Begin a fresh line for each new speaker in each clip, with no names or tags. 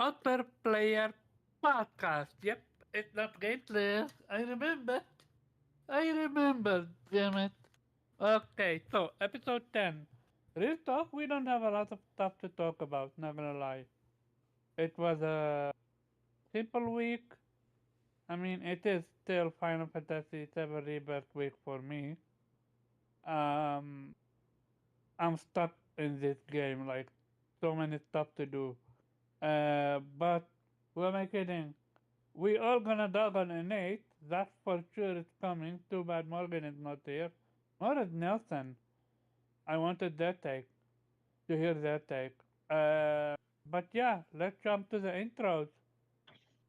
Otter Player Podcast. Yep, it's not Gateless. I remember. I remember, damn it. Okay, so episode 10. Real talk, we don't have a lot of stuff to talk about, not gonna lie. It was a simple week. I mean, it is still Final Fantasy VII Rebirth week for me. Um, I'm stuck in this game, like, so many stuff to do. But who am I kidding? We all gonna dog on innate. That's for sure it's coming. Too bad Morgan is not here. Nor is Nelson. I wanted that take. To hear that take. But yeah, let's jump to the intros.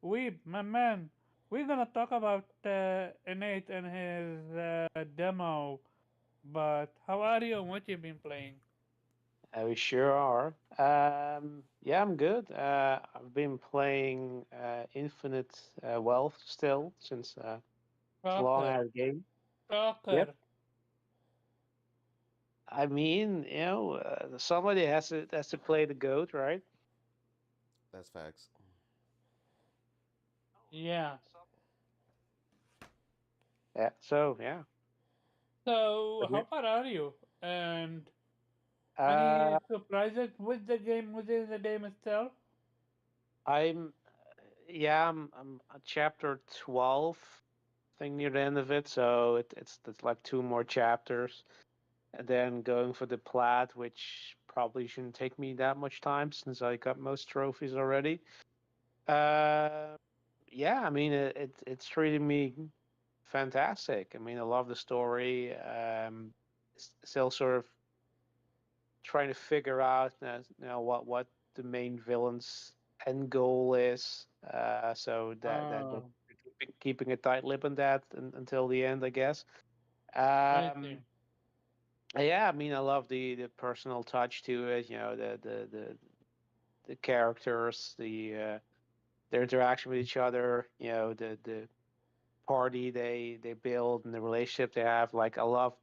Weeb, my man, we're gonna talk about Innate and his demo. But how are you and what you been playing?
We sure are. Yeah, I'm good. I've been playing Infinite Wealth still since it's a long
Soccer.
ass game. Yep.
Soccer.
I mean, somebody has to play the goat, right?
That's facts.
Yeah.
Yeah. So yeah.
So
But
how far are you? And
Uh,
any surprises with the game within the game itself?
I'm yeah, I'm at chapter 12, I think near the end of it. So it's like two more chapters. And then going for the plat, which probably shouldn't take me that much time since I got most trophies already. Uh, yeah, I mean it's treating me fantastic. I mean I love the story. Still sort of trying to figure out what the main villain's end goal is. So that
Oh,
keeping a tight lip on that until the end, I guess.
I see.
Um, Yeah, I mean, I love the personal touch to it. The characters, their interaction with each other. The party they build and the relationship they have. Like I love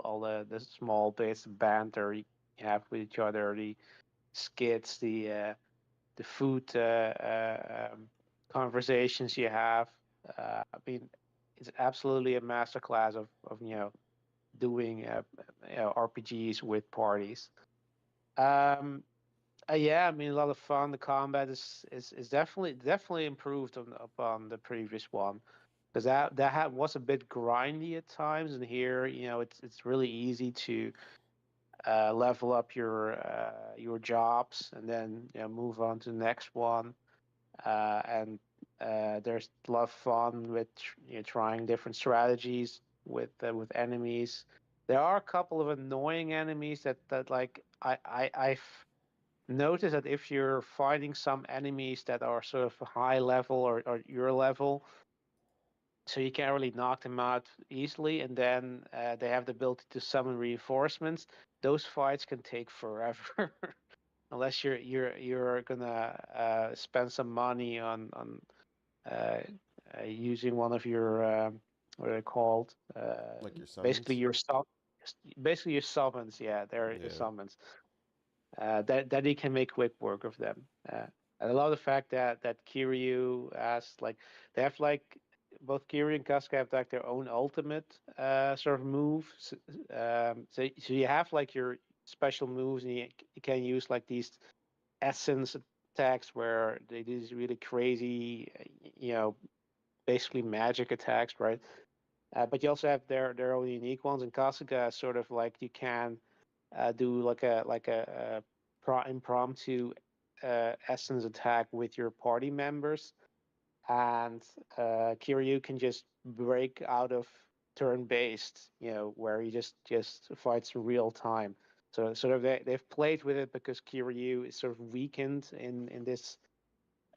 all the small bits of banter you have with each other, the skits, the food conversations you have. I mean, it's absolutely a masterclass of doing RPGs with parties. Um, yeah, I mean a lot of fun. The combat is definitely improved upon the previous one because was a bit grindy at times, and here it's really easy to level up your jobs and then move on to the next one. And there's a lot of fun with trying different strategies with enemies. There are a couple of annoying enemies that like I've noticed that if you're fighting some enemies that are sort of high level or your level, so you can't really knock them out easily, and then they have the ability to summon reinforcements. Those fights can take forever. Unless you're gonna spend some money on uh, using one of your what are they called?
Like your
Basically
summons.
your basically your summons. Yeah, they're the
Yeah.
summons. That you can make quick work of them. And I love the fact that Kiryu has like they have like both Kiryu and Casca have like their own ultimate sort of move. So you have like your special moves, and you can use like these essence attacks where they do these really crazy, basically magic attacks, right? But you also have their own unique ones. And Kasuga is sort of like you can do like a impromptu essence attack with your party members, and Kiryu can just break out of turn-based, where he just fights in real time. So sort of they've played with it because Kiryu is sort of weakened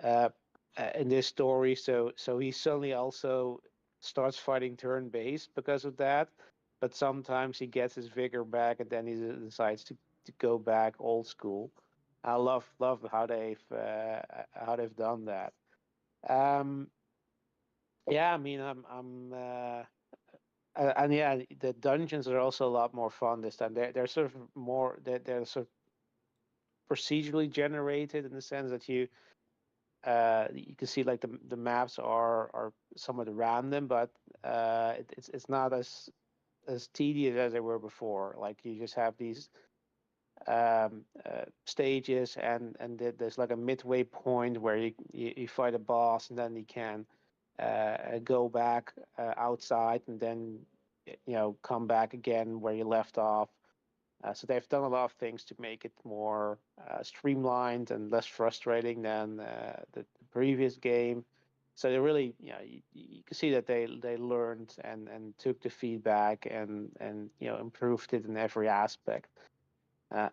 uh, in this story. So he suddenly also starts fighting turn-based because of that. But sometimes he gets his vigor back, and then he decides to go back old school. I love how they've done that. Um, yeah, I mean, and yeah, the dungeons are also a lot more fun this time. They're sort of more they're sort of procedurally generated in the sense that you can see like the maps are somewhat random, but it's not as tedious as they were before. Like you just have these stages, and there's like a midway point where you fight a boss, and then you can go back outside, and then come back again where you left off. So they've done a lot of things to make it more streamlined and less frustrating than the previous game. So they really, you can see that they learned and took the feedback and improved it in every aspect.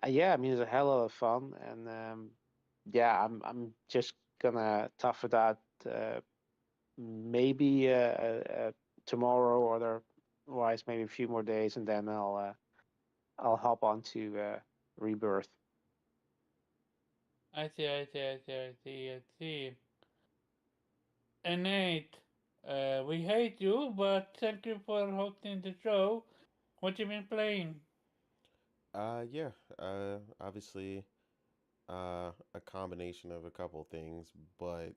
Yeah, I mean it's a hell of fun, and yeah, I'm just gonna tough it out maybe tomorrow, or otherwise maybe a few more days, and then I'll hop on to Rebirth.
I see, I see, I see, I see, I see. And Nate, we hate you, but thank you for hosting the show. What you been playing?
Yeah. Obviously, a combination of a couple things, but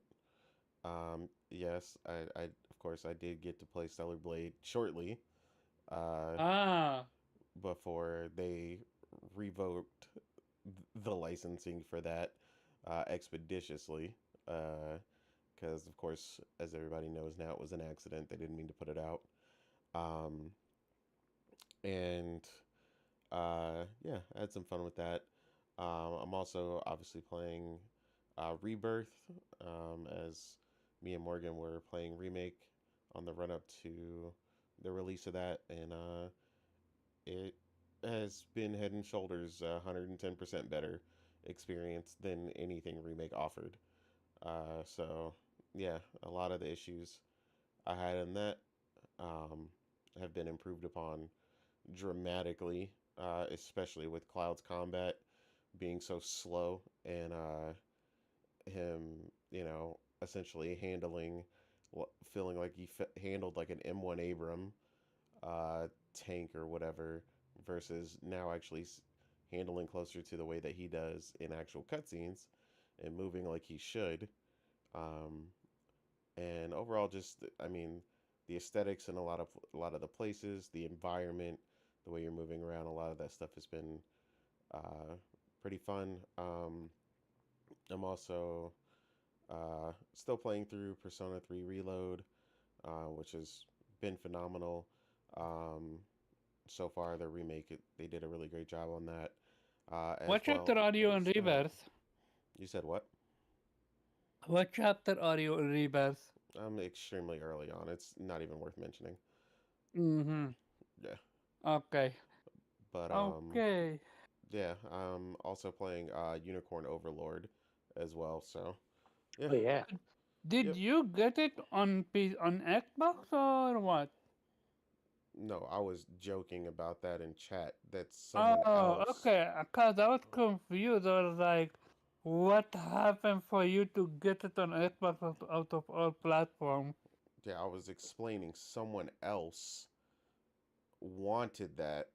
yes, I of course I did get to play Stellar Blade shortly, uh,
Ah,
before they revoked the licensing for that expeditiously. Because of course, as everybody knows now, it was an accident. They didn't mean to put it out. Um, and yeah, I had some fun with that. I'm also obviously playing Rebirth, as me and Morgan were playing Remake on the run up to the release of that, and it has been head and shoulders 110% better experience than anything Remake offered. So, yeah, a lot of the issues I had in that um, have been improved upon dramatically, especially with Cloud's combat being so slow and him, essentially feeling like he handled like an M1 Abram tank or whatever, versus now actually handling closer to the way that he does in actual cutscenes and moving like he should. Um, and overall, just I mean, the aesthetics in a lot of the places, the environment, the way you're moving around, a lot of that stuff has been uh, pretty fun. I'm also still playing through Persona 3 Reload, which has been phenomenal. Um, so far, the remake, they did a really great job on that,
what
as
chapter
well
are you in
as that.
Rebirth?
You said what?
What chapter are you in Rebirth?
I'm extremely early on. It's not even worth mentioning.
Mm-hmm.
Yeah,
Okay.
but
Okay.
yeah, I'm also playing Unicorn Overlord as well. So yeah,
Oh yeah.
Did
yep.
you get it on on Xbox or what?
No, I was joking about that in chat. That someone
Oh,
else.
okay. Cause I was confused. I was like, what happened for you to get it on Xbox out of all platforms?
Yeah, I was explaining someone else wanted that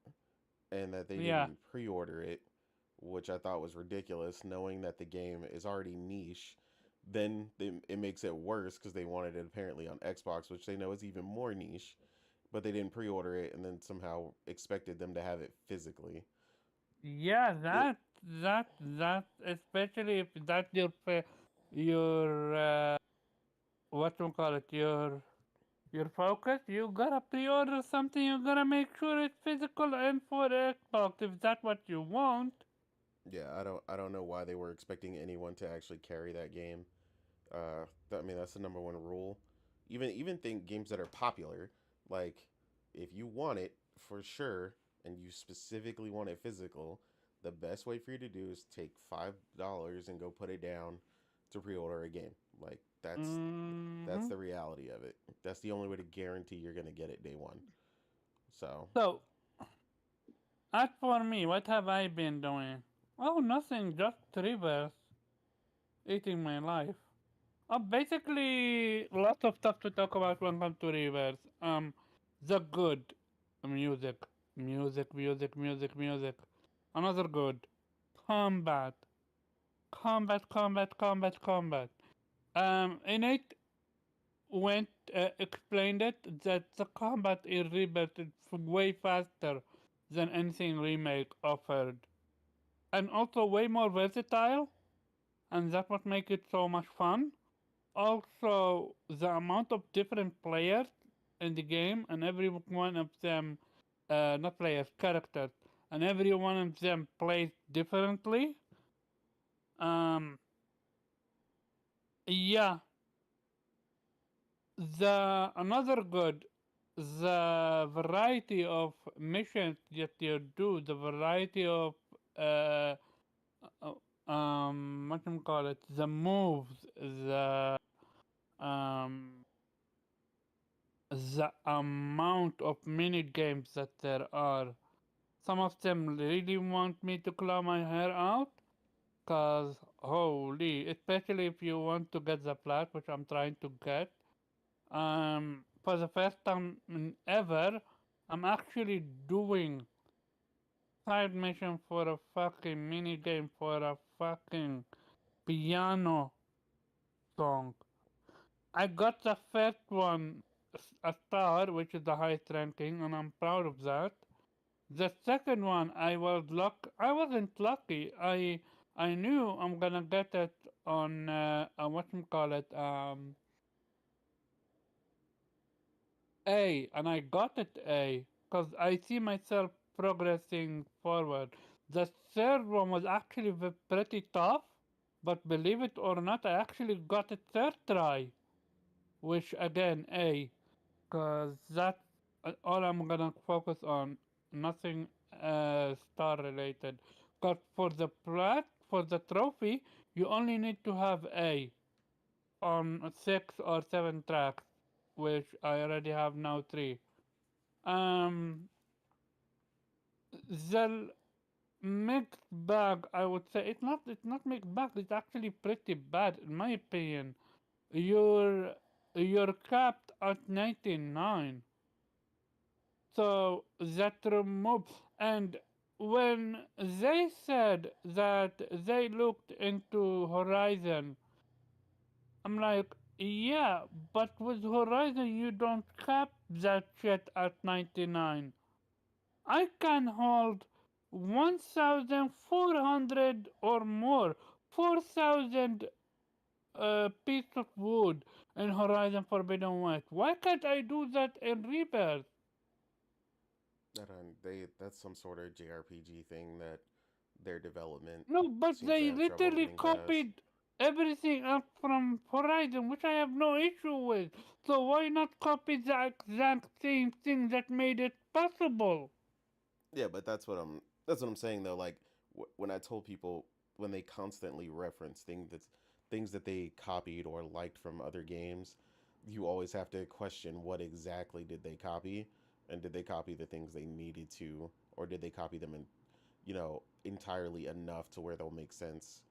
and that they
Yeah.
didn't pre-order it, which I thought was ridiculous, knowing that the game is already niche. Then it makes it worse because they wanted it apparently on Xbox, which they know is even more niche, but they didn't pre-order it and then somehow expected them to have it physically.
Yeah,
It,
that, especially if that's your, what you call it, your focus, you gotta pre-order something, you gotta make sure it's physical and for Xbox if that's what you want.
yeah, I don't know why they were expecting anyone to actually carry that game. I mean, that's the number one rule. Even think games that are popular, like if you want it for sure and you specifically want it physical, the best way for you to do is take $5 and go put it down to pre-order a game. Like that's
Hmm.
the reality of it. That's the only way to guarantee you're gonna get it day one. So
So, as for me, what have I been doing? Oh, nothing, just rivers, eating my life. Basically, lots of stuff to talk about when it comes to rivers. The good music, music. Another good combat, combat. Innate went explained it that the combat in Rebirth is way faster than anything Remake offered, and also way more versatile, and that's what makes it so much fun. Also, the amount of different players in the game, and every one of them, not players, characters, and every one of them plays differently. Um, yeah, the another good, the variety of missions that you do, the variety of uh, what do you call it, the moves, um, the amount of mini games that there are. Some of them really want me to claw my hair out, cause holy, especially if you want to get the plat, which I'm trying to get. For the first time ever, I'm actually doing side mission for a fucking mini game for a fucking piano song. I got the first one a star, which is the highest ranking, and I'm proud of that. The second one, I wasn't lucky. I knew I'm gonna get it on what you call it A, and I got it A because I see myself progressing forward. The third one was actually pretty tough, but believe it or not, I actually got it third try, which again A, because that's all I'm gonna focus on. Nothing star related. Because for the trophy, you only need to have A on 6 or 7 tracks, which I already have now 3. Um, the mixed bag, I would say it's not mixed bag. It's actually pretty bad in my opinion. You're you're capped at 99. So that remove, and when they said that they looked into Horizon, I'm like, yeah, but with Horizon you don't cap that shit at 99. I can hold 1,400 or more, 4,000 piece of wood in Horizon Forbidden West. Why can't I do that in Rebirth?
That's some sort of JRPG thing that their development
No, but
seems to
they
have trouble
literally
getting past.
copied everything up from Horizon, which I have no issue with. So why not copy the exact same thing that made it possible?
Yeah, but that's what I'm saying though. Like when I told people when they constantly reference things that they copied or liked from other games, you always have to question what exactly did they copy, and did they copy the things they needed to, or did they copy them entirely enough to where they'll make sense.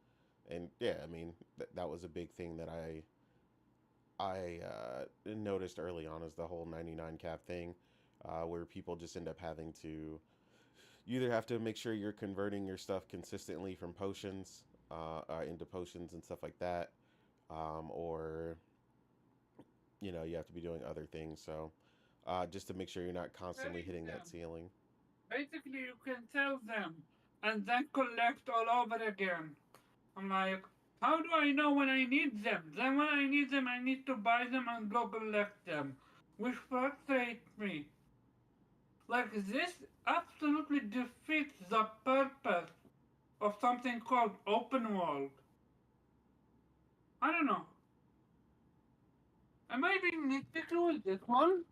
And yeah, I mean that was a big thing that I noticed early on is the whole 99 cap thing, where people just end up having to you either have to make sure you're converting your stuff consistently from potions into potions and stuff like that, or you have to be doing other things. So just to make sure you're not constantly
Selling
hitting that
them.
ceiling.
Basically, you can sell them and then collect all over again. I'm like, how do I know when I need them? Then when I need them, I need to buy them and go collect them, which frustrates me. Like, this absolutely defeats the purpose of something called open world. I don't know. Am I being nitpicky with this one?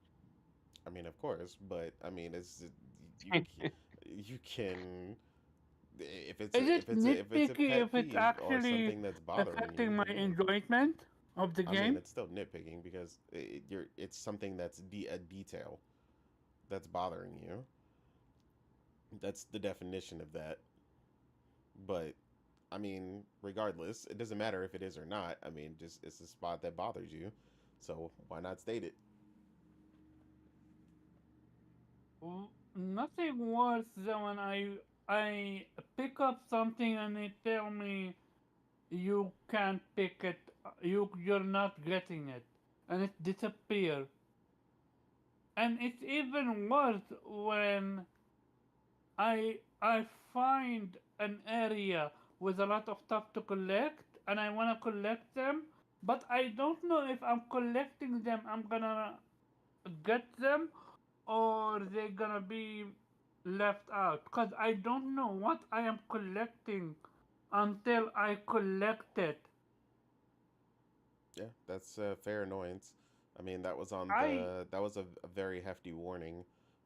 I mean, of course, but I mean, you you can
Is it
if it's a
nitpicky
pet
if it's
peeve or
actually
something that's bothering you,
affecting my
then yeah.
enjoyment of the
I mean,
game?
it's still nitpicking because it's something that's a detail that's bothering you. That's the definition of that. But I mean, regardless, it doesn't matter if it is or not. I mean, just it's a spot that bothers you. So why not state it?
Nothing worse than when I pick up something and they tell me you can't pick it. You're not getting it, and it disappears. And it's even worse when I find an area with a lot of stuff to collect, and I wanna collect them, but I don't know if I'm collecting them. I'm gonna get them, or they're gonna be left out. Cause I don't know what I am collecting until I collect it.
Yeah, that's a fair annoyance. I mean,
I
that was a very hefty warning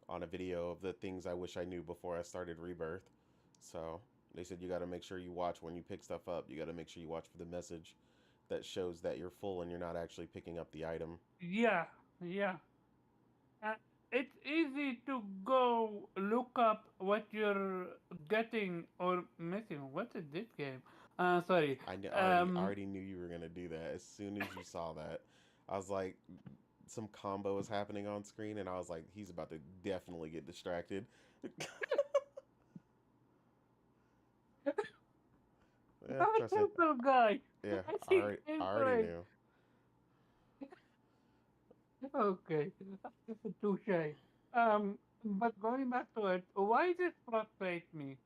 on a video of the things I wish I knew before I started Rebirth. So they said you got to make sure you watch when you pick stuff up. You got to make sure you watch for the message that shows that you're full and you're not actually picking up the item.
yeah yeah. Uh, it's easy to go look up what you're getting or missing. What is this game? Sorry.
I
Um,
already knew you were gonna do that as soon as you saw that. I was like, some combo was happening on screen, and I was like, he's about to definitely get distracted. Yeah,
I'm a
trust me.
simple guy.
Yeah,
I see
I already
gameplay.
knew.
Okay, touche. But going back to it, why this frustrates me?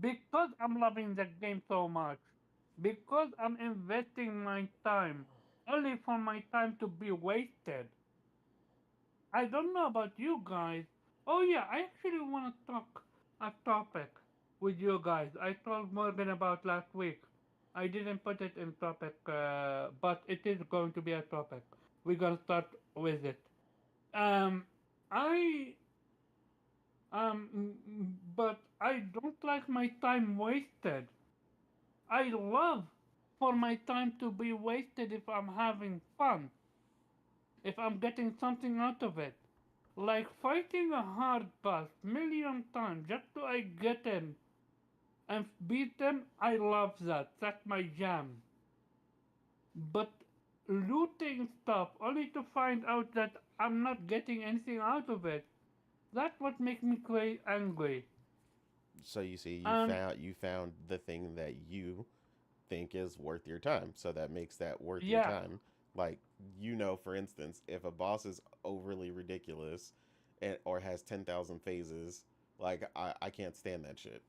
Because I'm loving the game so much. Because I'm investing my time, only for my time to be wasted. I don't know about you guys. Oh yeah, I actually want to talk a topic with you guys. I told Morgan about last week. I didn't put it in topic, but it is going to be a topic. We're gonna start with it. Um, I but I don't like my time wasted. I love for my time to be wasted if I'm having fun, if I'm getting something out of it. Like fighting a hard boss million times just to I get him and beat them, I love that. That's my jam. But looting stuff only to find out that I'm not getting anything out of it, that's what makes me quite angry.
So you see,
And
you found the thing that you think is worth your time. So that makes that worth your
yeah,
time. Like, for instance, if a boss is overly ridiculous or has 10,000 phases, like I can't stand that shit.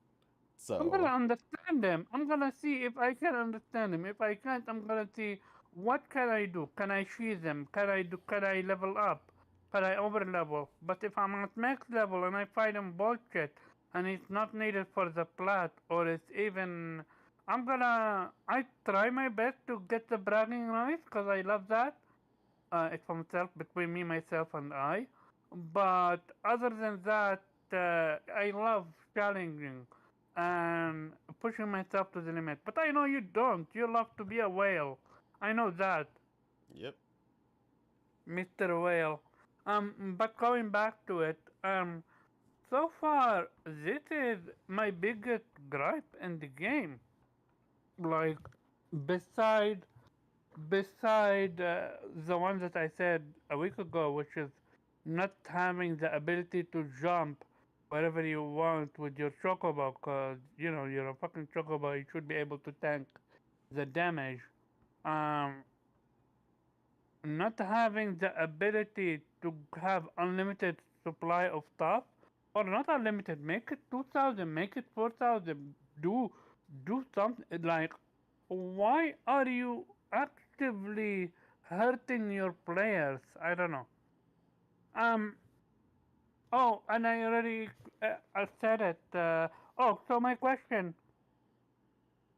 I'm gonna
So,
understand them. I'm gonna see if I can understand them. If I can't, I'm gonna see what can I do. Can I sheathe them? Can I level up? Can I over level? But if I'm at max level and I find them bullshit and it's not needed for the plot or it's even, I try my best to get the bragging rights because I love that. It's for myself, between me, myself, and I. But other than that, I love challenging and pushing myself to the limit. But I know you don't. You love to be a whale. I know that,
yep.
Mr. Whale. But going back to it, so far, this is my biggest gripe in the game. Like, beside the one that I said a week ago, which is not having the ability to jump wherever you want with your chocobo, because you're a fucking chocobo, you should be able to tank the damage. Um, Not having the ability to have unlimited supply of stuff, or not unlimited, make it 2,000, make it 4,000, do something like, why are you actively hurting your players? I don't know. Um. Oh, and I already said it. So my question.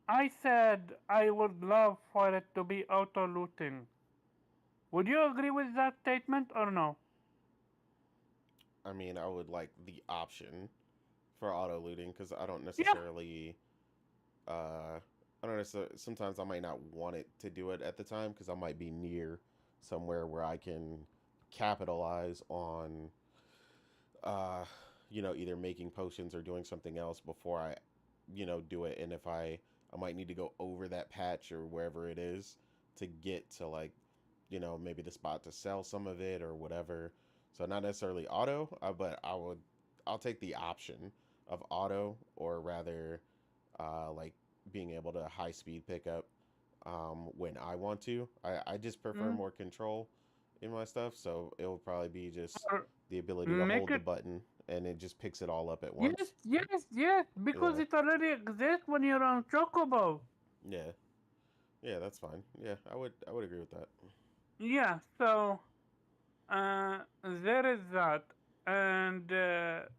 I said I would love for it to be auto looting. Would you agree with that statement or no?
I mean, I would like the option for auto looting because
Yeah.
uh, I don't necessarily, sometimes I might not want it to do it at the time because I might be near somewhere where I can capitalize on, uh, either making potions or doing something else before I, do it. And if I might need to go over that patch or wherever it is to get to like, maybe the spot to sell some of it or whatever. So not necessarily auto, but I'll take the option of auto or rather like being able to high speed pickup when I want to. I just prefer
Mm.
more control in my stuff, so it will probably be just
Or
the ability to
make
hold the
it.
button and it just picks it all up at
Yes,
once.
yes, yes, because
Yeah,
it already exists when you're on Chocobo.
yeah, yeah. That's fine. Yeah, I would agree with that.
Yeah, so there is that, and there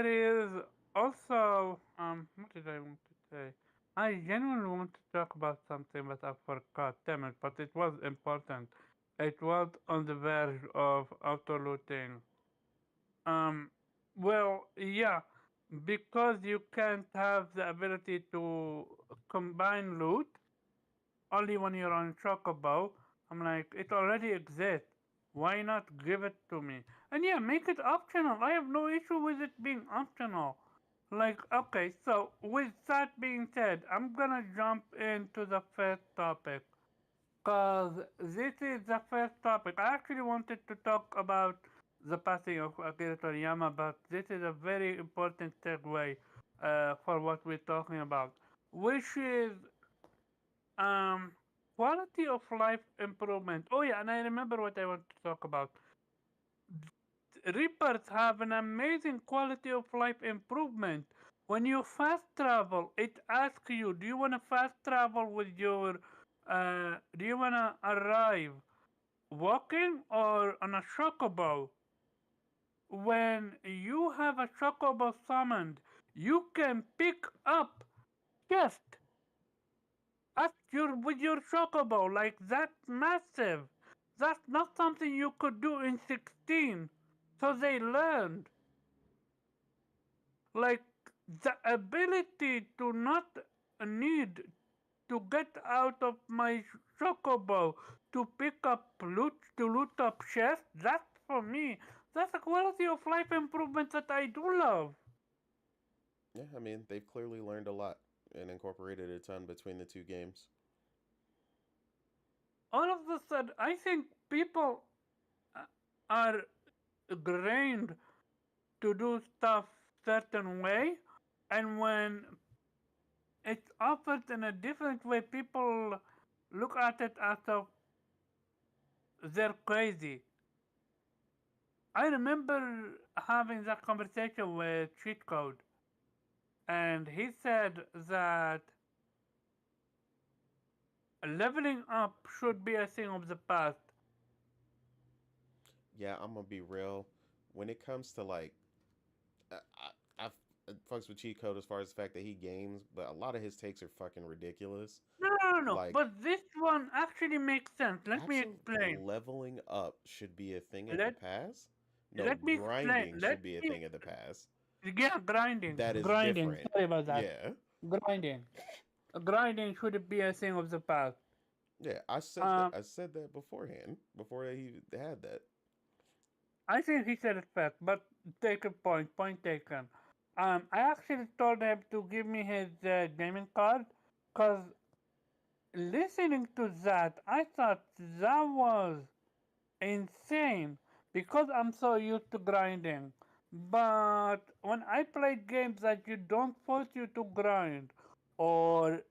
is also what did I want to say? I genuinely want to talk about something, but I forgot. Damn it! But it was important. It was on the verge of auto looting. Um, well, yeah, because you can't have the ability to combine loot only when you're on Chocobo. I'm like, it already exists. Why not give it to me? And yeah, make it optional. I have no issue with it being optional. Like, okay, so with that being said, I'm gonna jump into the first topic. Cause this is the first topic. I actually wanted to talk about the passing of Akira Toriyama, but this is a very important segue for what we're talking about, which is um, quality of life improvement. Oh yeah, and I remember what I want to talk about. Reapers have an amazing quality of life improvement. When you fast travel, it asks you, do you want to fast travel with your, do you want to arrive walking or on a chocobo? When you have a chocobo summoned, you can pick up chest at your with your chocobo. Like that's massive. That's not something you could do in 16. So they learned. Like the ability to not need to get out of my chocobo to pick up loot, to loot up chests, that's for me. That's a quality of life improvement that I do love.
Yeah, I mean they've clearly learned a lot and incorporated a ton between the two games.
All of a sudden, I think people uh, are trained to do stuff certain way, and when it's offered in a different way, people look at it as if they're crazy. I remember having that conversation with Cheat Code, and he said that leveling up should be a thing of the past.
Yeah, I'm gonna be real. When it comes to like, I fucks with cheat code as far as the fact that he games, but a lot of his takes are fucking ridiculous.
No, no, no, no.
Like,
But this one actually makes sense. Let me
absolute
explain.
leveling up should be a thing of the
Let
past. No,
let me explain.
grinding
Let
should be a
me
thing of the past.
Yeah, grinding,
That is
grinding.
different.
Sorry about that.
Yeah,
Grinding, grinding should be a thing of the past.
yeah. I said that.
Um,
I said that beforehand. Before he had that.
I think he said it first, but take a point. Point taken. I actually told him to give me his gaming card, cause listening to that, I thought that was insane because I'm so used to grinding. But when I play games that you don't force you to grind, or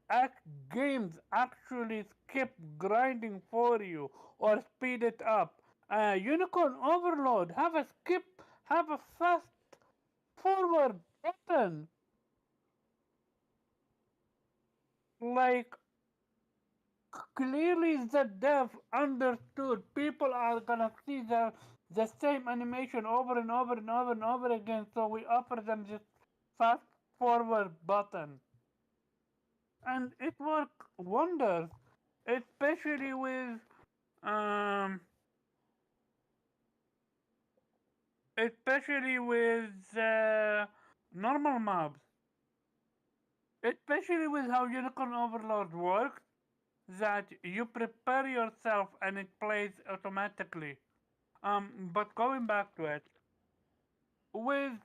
games actually skip grinding for you or speed it up, Unicorn Overload have a fast forward button. Like clearly the dev understood people are gonna see the same animation over and over and over and over again, so we offer them this fast forward button. And it worked wonders, especially with um especially with normal mobs. Especially with how Unicorn Overload works, that you prepare yourself and it plays automatically. But going back to it, with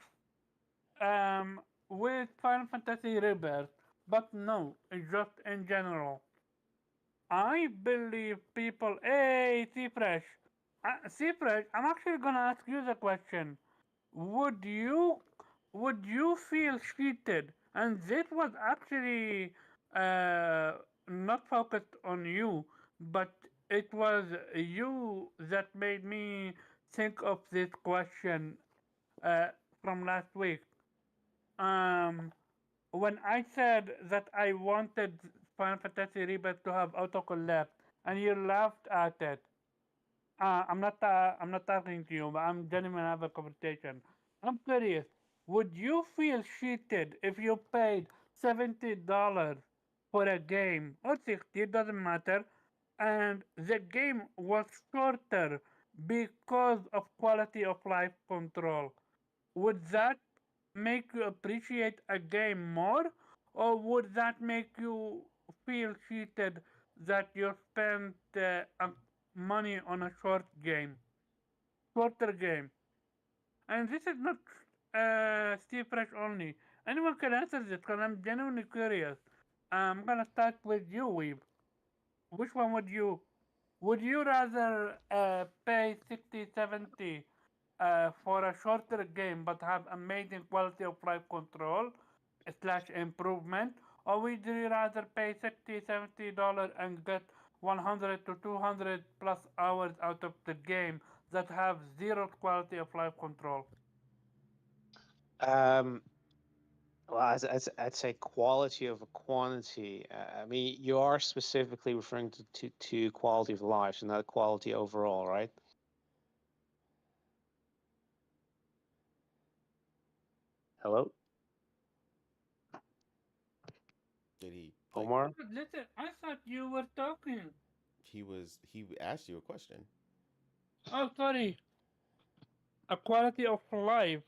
with Final Fantasy Rebirth, but no, just in general, I believe people. Hey, Fresh, Fresh, I'm actually gonna ask you the question. Would you would you feel cheated? and this was actually uh, not focused on you, but it was you that made me think of this question uh, from last week. Um, when I said that I wanted Final Fantasy Rebirth to have auto collect, and you laughed at it. I'm not talking to you, but I'm genuinely have a conversation. I'm curious. Would you feel cheated if you paid $70 for a game or 60? It doesn't matter, and the game was shorter because of quality of life control? Would that make you appreciate a game more, or would that make you feel cheated that you spent money on a shorter game? And this is not Steve Fresh only. Anyone can answer this because I'm genuinely curious. I'm gonna start with you, Weeb. Which one would you rather pay 60, 70 for a shorter game but have amazing quality of life control slash improvement, or would you rather pay 60, $70 and get 100 to 200 plus hours out of the game that have zero quality of life control?
Um, well, I'd say quality over quantity. I mean, you are specifically referring to quality of life, and not quality overall, right? Hello,
Did he like
Omar?
Listen, I thought you were talking.
he asked you a question?
Oh, sorry. A quality of life.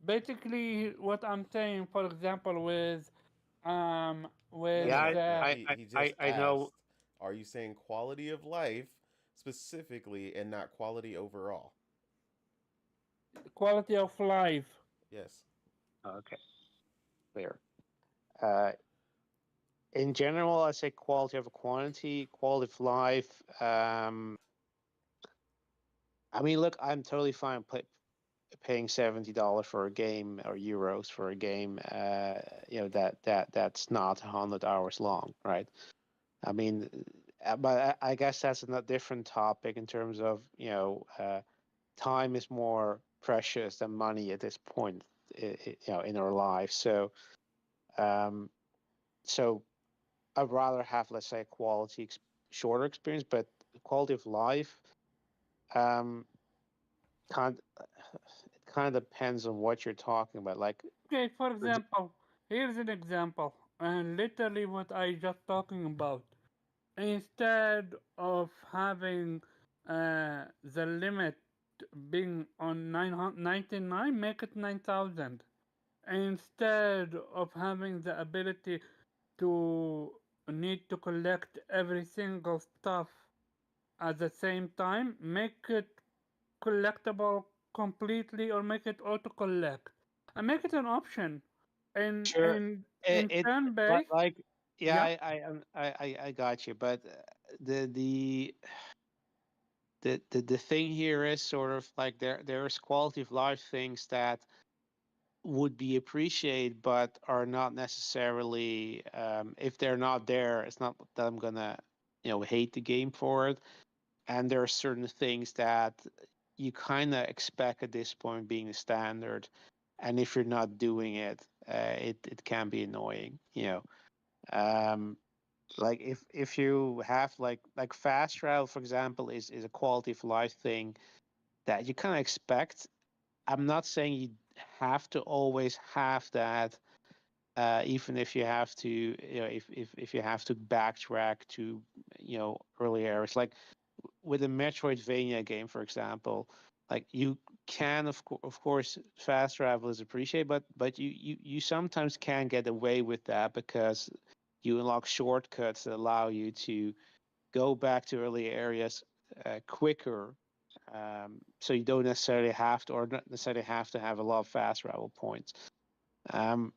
Basically, what I'm saying, for example,
No,
with
Yeah,
no, no.
the
He just
I know.
asked, "Are you saying quality of life specifically and not quality overall?"
quality of life.
Yes.
Okay, clear. Uh, in general, I say quality over quantity, quality of life. I mean, look, I'm totally fine paying $70 for a game or euros for a game. That's not 100 hours long, right? I mean, but I guess that's a different topic in terms of time is more precious than money at this point, in our lives. Um, so I'd rather have, let's say, a shorter experience, but quality of life. Um, kind it kind of depends on what you're talking about. Like,
Okay, for
for ex-
example, here's an example, and literally what I just talking about. Instead of having the limit being on 999, make it 9,000. Instead of having the ability to need to collect every single stuff at the same time, make it collectible completely or make it auto collect and make it an option in
sure,
in
it,
in
it
turn
like,
based.
like yeah,
Yeah,
I got you, but the the the thing here is sort of like there's quality of life things that would be appreciated but are not necessarily, if they're not there, it's not that I'm gonna hate the game for it. And there are certain things that you kind of expect at this point being the standard, and if you're not doing it, it can be annoying, um like if you have like fast travel, for example, is a quality of life thing that you kind of expect. I'm not saying you have to always have that, even if you have to, if you have to backtrack to, early areas. Like with a Metroidvania game, for example, like you can, of course, fast travel is appreciated, but you sometimes can get away with that because you unlock shortcuts that allow you to go back to early areas quicker. So you don't necessarily have to, or not necessarily have to have a lot of fast travel points. Um,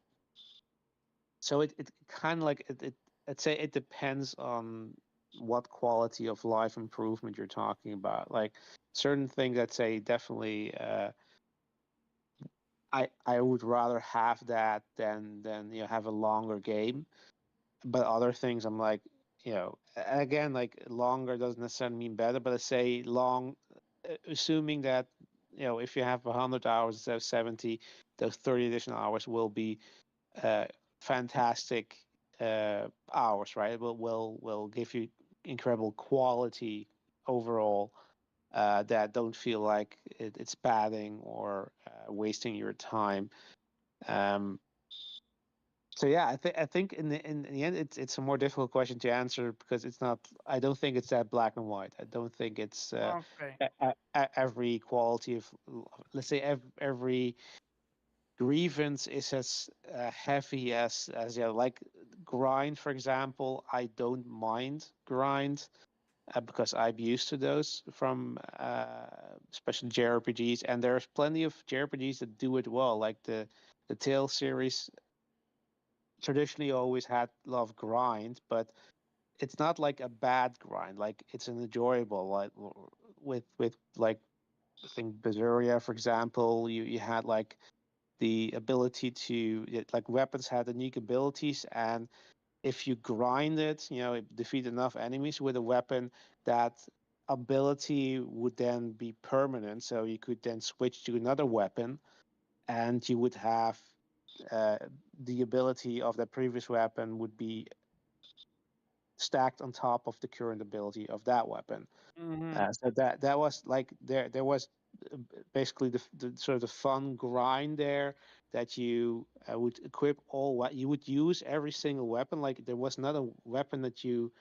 so it kind of like I'd say it depends on what quality of life improvement you're talking about. Like certain things, I'd say definitely I would rather have that than have a longer game. But other things, I'm like, again, like longer doesn't necessarily mean better, but I say long, assuming that if you have 100 hours instead of 70, those 30 additional hours will be uh, fantastic hours, right? Will give you incredible quality overall, that don't feel like it's padding or wasting your time. Um, so yeah, I think in the end it's a more difficult question to answer because it's not. I don't think it's that black and white. I don't think it's
Okay.
every quality of, let's say, every grievance is as heavy as yeah, like grind, for example. I don't mind grind because I'm used to those from especially JRPGs, and there's plenty of JRPGs that do it well, like the Tale series traditionally always had a lot of grind, but it's not like a bad grind. Like it's an enjoyable, like with like I think Berseria, for example, you had like the ability to like weapons had unique abilities, and if you grind it, defeat enough enemies with a weapon, that ability would then be permanent. So you could then switch to another weapon, and you would have uh, the ability of that previous weapon would be stacked on top of the current ability of that weapon.
Mm-hmm.
So that was like there was basically the sort of the fun grind there, that you would equip all what you would use every single weapon. Like there was not a weapon that you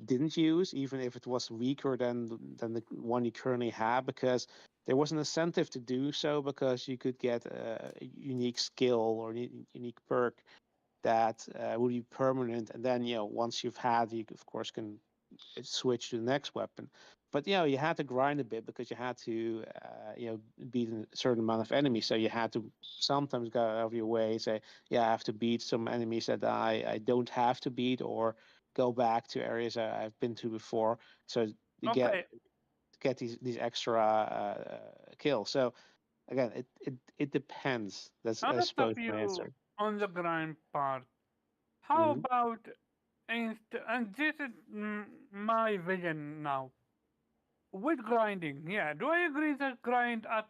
didn't use, even if it was weaker than the one you currently have, because there was an incentive to do so, because you could get a unique skill or unique perk that would be permanent, and then once you've had, you of course can switch to the next weapon. But you had to grind a bit because you had to beat a certain amount of enemies. So you had to sometimes go out of your way, say, yeah, I have to beat some enemies that I don't have to beat, or go back to areas I've been to before, so you
Okay.
get these extra kills. So again, it depends. That's
I'll
I
stop
suppose my
you
answer.
on the grind part. How
Hmm.
about and this is my vision now. With grinding, yeah. Do I agree that grind at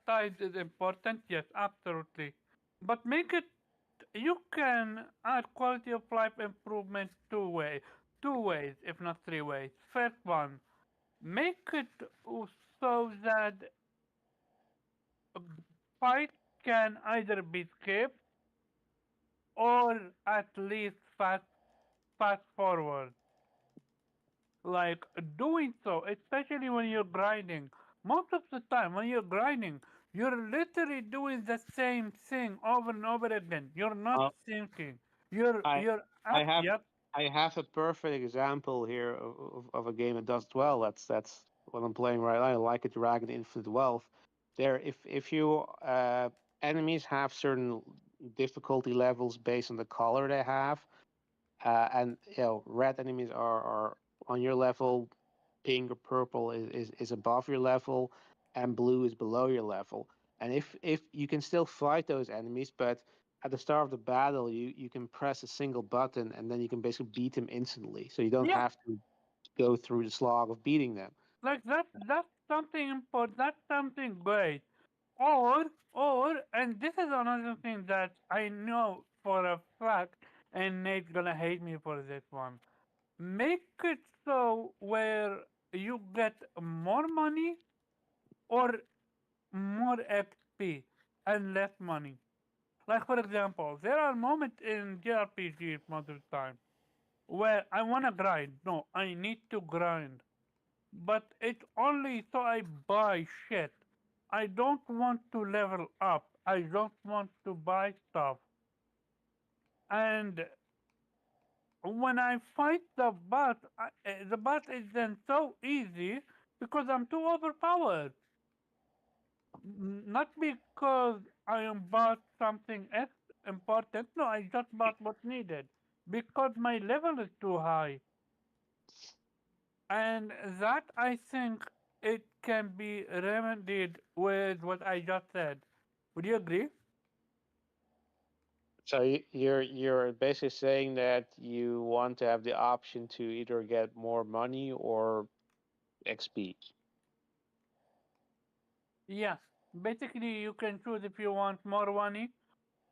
times is important? Yes, absolutely. But make it, you can add quality of life improvement two ways, if not three ways. First one, make it so that a fight can either be skipped or at least fast forward. Like doing so, especially when you're grinding. Most of the time, when you're grinding, you're literally doing the same thing over and over again. You're not
Uh,
thinking. You're
I
you're
I
up.
have
Yep.
I have a perfect example here of a game that does it well. That's what I'm playing right now. I like it, Dragon Infinite Wealth. There, if you enemies have certain difficulty levels based on the color they have, and red enemies are on your level, pink or purple is above your level, and blue is below your level. And if you can still fight those enemies, but at the start of the battle, you can press a single button, and then you can basically beat them instantly. So you don't
Yeah.
have to go through the slog of beating them.
Like that's something important. That's something great. And this is another thing that I know for a fact, and Nate's gonna hate me for this one. Make it so where you get more money or more XP and less money. Like for example, there are moments in JRPGs most of the time where I wanna grind. No, I need to grind. But it's only so I buy shit. I don't want to level up. I don't want to buy stuff. And when I fight the boss is then so easy because I'm too overpowered. Not because I am bought something important. No, I just bought what's needed because my level is too high, and that I think it can be remedied with what I just said. Would you agree?
So you're basically saying that you want to have the option to either get more money or XP.
Yes. Basically, you can choose if you want more money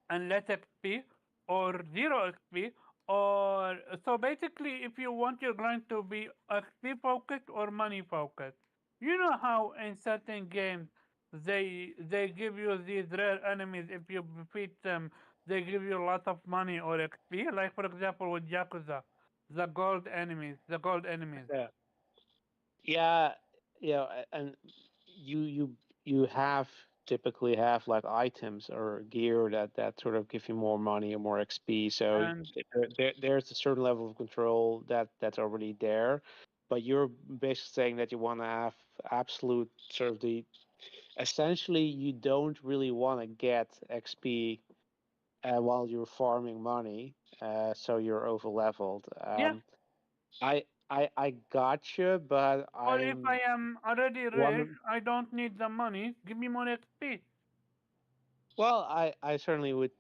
and less XP, or zero XP, or so basically, if you want your grind to be XP focused or money focused. You know how in certain games they give you these rare enemies. If you defeat them, they give you a lot of money or XP. Like for example with Yakuza, the gold enemies.
Yeah. Yeah, and you have typically have like items or gear that sort of give you more money or more XP. So
And
there's a certain level of control that's already there, but you're basically saying that you want to have absolute sort of the essentially you don't really want to get XP while you're farming money, so you're over leveled.
yeah,
I gotcha, but
or if I
I'm
am already rich,
wondering.
I don't need the money. Give me more XP.
Well, I certainly would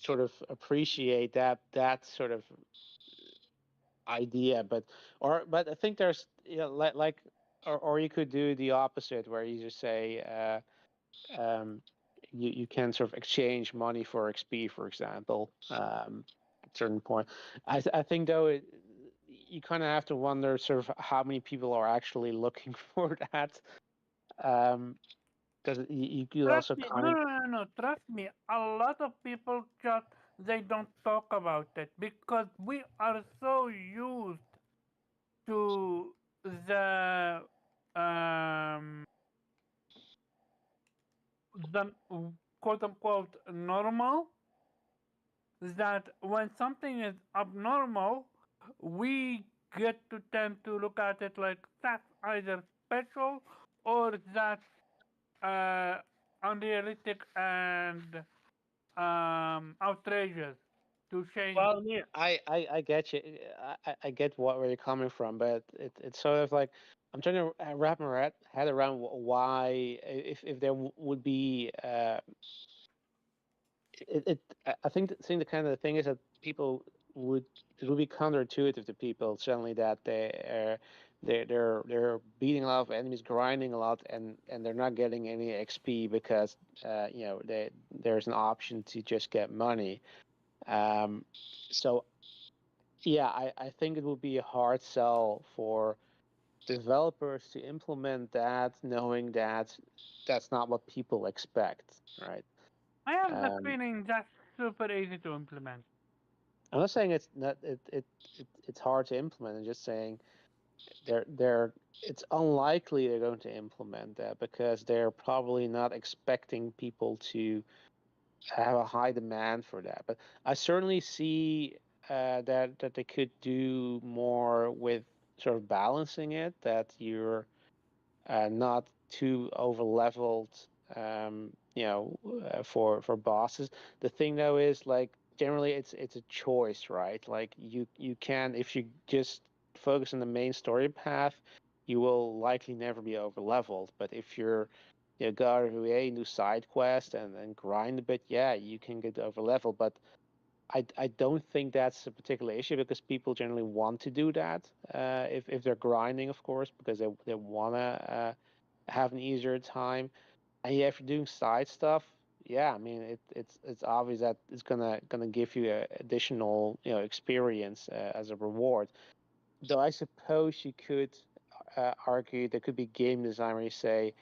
sort of appreciate that sort of idea, but I think there's like or you could do the opposite where you just say you can sort of exchange money for XP, for example, at a certain point. I think though you kind of have to wonder sort of how many people are actually looking for that. Because you could
Trust
also
me, no,
kind
no, no, no. Trust me. A lot of people just they don't talk about it because we are so used to the um the quote unquote normal that when something is abnormal, we get to tend to look at it like that's either special or that's uh, unrealistic and outrageous to change.
well, yeah, I get you. I get where you're coming from, but it's sort of like I'm trying to wrap my head around why if there would be I think the kind of the thing is that people would it would be counterintuitive to people suddenly that they're beating a lot of enemies, grinding a lot, and they're not getting any XP because there's an option to just get money. Um, so yeah, I think it would be a hard sell for developers to implement that, knowing that that's not what people expect, right?
I have the
Um,
feeling that's super easy to implement.
I'm not saying it's not it's hard to implement. I'm just saying they're it's unlikely they're going to implement that because they're probably not expecting people to have a high demand for that. But I certainly see that they could do more with sort of balancing it. That you're not too over leveled, for bosses. The thing though is like generally it's a choice, right? Like you can if you just focus on the main story path, you will likely never be over leveled. But if you're go to a new side quest and grind a bit, yeah, you can get over leveled. But I don't think that's a particular issue because people generally want to do that if they're grinding, of course, because they wanna have an easier time. And yeah, if you're doing side stuff, yeah, I mean it's obvious that it's gonna give you a additional experience as a reward. Though I suppose you could argue there could be game design where you say,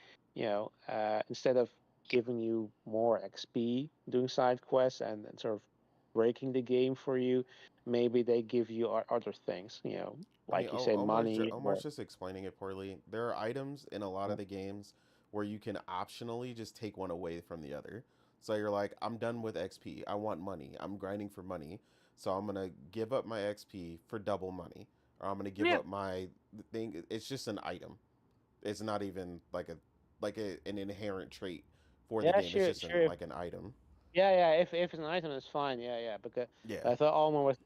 instead of giving you more XP doing side quests and sort of breaking the game for you, maybe they give you other things,
I mean,
like you say, money
Omar's
or
just explaining it poorly. There are items in a lot of the games where you can optionally just take one away from the other. So you're like, I'm done with XP. I want money. I'm grinding for money. So I'm going to give up my XP for double money. Or I'm going to give
Yeah,
up my thing. It's just an item. It's not even an inherent trait for the
yeah,
game. It's
sure,
just
sure.
like an item.
Yeah. If it's an item, it's fine. Yeah. Because
Yeah.
I thought Alma was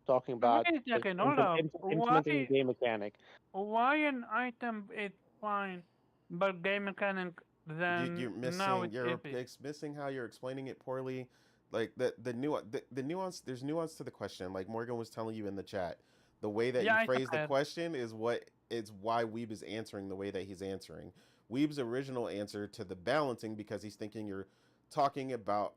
talking
wait
about
a second, hold up.
implementing the game mechanic.
Why an item is fine, but game mechanic then
You're
now
missing
it's epic.
missing how you're explaining it poorly. Like the nuance, there's nuance to the question. Like Morgan was telling you in the chat, the way that
Yeah,
you
I
phrase the
saw it.
question is what it's why Weeb is answering the way that he's answering. Weeb's original answer to the balancing, because he's thinking you're talking about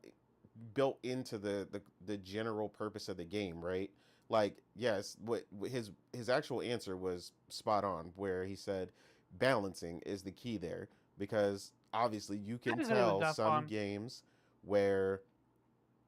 built into the general purpose of the game, right? Like, yes, what his actual answer was spot on, where he said balancing is the key there, because obviously you
I
can
agree with
tell
that
some
one.
games where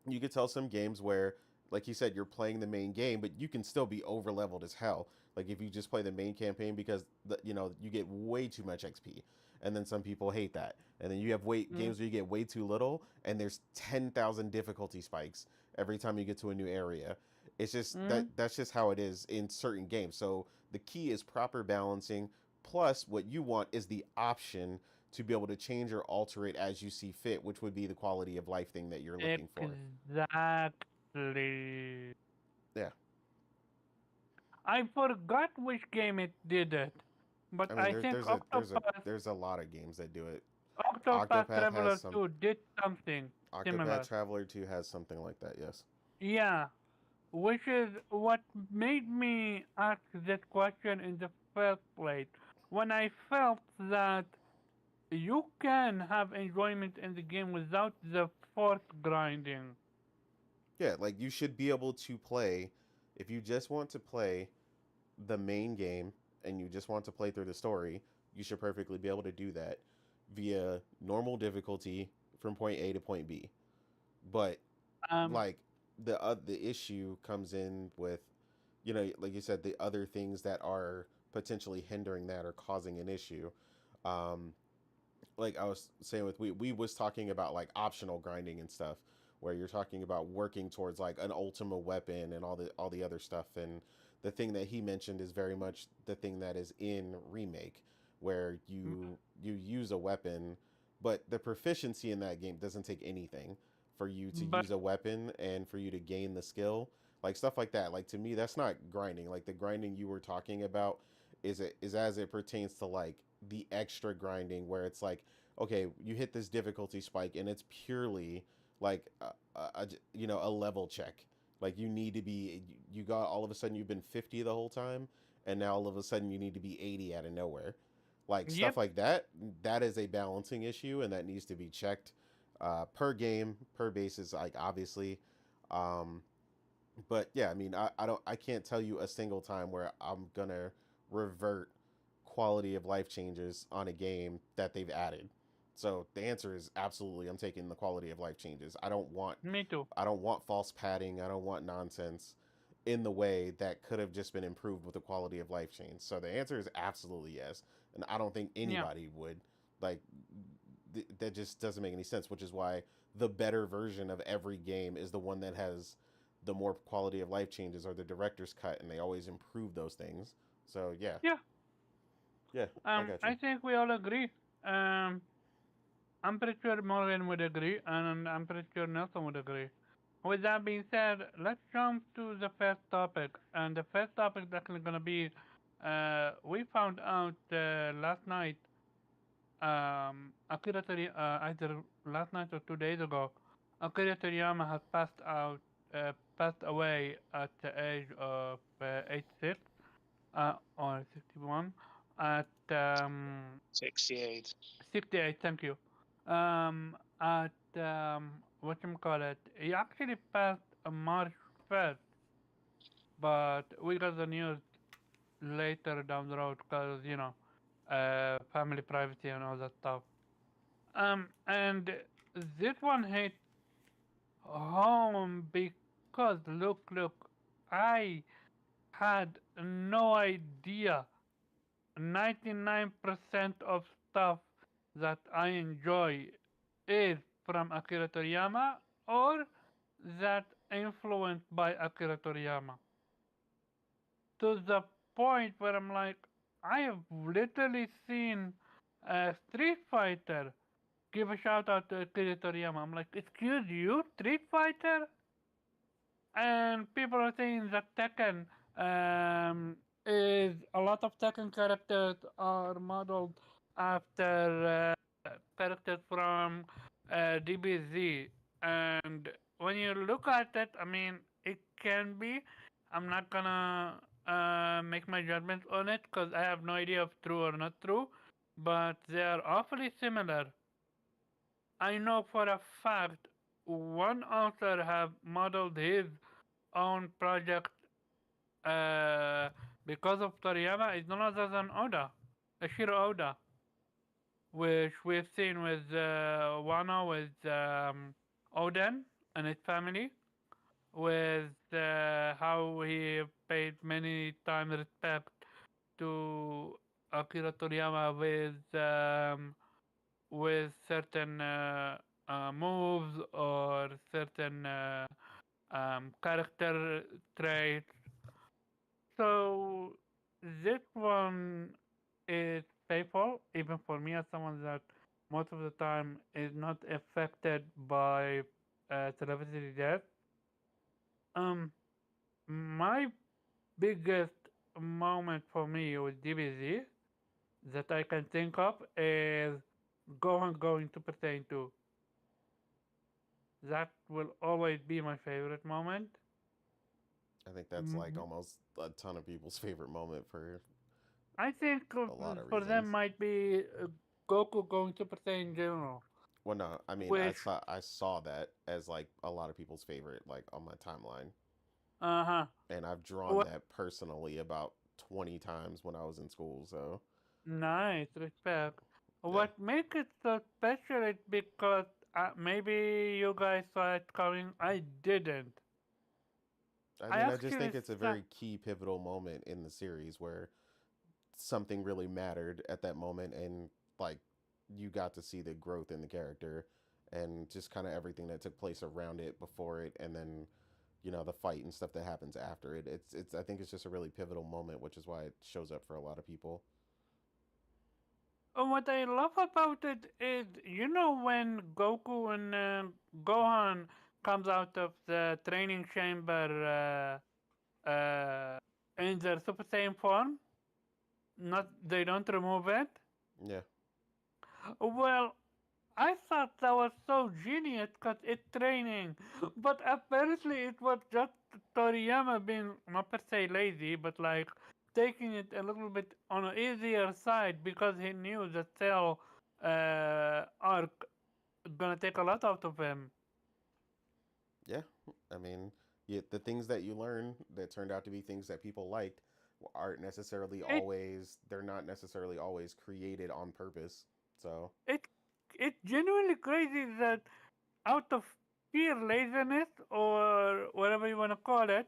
you could tell some games where, like you said, you're playing the main game, but you can still be over leveled as hell. Like if you just play the main campaign, because you get way too much XP, and then some people hate that, and then you have
Mm,
games where you get way too little, and there's 10,000 difficulty spikes every time you get to a new area. It's just
mm.
that's just how it is in certain games. So the key is proper balancing. Plus, what you want is the option to be able to change or alter it as you see fit, which would be the quality of life thing that you're looking for.
Exactly.
Yeah.
I forgot which game it did it, but
I mean,
I think
there's a lot of games that do it.
Octopath
Octopath has
Traveler
some.
2 did something
Octopath
similar.
Traveler 2 has something like that. Yes.
Yeah, which is what made me ask this question in the first place. When I felt that you can have enjoyment in the game without the forced grinding.
Yeah, like you should be able to play, if you just want to play the main game and you just want to play through the story, you should perfectly be able to do that via normal difficulty from point A to point B. But
Um,
like the issue comes in with, like you said, the other things that are potentially hindering that or causing an issue. Um, like I was saying with we was talking about like optional grinding and stuff, where you're talking about working towards like an ultimate weapon and all the other stuff. And the thing that he mentioned is very much the thing that is in remake, where you use a weapon, but the proficiency in that game doesn't take anything for you to
but
use a weapon and for you to gain the skill, like stuff like that. Like to me, that's not grinding. Like the grinding you were talking about is as it pertains to like the extra grinding, where it's like, okay, you hit this difficulty spike and it's purely like a level check. Like you need to be, you got, all of a sudden you've been 50 the whole time, and now all of a sudden you need to be 80 out of nowhere. Like stuff
yep,
like that, that is a balancing issue, and that needs to be checked per game, per basis, like obviously. Um, but yeah, I mean, I can't tell you a single time where I'm gonna revert quality of life changes on a game that they've added. So the answer is absolutely, I'm taking the quality of life changes.
me too.
I don't want false padding. I don't want nonsense in the way that could have just been improved with the quality of life change. So the answer is absolutely yes, and I don't think
Yeah,
anybody would like that. Just doesn't make any sense. Which is why the better version of every game is the one that has the more quality of life changes, or the director's cut, and they always improve those things. So yeah,
yeah.
yeah, I got you.
I think we all agree. Um, I'm pretty sure Morgan would agree, and I'm pretty sure Nelson would agree. With that being said, let's jump to the first topic. And the first topic is actually gonna be, we found out last night, either last night or 2 days ago, Akira Toriyama has passed away at the age of 86, or 61, at
68.
68, thank you. At whatchamacallit, he actually passed March 1st, but we got the news later down the road because, family privacy and all that stuff. And this one hit home because look, I had no idea 99% of stuff that I enjoy is from Akira Toriyama or that influenced by Akira Toriyama. To the point where I'm like, I have literally seen Street Fighter give a shout out to Akira Toriyama. I'm like, excuse you, Street Fighter? And people are saying that Tekken is a lot of Tekken characters are modeled after. characters from DBZ, and when you look at it, I mean, it can be. I'm not gonna make my judgment on it because I have no idea if true or not true, but they are awfully similar. I know for a fact one author have modeled his own project uh, because of Toriyama is none other than Oda, Ashiro Oda, which we've seen with Wano with Oden and his family, with how he paid many times respect to Akira Toriyama with certain moves or certain character traits. So this one is painful, even for me as someone that most of the time is not affected by celebrity death. Um, my biggest moment for me with DBZ that I can think of is Gohan going to Pertain 2. That will always be my favorite moment.
I think that's like
Mm,
almost a ton of people's favorite moment for
I think
a lot of
for them
reasons.
might be Goku going Super Saiyan in general,
Well, no, I mean
which
I saw that as like a lot of people's favorite like on my timeline,
uh-huh.
and I've drawn
What
that personally about 20 times when I was in school. So
nice respect.
yeah,
What makes it so special is because maybe you guys saw it coming. I didn't.
I
I
mean I just think
actually
it's a
saw.
very key pivotal moment in the series where something really mattered at that moment, and like you got to see the growth in the character and just kind of everything that took place around it, before it, and then the fight and stuff that happens after it. It's I think it's just a really pivotal moment, which is why it shows up for a lot of people.
What I love about it is, you know, when Goku and Gohan comes out of the training chamber in their Super Saiyan form, not they don't remove it.
Yeah,
Well, I thought that was so genius because it's training, but apparently it was just Toriyama being not per se lazy, but like taking it a little bit on an easier side because he knew the Cell arc gonna take a lot out of him.
yeah. I mean, the things that you learn that turned out to be things that people liked aren't necessarily
It
always, they're not necessarily always created on purpose. So
it it's genuinely crazy that out of sheer laziness or whatever you wanna call it,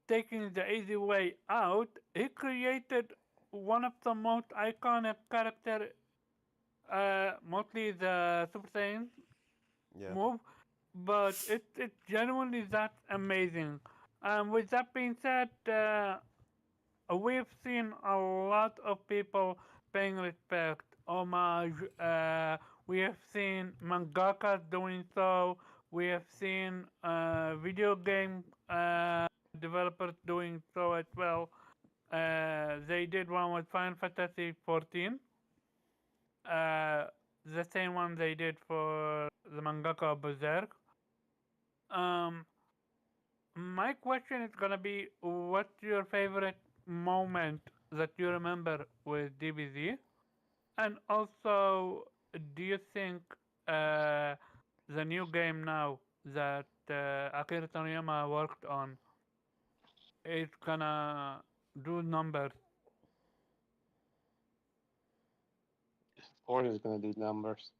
taking the easy way out, he created one of the most iconic character, mostly the Super Saiyan
yeah,
move, but it's genuinely that amazing. With that being said, we've seen a lot of people paying respect, homage. We have seen mangakas doing so. We have seen video game developers doing so as well. They did one with Final Fantasy 14. Uh, the same one they did for the mangaka Berserk. Um, my question is gonna be, what's your favorite moment that you remember with DBZ? And also, do you think uh, the new game now that Akira Toriyama worked on is gonna do numbers?
Of course, it's gonna do numbers.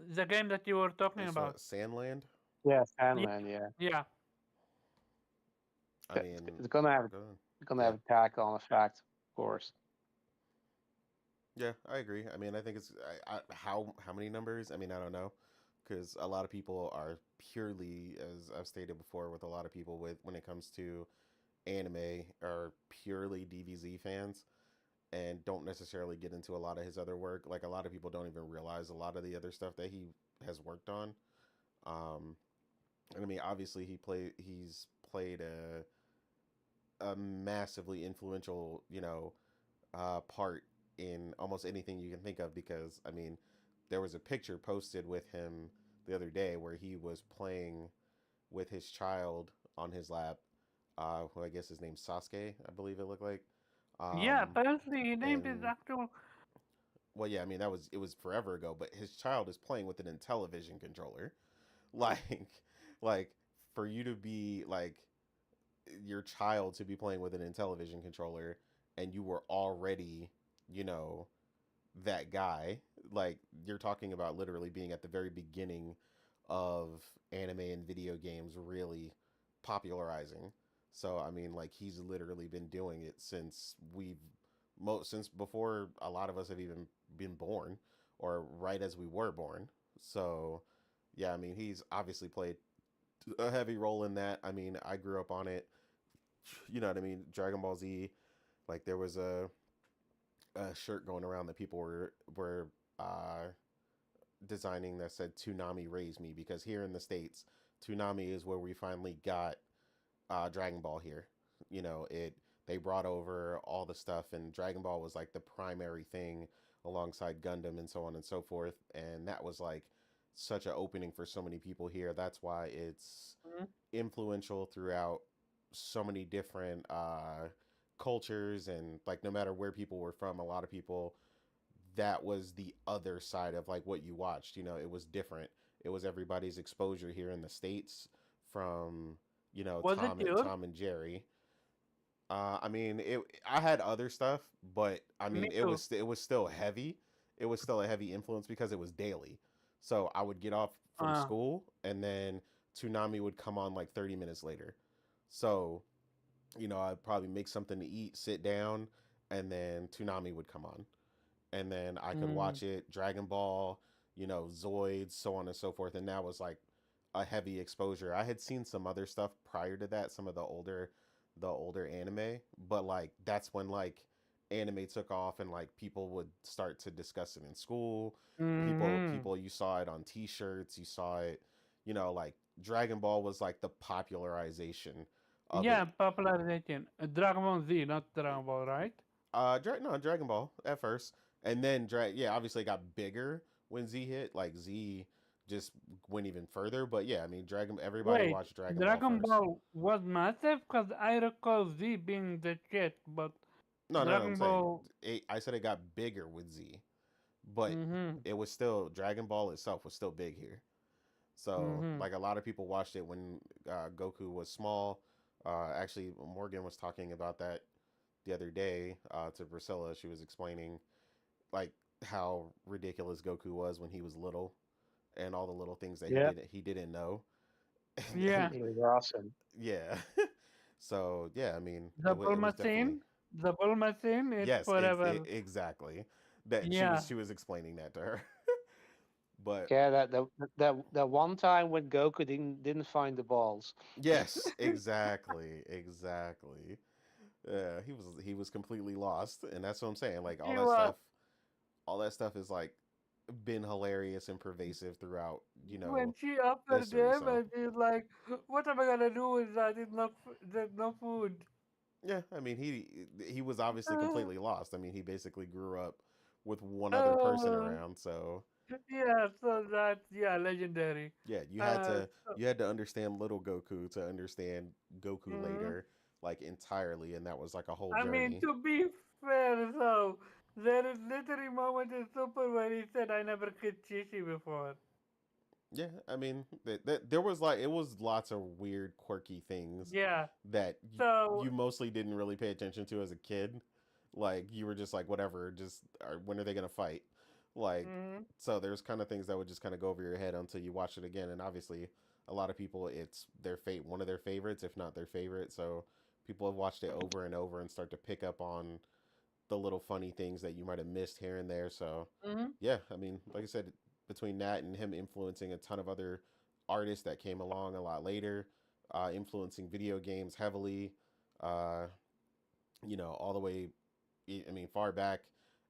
The game that you were talking
it's
about.
Sandland.
Yeah,
Yeah,
Sandland. Yeah,
yeah.
I mean,
it's gonna have
go on. Yeah,
a tackle on effect, of course.
yeah, I agree. I mean, I think it's how many numbers? I mean, I don't know, because a lot of people are purely, as I've stated before, with a lot of people with when it comes to anime, are purely DBZ fans and don't necessarily get into a lot of his other work. Like a lot of people don't even realize a lot of the other stuff that he has worked on. Um, and I mean, obviously he's played a massively influential, part in almost anything you can think of because I mean, there was a picture posted with him the other day where he was playing with his child on his lap, who I guess his name's Sasuke, I believe it looked like.
Yeah,
Um,
apparently he named his
and
actual.
well, yeah, I mean it was forever ago, but his child is playing with an Intellivision controller, like, like for you to be like your child to be playing with an Intellivision controller, and you were already, you know, that guy. Like you're talking about literally being at the very beginning of anime and video games really popularizing. So I mean, like he's literally been doing it since since before a lot of us have even been born, or right as we were born. So yeah, I mean he's obviously played a heavy role in that. I mean, I grew up on it. You know what I mean? Dragon Ball Z. Like there was a shirt going around that people were uh, designing that said "Toonami raised me" because here in the states, Toonami is where we finally got Dragon Ball here. You know, it they brought over all the stuff, and Dragon Ball was like the primary thing alongside Gundam and so on and so forth, and that was like such an opening for so many people here. That's why it's
Mhm.
influential throughout so many different cultures, and like no matter where people were from, a lot of people that was the other side of like what you watched. You know, it was different. It was everybody's exposure here in the states from
Was it yours?
Tom and Jerry. I mean, it. I had other stuff, but I
Me
mean,
too.
it was still heavy. It was still a heavy influence because it was daily. So I would get off from
Uh,
school, and then Toonami would come on like 30 minutes later. So I'd probably make something to eat, sit down, and then Toonami would come on, and then I could
mm,
watch it. Dragon Ball, Zoids, so on and so forth, and that was like a heavy exposure. I had seen some other stuff prior to that, some of the older anime, but like that's when like anime took off and like people would start to discuss it in school.
mm-hmm.
People you saw it on t-shirts, you saw it, like Dragon Ball was like the popularization of
Yeah,
it.
popularization. Dragon Ball Z, not Dragon Ball, right?
No, Dragon Ball at first, and then yeah, obviously it got bigger when Z hit. Like Z just went even further, but yeah, I mean, Dragon. Everybody
Wait,
watched Dragon Ball
Dragon
first.
Ball was massive because I recall Z being the shit, but
No, no, no. I'm
Dragon
saying
Ball.
I said it got bigger with Z, but
Mm-hmm.
it was still Dragon Ball itself was still big here. So
Mm-hmm.
like a lot of people watched it when Goku was small. Actually, Morgan was talking about that the other day to Priscilla. She was explaining like how ridiculous Goku was when he was little and all the little things that
Yeah,
he didn't know. And
Yeah,
it was awesome.
yeah. So yeah, I mean,
the
it was definitely
Bulma the Bulma scene, it's
yes,
forever.
exactly. That
Yeah.
she was explaining that to her. But
Yeah, that one time when Goku didn't find the balls.
yes, exactly, exactly. Yeah, he was completely lost, and that's what I'm saying. Like
She was.
all that stuff is like been hilarious and pervasive throughout,
When she offered
history.
them,
So
and she's like, "What am I gonna do with that? There's no food."
yeah, I mean he was obviously completely lost. I mean he basically grew up with one other person
Uh,
around. So
yeah, so that's yeah, legendary.
yeah,
So,
you had to understand little Goku to understand Goku
mhm.
later, like entirely, and that was like a whole
I mean,
journey.
to be fair, so there is literally moment in Super where he said, "I never kissed Chichi before."
Yeah, I mean there was like it was lots of weird, quirky things
Yeah.
that
So,
you mostly didn't really pay attention to as a kid. Like you were just like whatever, just when are they gonna fight? Like
mhm.
so there's kind of things that would just kind of go over your head until you watch it again. And obviously, a lot of people it's their one of their favorites, if not their favorite. So people have watched it over and over and start to pick up on the little funny things that you might have missed here and there. So
Mhm.
yeah, I mean, like I said, between that and him influencing a ton of other artists that came along a lot later, influencing video games heavily, uh, all the way, I mean, far back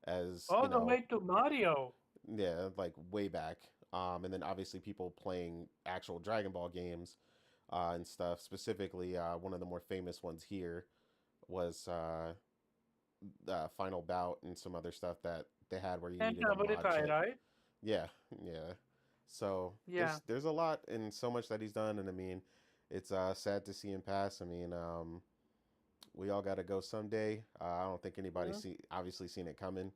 as,
All the way to Mario.
yeah, like way back. And then obviously people playing actual Dragon Ball games and stuff. Specifically, one of the more famous ones here was final bout and some other stuff that they had where you
And
needed a mod
Budokai,
chip.
right?
Yeah, yeah. So
Yeah.
there's a lot and so much that he's done, and I mean, it's sad to see him pass. I mean, we all got to go someday. I don't think anybody
Mhm.
see obviously seen it coming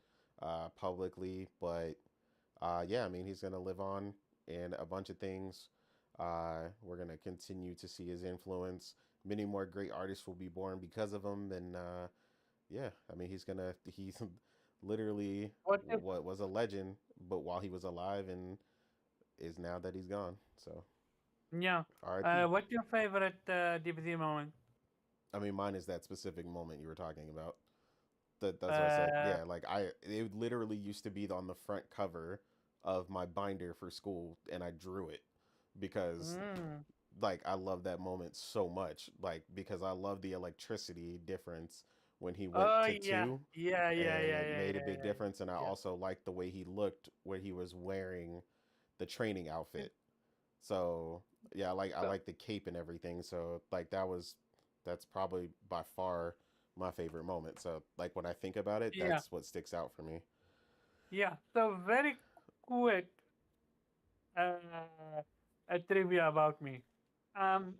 publicly, but yeah, I mean, he's gonna live on in a bunch of things. We're gonna continue to see his influence. Many more great artists will be born because of him, and yeah, I mean, he's literally
What if,
what was a legend, but while he was alive and is now that he's gone. So
yeah.
R.I.P.
What's your favorite DBZ moment?
I mean, mine is that specific moment you were talking about. That's what I said.
Uh,
Yeah, like it literally used to be on the front cover of my binder for school, and I drew it because
mm.
like I love that moment so much. Like because I love the electricity difference when he went
Oh
to
yeah,
two,
yeah, yeah,
and
yeah,
it
yeah,
made a
yeah,
big
yeah,
difference. And I
yeah.
also liked the way he looked where he was wearing the training outfit. So yeah, I
So,
like the cape and everything. So like that's probably by far my favorite moment. So like when I think about it,
yeah,
that's what sticks out for me.
yeah. So very quick uh, a trivia about me. Um,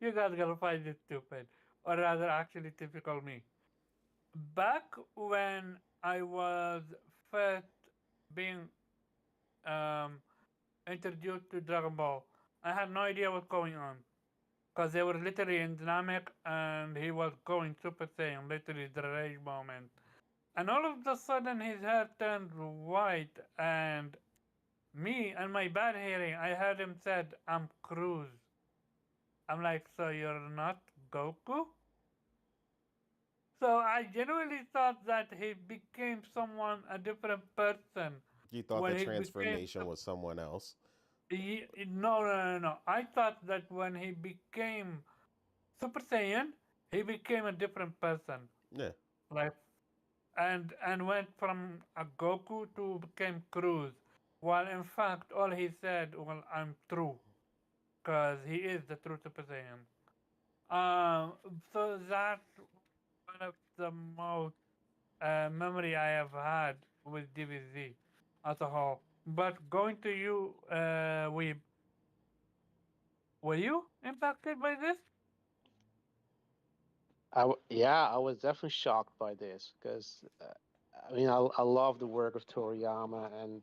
you guys gonna find it stupid, or rather, actually typical me. Back when I was first being um, introduced to Dragon Ball, I had no idea what's going on. Because they were literally in dynamic and he was going Super Saiyan, literally the rage moment. And all of a sudden his hair turned white and me and my bad hearing, I heard him said, I'm Cruz. I'm like, so you're not Goku? So I genuinely thought that he became someone, a different person
You thought the
when he became.
transformation was someone else.
No, no, no, no. I thought that when he became Super Saiyan, he became a different person.
Yeah,
Like and went from a Goku to became Cruz. While in fact all he said, well, I'm true, because he is the true Super Saiyan. So that's one of the most memory I have had with DBZ as a whole. But going to you, were you impacted by this?
Yeah, I was definitely shocked by this because I mean I love the work of Toriyama, and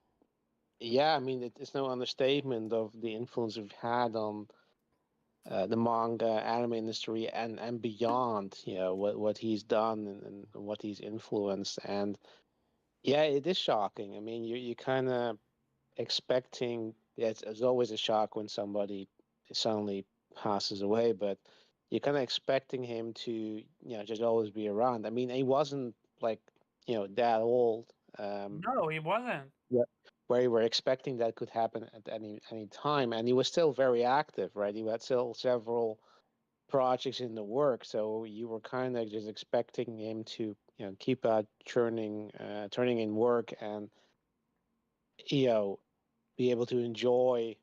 yeah, I mean it's no understatement of the influence we've had on the manga anime industry and beyond. You know what he's done and what he's influenced, and yeah, it is shocking. I mean you kind of expecting, yeah, it's always a shock when somebody suddenly passes away, but you're kind of expecting him to, just always be around. I mean, he wasn't like, that old.
No, he wasn't.
Yeah. Where you were expecting that could happen at any time, and he was still very active, right? He had still several projects in the work, so you were kind of just expecting him to, keep turning in work, and you know be able to enjoy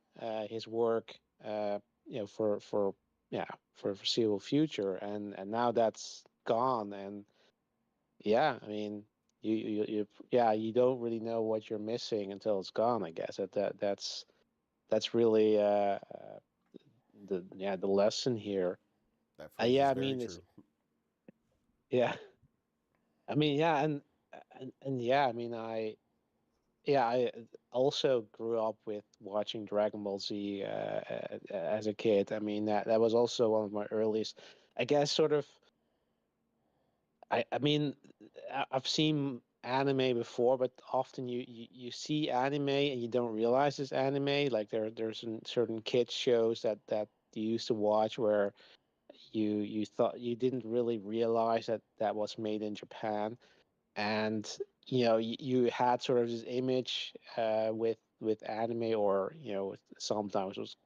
his work, for yeah, for foreseeable future, and now that's gone, and yeah, I mean, yeah, you don't really know what you're missing until it's gone. I guess that's really the lesson here.
that phrase
Yeah,
is
I
very
mean, it's
true.
yeah, I mean, yeah, and yeah, I mean, I also grew up with watching Dragon Ball Z as a kid. I mean, that was also one of my earliest, I guess, sort of. I mean, I've seen anime before, but often you see anime and you don't realize it's anime. Like there's certain kids shows that you used to watch where you thought you didn't really realize that was made in Japan, and you had sort of this image with anime, or sometimes was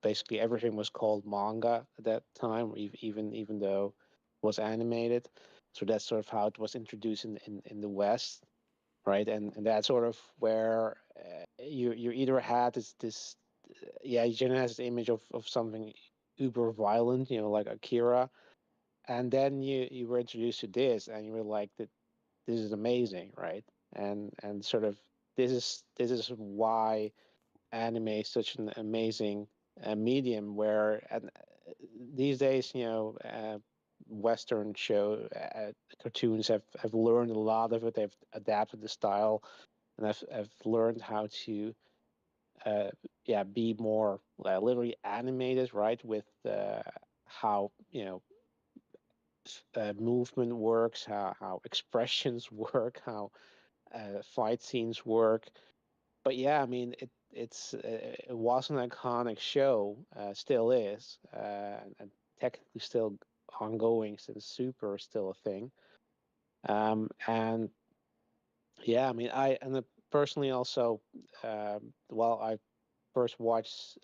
basically everything was called manga at that time, even though it was animated. So that's sort of how it was introduced in the West, right? And that's sort of where you either had this yeah, you generally has this image of something uber violent, like Akira, and then you were introduced to this, and you were like, that this is amazing, right? And sort of this is why anime is such an amazing medium. Where these days, Western cartoons have learned a lot of it. They've adapted the style, and have learned how to uh, be more literally animated, right? With how movement works, how expressions work, how fight scenes work. But yeah, I mean, it was an iconic show, still is, and technically still ongoing since Super is still a thing. And yeah, I mean, personally also, while I first watched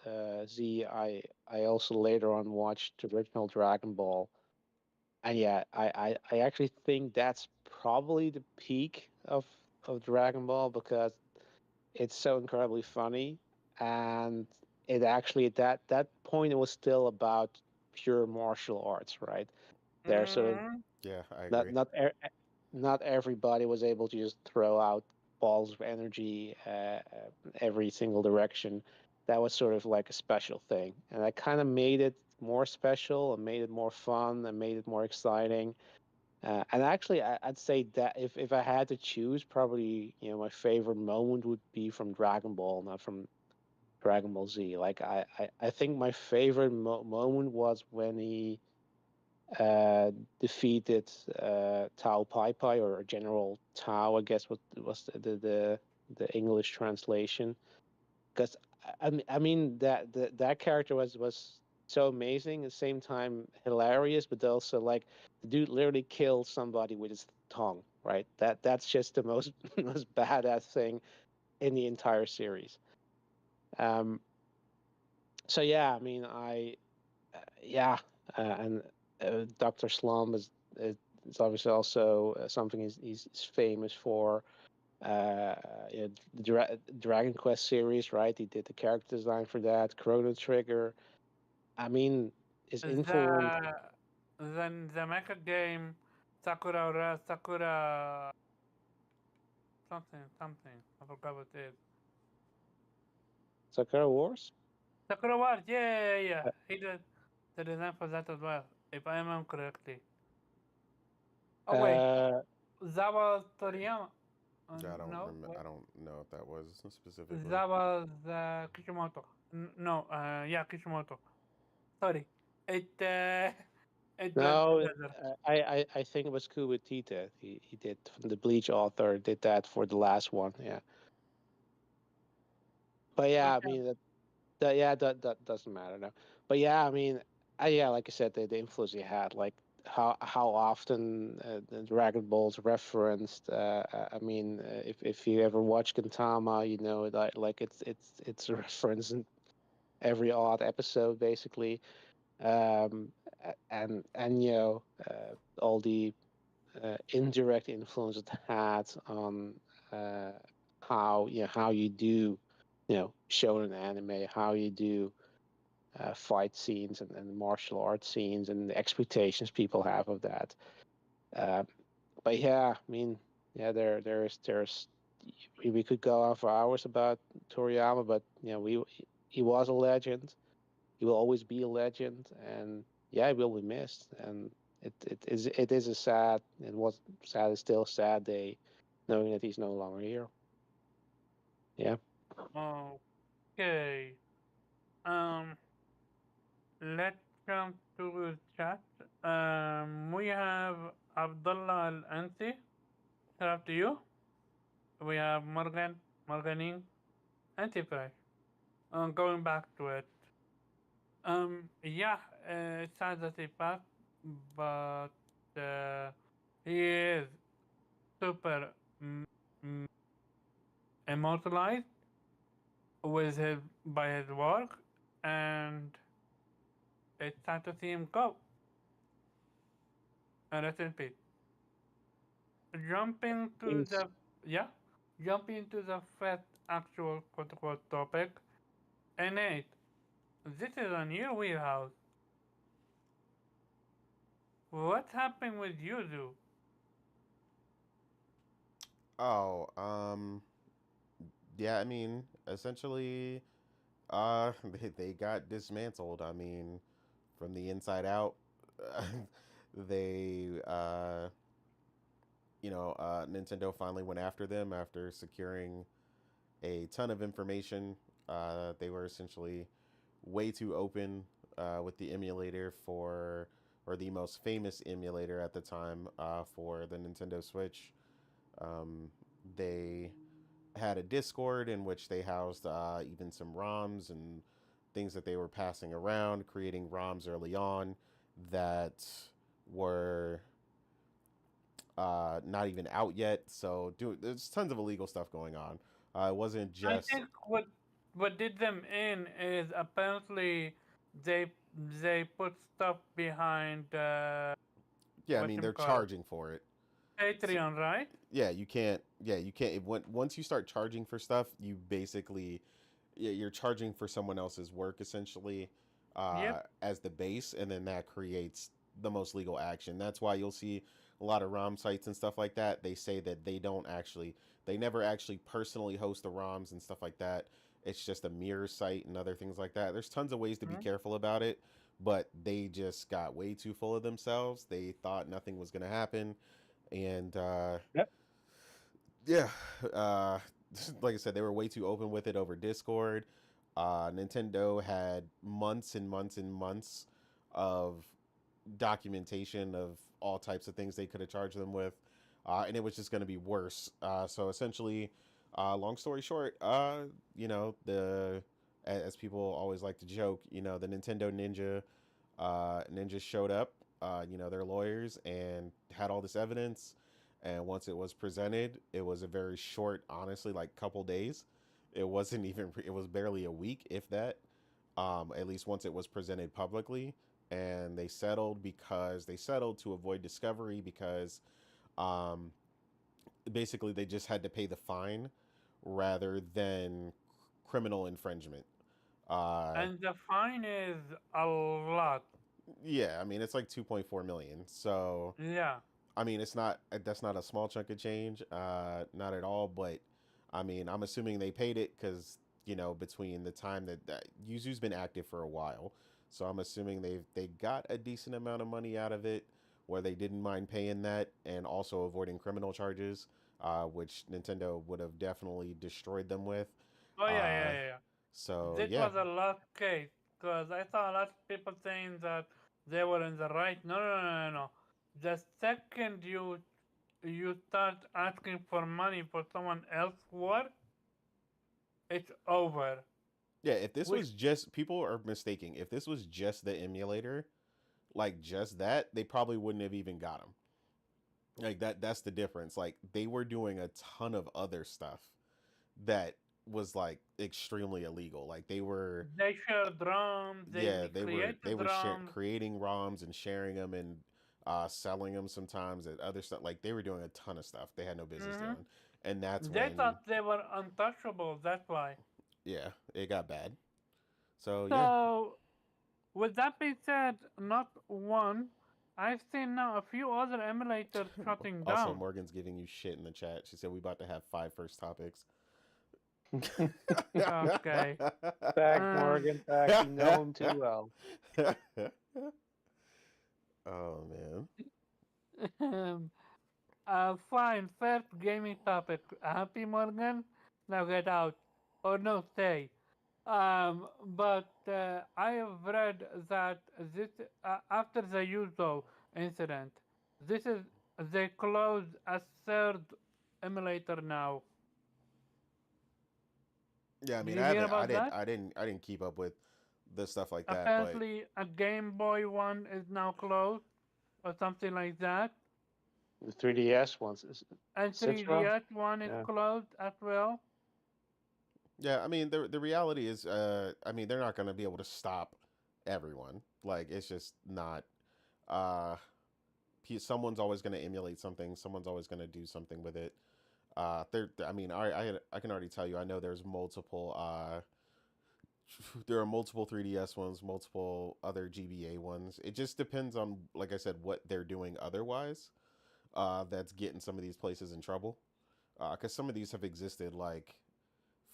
Z, I also later on watched the original Dragon Ball. And yeah, I actually think that's probably the peak of Dragon Ball, because it's so incredibly funny, and it actually at that point it was still about pure martial arts, right? There's sort of
Mm,
Yeah, I
not
agree.
not everybody was able to just throw out balls of energy every single direction. That was sort of like a special thing, and that kind of made it more special and made it more fun and made it more exciting. And actually, I'd say that if I had to choose, probably my favorite moment would be from Dragon Ball, not from Dragon Ball Z. Like I think my favorite moment was when he uh, defeated Tao Pai Pai, or General Tao, I guess was the English translation. Because I mean that character was so amazing, at the same time hilarious, but also like the dude literally killed somebody with his tongue, right? That's just the most most badass thing in the entire series. Um, so yeah, I mean, yeah, and Doctor Slump is obviously also something he's famous for. Yeah, the Dragon Quest series, right? He did the character design for that. Chrono Trigger. I mean, his influence.
the the mecha game Sakura something. I forgot what it is.
Sakura Wars.
Sakura Wars, yeah. He did the design for that as well, if I remember correctly. Oh wait,
Uh,
that was Toriyama.
Yeah, I don't
No,
remember.
wait.
I don't know if that was specifically.
That was Kishimoto. No, yeah, Kishimoto. Sorry, it it went
no,
together.
I think it was Kubatita. He did from the Bleach author did that for the last one. Yeah, but yeah, I
Okay.
mean that doesn't matter now. But yeah, I mean, yeah, like I said, the influence he had, like how often the Dragon Ball's referenced. I mean, if you ever watch Gintama, you know that like it's a reference in every odd episode basically. And all the indirect influence it had on uh, how you do shonen anime, how you do fight scenes and martial arts scenes, and the expectations people have of that. Uh, but yeah, I mean, yeah, there's we could go on for hours about Toriyama, but he was a legend. He will always be a legend, and yeah, he will be missed. And it is a sad, it was sad, it's still a sad day, knowing that he's no longer here. Yeah.
Okay. Um, let's come to the chat. We have Abdullah Al Ansi. Shout to you. We have Morganing, Antifresh. Going back to it. Yeah, it's sad that he passed, but uh, he is super mm, immortalized with his by his work, and it's sad to see him go. Rest in peace. Jumping to
Things
the yeah, jumping to the first actual quote unquote topic. Innate. This is a new wheelhouse. What's happening with Yuzu?
Oh, yeah. I mean, essentially, they got dismantled. I mean, from the inside out. they, Nintendo finally went after them after securing a ton of information. They were essentially way too open with the emulator for, or the most famous emulator at the time for the Nintendo Switch. Um, they had a Discord in which they housed even some ROMs and things that they were passing around, creating ROMs early on that were not even out yet. So, there's tons of illegal stuff going on. It wasn't
I
just,
think what did them in is apparently they they put stuff behind
yeah. I
what
mean,
you
they're
call it,
charging for it. So,
Patreon, right?
yeah, you can't. Yeah, you can't. Once you start charging for stuff, you basically, yeah, you're charging for someone else's work essentially
Yep.
as the base, and then that creates the most legal action. That's why you'll see a lot of ROM sites and stuff like that. They say that they never actually personally host the ROMs and stuff like that. It's just a mirror site and other things like that. There's tons of ways to be
Mhm.
careful about it, but they just got way too full of themselves. They thought nothing was going to happen, and
Yep.
yeah, uh, like I said, they were way too open with it over Discord. Nintendo had months and months and months of documentation of all types of things they could have charged them with, and it was just going to be worse. So essentially, long story short, as people always like to joke, the Nintendo ninjas showed up, their lawyers, and had all this evidence. And once it was presented, it was a very short, honestly, like couple days. It wasn't even, it was barely a week, if that. At least once it was presented publicly. And they settled to avoid discovery because um, basically they just had to pay the fine rather than criminal infringement. Uh,
And the fine is a lot.
yeah, I mean, it's like 2.4 million. So,
Yeah.
I mean, that's not a small chunk of change, not at all. But I mean, I'm assuming they paid it because between the time that Yuzu's been active for a while, so I'm assuming they got a decent amount of money out of it, where they didn't mind paying that and also avoiding criminal charges, which Nintendo would have definitely destroyed them with.
Oh yeah, yeah,
Uh,
yeah, yeah.
so
This
yeah,
was a last case because I saw a lot of people saying that they were in the right. No, no, no, no, no. The second you start asking for money for someone else's work, it's over.
yeah. If this
We
was just, people are mistaking. If this was just the emulator, like just that, they probably wouldn't have even got him. Like that's the difference. Like they were doing a ton of other stuff that was like extremely illegal. Like they were,
they share drums.
yeah,
They create the
they were
drums.
creating ROMs and sharing them and selling them sometimes at other stuff. Like they were doing a ton of stuff they had no business
Hmm.
doing. And that's
They
when,
thought they were untouchable. That's why.
yeah, it got bad. So yeah.
So with that being said, not one. I've seen now a few other emulators shutting
Also,
down.
Morgan's giving you shit in the chat. She said we about to have five first topics.
Okay.
Fact,
Um.
Morgan. Fact. You know him too well.
Oh man.
Fine. First gaming topic. Happy Morgan? Now get out. Or no, stay. But I have read that this after the Yuzo incident, this is they closed a third emulator now.
Yeah, I
Did
mean,
you hear about that?
I didn't keep up with the stuff like that, but
Apparently, a Game Boy one is now closed or something like that,
The 3DS ones.
and
Citra?
3DS one is
Yeah.
closed as well.
yeah, I mean, the reality is, I mean, they're not going to be able to stop everyone. Like, it's just not. Uh, Someone's always going to emulate something. Someone's always going to do something with it. I mean, I can already tell you. I know there's multiple there are multiple 3DS ones, multiple other GBA ones. It just depends on, like I said, what they're doing otherwise. That's getting some of these places in trouble. Because some of these have existed like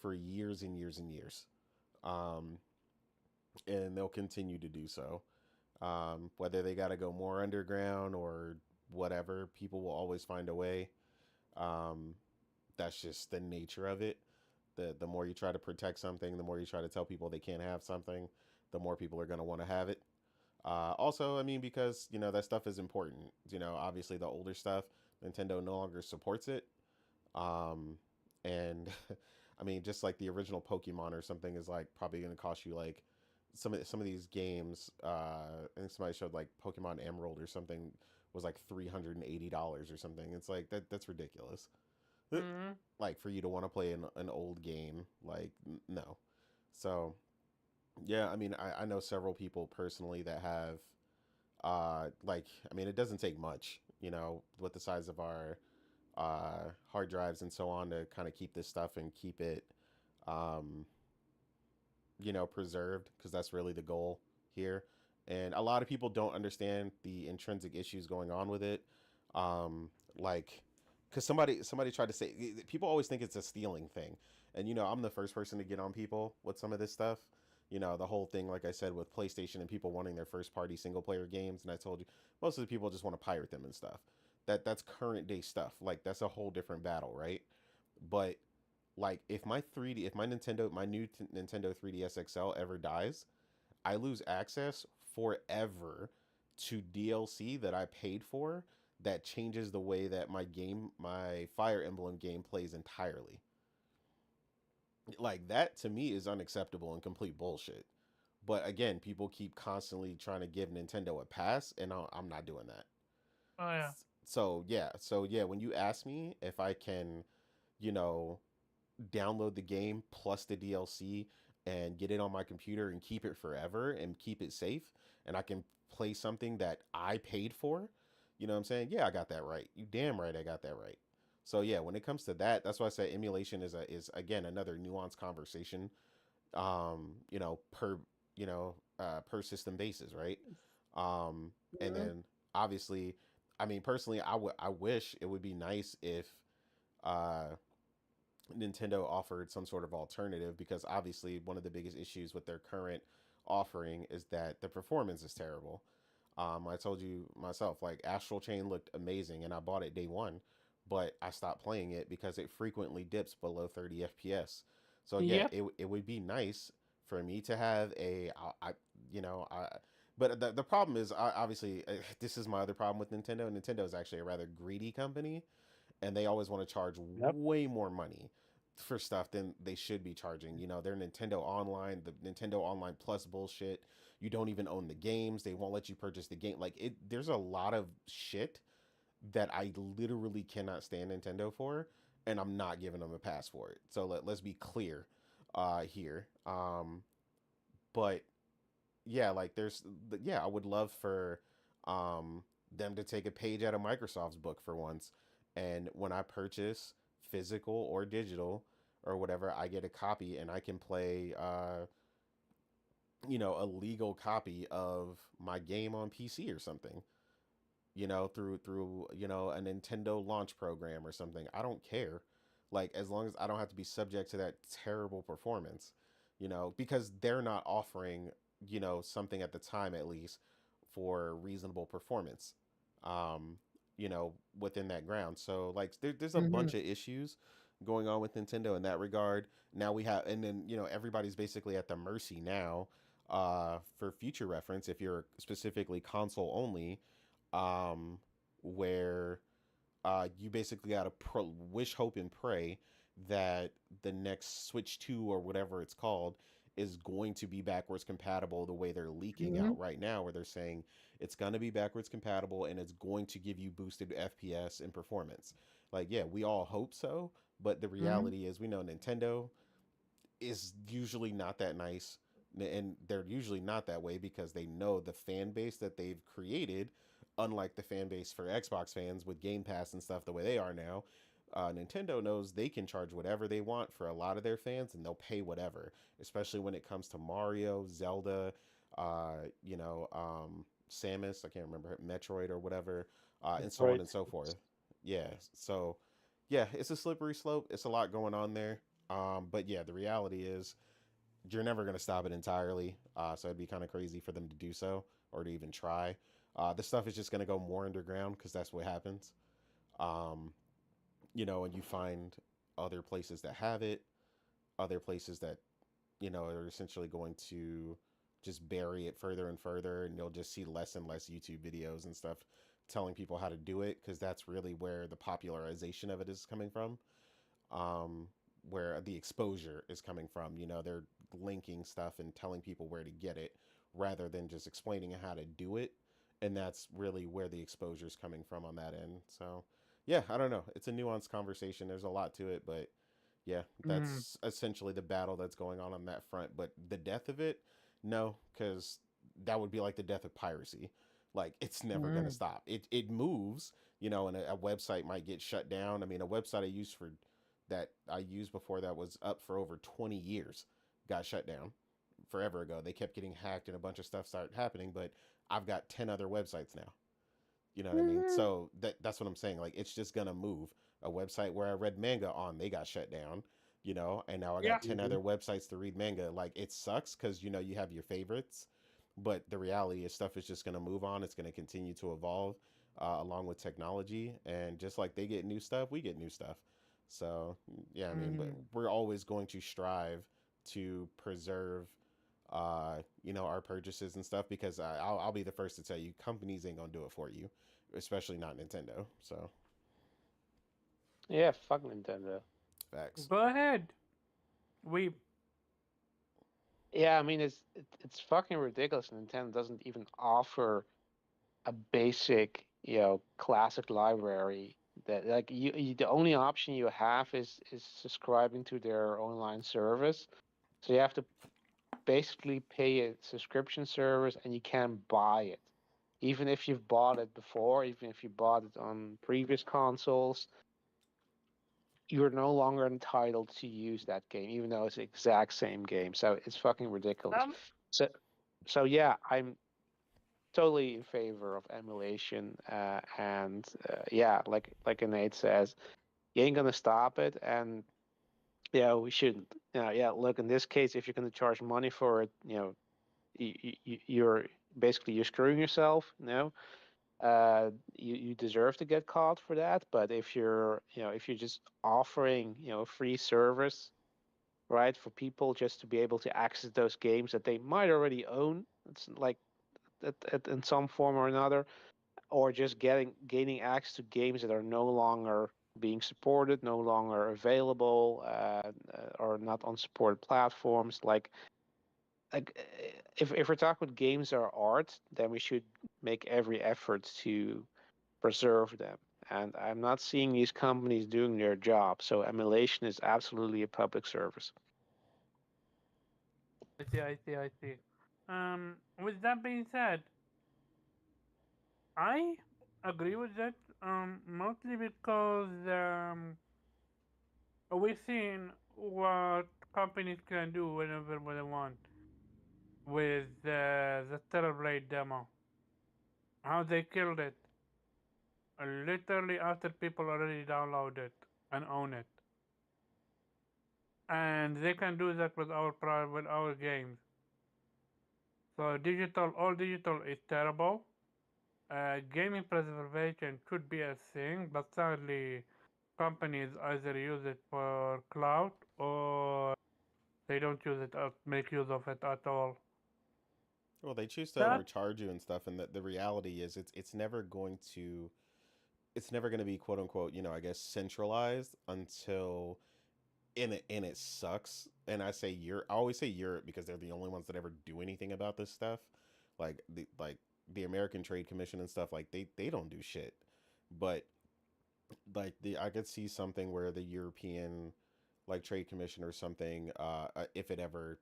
for years and years and years, um, and they'll continue to do so. Whether they got to go more underground or whatever, people will always find a way. Um, that's just the nature of it. The more you try to protect something, the more you try to tell people they can't have something, the more people are going to want to have it. Also, I mean, because that stuff is important. Obviously the older stuff, Nintendo no longer supports it. Um, and I mean, just like the original Pokemon or something is like probably going to cost you like some of these games. I think somebody showed like Pokemon Emerald or something was like $380 or something. It's like that's ridiculous.
Mm-hmm.
Like for you to want to play an old game, like no. So yeah, I mean, I know several people personally that have like I mean, it doesn't take much, with the size of our hard drives and so on to kind of keep this stuff and keep it um, preserved because that's really the goal here. And a lot of people don't understand the intrinsic issues going on with it. Like, because somebody tried to say people always think it's a stealing thing, and I'm the first person to get on people with some of this stuff. The whole thing, like I said, with PlayStation and people wanting their first party single player games, and I told you most of the people just want to pirate them and stuff. That's current day stuff. Like that's a whole different battle, right? But like if my Nintendo 3DS XL ever dies, I lose access forever to DLC that I paid for that changes the way that my Fire Emblem game plays entirely. Like that to me is unacceptable and complete bullshit. But again, people keep constantly trying to give Nintendo a pass, and I'm not doing that.
Oh yeah.
So yeah, when you ask me if I can, you know, download the game plus the DLC and get it on my computer and keep it forever and keep it safe, and I can play something that I paid for, you know what I'm saying? Yeah, I got that right. You damn right I got that right. So yeah, when it comes to that, that's why I say emulation is again another nuanced conversation. Per per system basis, right? And
Mhm.
then obviously, I mean personally, I wish it would be nice if uh Nintendo offered some sort of alternative because obviously one of the biggest issues with their current offering is that the performance is terrible. I told you myself, like Astral Chain looked amazing and I bought it day one, but I stopped playing it because it frequently dips below 30 FPS. So yeah,
Yep.
it would be nice for me to have you know, I, but the problem is obviously this is my other problem with Nintendo. Nintendo is actually a rather greedy company and they always want to charge
Yep.
way more money for stuff than they should be charging. Their Nintendo Online, the Nintendo Online Plus bullshit. You don't even own the games. They won't let you purchase the game. Like it there's a lot of shit that I literally cannot stand Nintendo for, and I'm not giving them a pass for it. So let's be clear here. But yeah, like yeah, I would love for um them to take a page out of Microsoft's book for once. And when I purchase physical or digital or whatever, I get a copy and I can play a legal copy of my game on PC or something. Through a Nintendo launch program or something. I don't care. Like as long as I don't have to be subject to that terrible performance, because they're not offering, something at the time at least for reasonable performance. Um, within that ground. So like there's a
Mhm.
bunch of issues going on with Nintendo in that regard. Now we have and then, everybody's basically at the mercy now for future reference if you're specifically console only um, where you basically got to wish, hope, and pray that the next Switch 2 or whatever it's called is going to be backwards compatible the way they're leaking
Mhm.
out right now, where they're saying it's going to be backwards compatible and it's going to give you boosted FPS and performance. Like, yeah, we all hope so, but the
Mhm.
reality is we know Nintendo is usually not that nice and they're usually not that way because they know the fan base that they've created, unlike the fan base for Xbox fans with Game Pass and stuff the way they are now, Nintendo knows they can charge whatever they want for a lot of their fans, and they'll pay whatever, especially when it comes to Mario, Zelda, Samus, I can't remember, Metroid or whatever, and so on
Right.
and so forth. Yeah, so yeah, it's a slippery slope. It's a lot going on there. But yeah, the reality is you're never going to stop it entirely. So it'd be kind of crazy for them to do so or to even try. This stuff is just going to go more underground because that's what happens. Um, and you find other places that have it, other places that, are essentially going to just bury it further and further, and you'll just see less and less YouTube videos and stuff telling people how to do it because that's really where the popularization of it is coming from. Um, where the exposure is coming from. They're linking stuff and telling people where to get it rather than just explaining how to do it. And that's really where the exposure is coming from on that end. So, yeah, I don't know. It's a nuanced conversation. There's a lot to it, but yeah,
Mm.
that's essentially the battle that's going on that front. But the death of it, no, because that would be like the death of piracy. Like it's never gonna
Mm.
stop. It moves, and a website might get shut down. I mean, a website I used before that was up for over 20 years got shut down forever ago. They kept getting hacked and a bunch of stuff started happening, but I've got 10 other websites now. You know what I mean?
Mm.
So that's what I'm saying. Like it's just gonna move. A website where I read manga on, they got shut down. And now I
Yeah.
got 10
Mhm.
other websites to read manga. Like it sucks because you have your favorites, but the reality is stuff is just gonna move on. It's gonna continue to evolve along with technology, and just like they get new stuff, we get new stuff. So yeah, I mean, but
Mm.
we're always going to strive to preserve our purchases and stuff because I'll be the first to tell you companies ain't gonna do it for you, especially not Nintendo. So
Yeah, fuck Nintendo.
facts.
Go ahead. We.
Yeah, I mean it's fucking ridiculous. Nintendo doesn't even offer a basic, classic library that like the only option you have is subscribing to their online service. So you have to basically pay a subscription service and you can buy it. Even if you've bought it before, even if you bought it on previous consoles, you're no longer entitled to use that game, even though it's the exact same game. So it's fucking ridiculous.
Um.
So, so yeah, I'm totally in favor of emulation, and yeah, like Nate says, you ain't gonna stop it, and yeah, we shouldn't. Yeah, look, in this case, if you're gonna charge money for it, you're basically you're screwing yourself. You deserve to get caught for that. But if you're just offering a free service, right, for people just to be able to access those games that they might already own, it's like in some form or another, or just gaining access to games that are no longer being supported, no longer available, or not on supported platforms. If we're talking about games that are art, then we should make every effort to preserve them. And I'm not seeing these companies doing their job. So emulation is absolutely a public service.
I see. I see. I see. With that being said, I agree with that. Mostly because we've seen what companies can do whenever they want with the Terrorblade demo. How they killed it literally after people already download it and own it. And they can do that with with our games. So all digital is terrible. Gaming preservation could be a thing, but sadly, companies either use it for cloud or they don't use it make use of it at all.
Well, they choose to
That
overcharge you and stuff, and the reality is it's never going to be quote unquote I guess centralized until and it sucks. And I always say Europe because they're the only ones that ever do anything about this stuff. Like the American Trade Commission and stuff, like they don't do shit. But like the I could see something where the European like Trade Commission or something, if it ever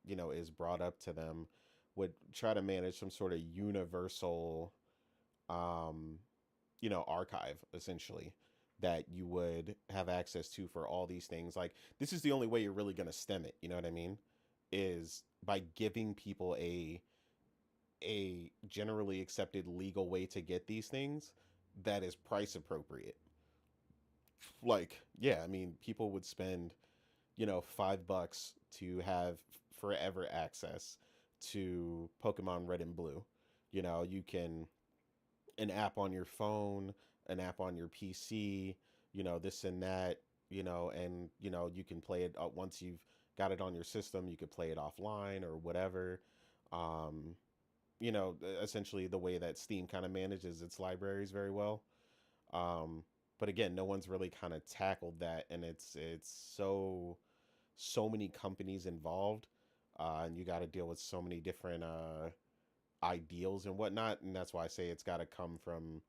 is brought up to them, would try to manage some sort of universal um archive essentially that you would have access to for all these things. Like this is the only way you're really going to stem it, you know what I mean? Is by giving people a generally accepted legal way to get these things that is price appropriate. Like, yeah, I mean, people would spend, $5 to have forever access to Pokemon Red and Blue. You can an app on your phone, an app on your PC, this and that, and you can play it once you've got it on your system, you could play it offline or whatever. Um, Essentially the way that Steam kind of manages its libraries very well. Um, but again, no one's really kind of tackled that, and it's so many companies involved, and you got to deal with so many different ideals and whatnot, and that's why I say it's got to come from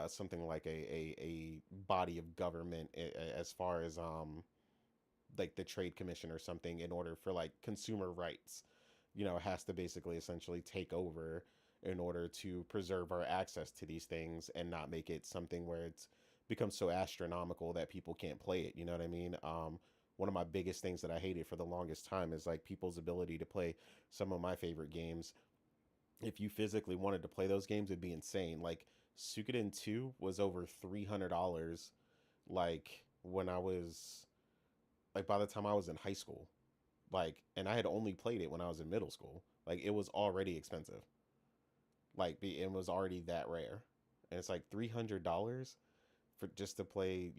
something like a body of government as far as like the trade commission or something in order for like consumer rights, has to basically essentially take over in order to preserve our access to these things and not make it something where it's becomes so astronomical that people can't play it, you know what I mean? One of my biggest things that I hated for the longest time is like people's ability to play some of my favorite games. If you physically wanted to play those games, it'd be insane. Like Suikoden 2 was over $300 like when I was like by the time I was in high school. Like, and I had only played it when I was in middle school. Like it was already expensive. Like it was already that rare. And it's like $300 for just to play,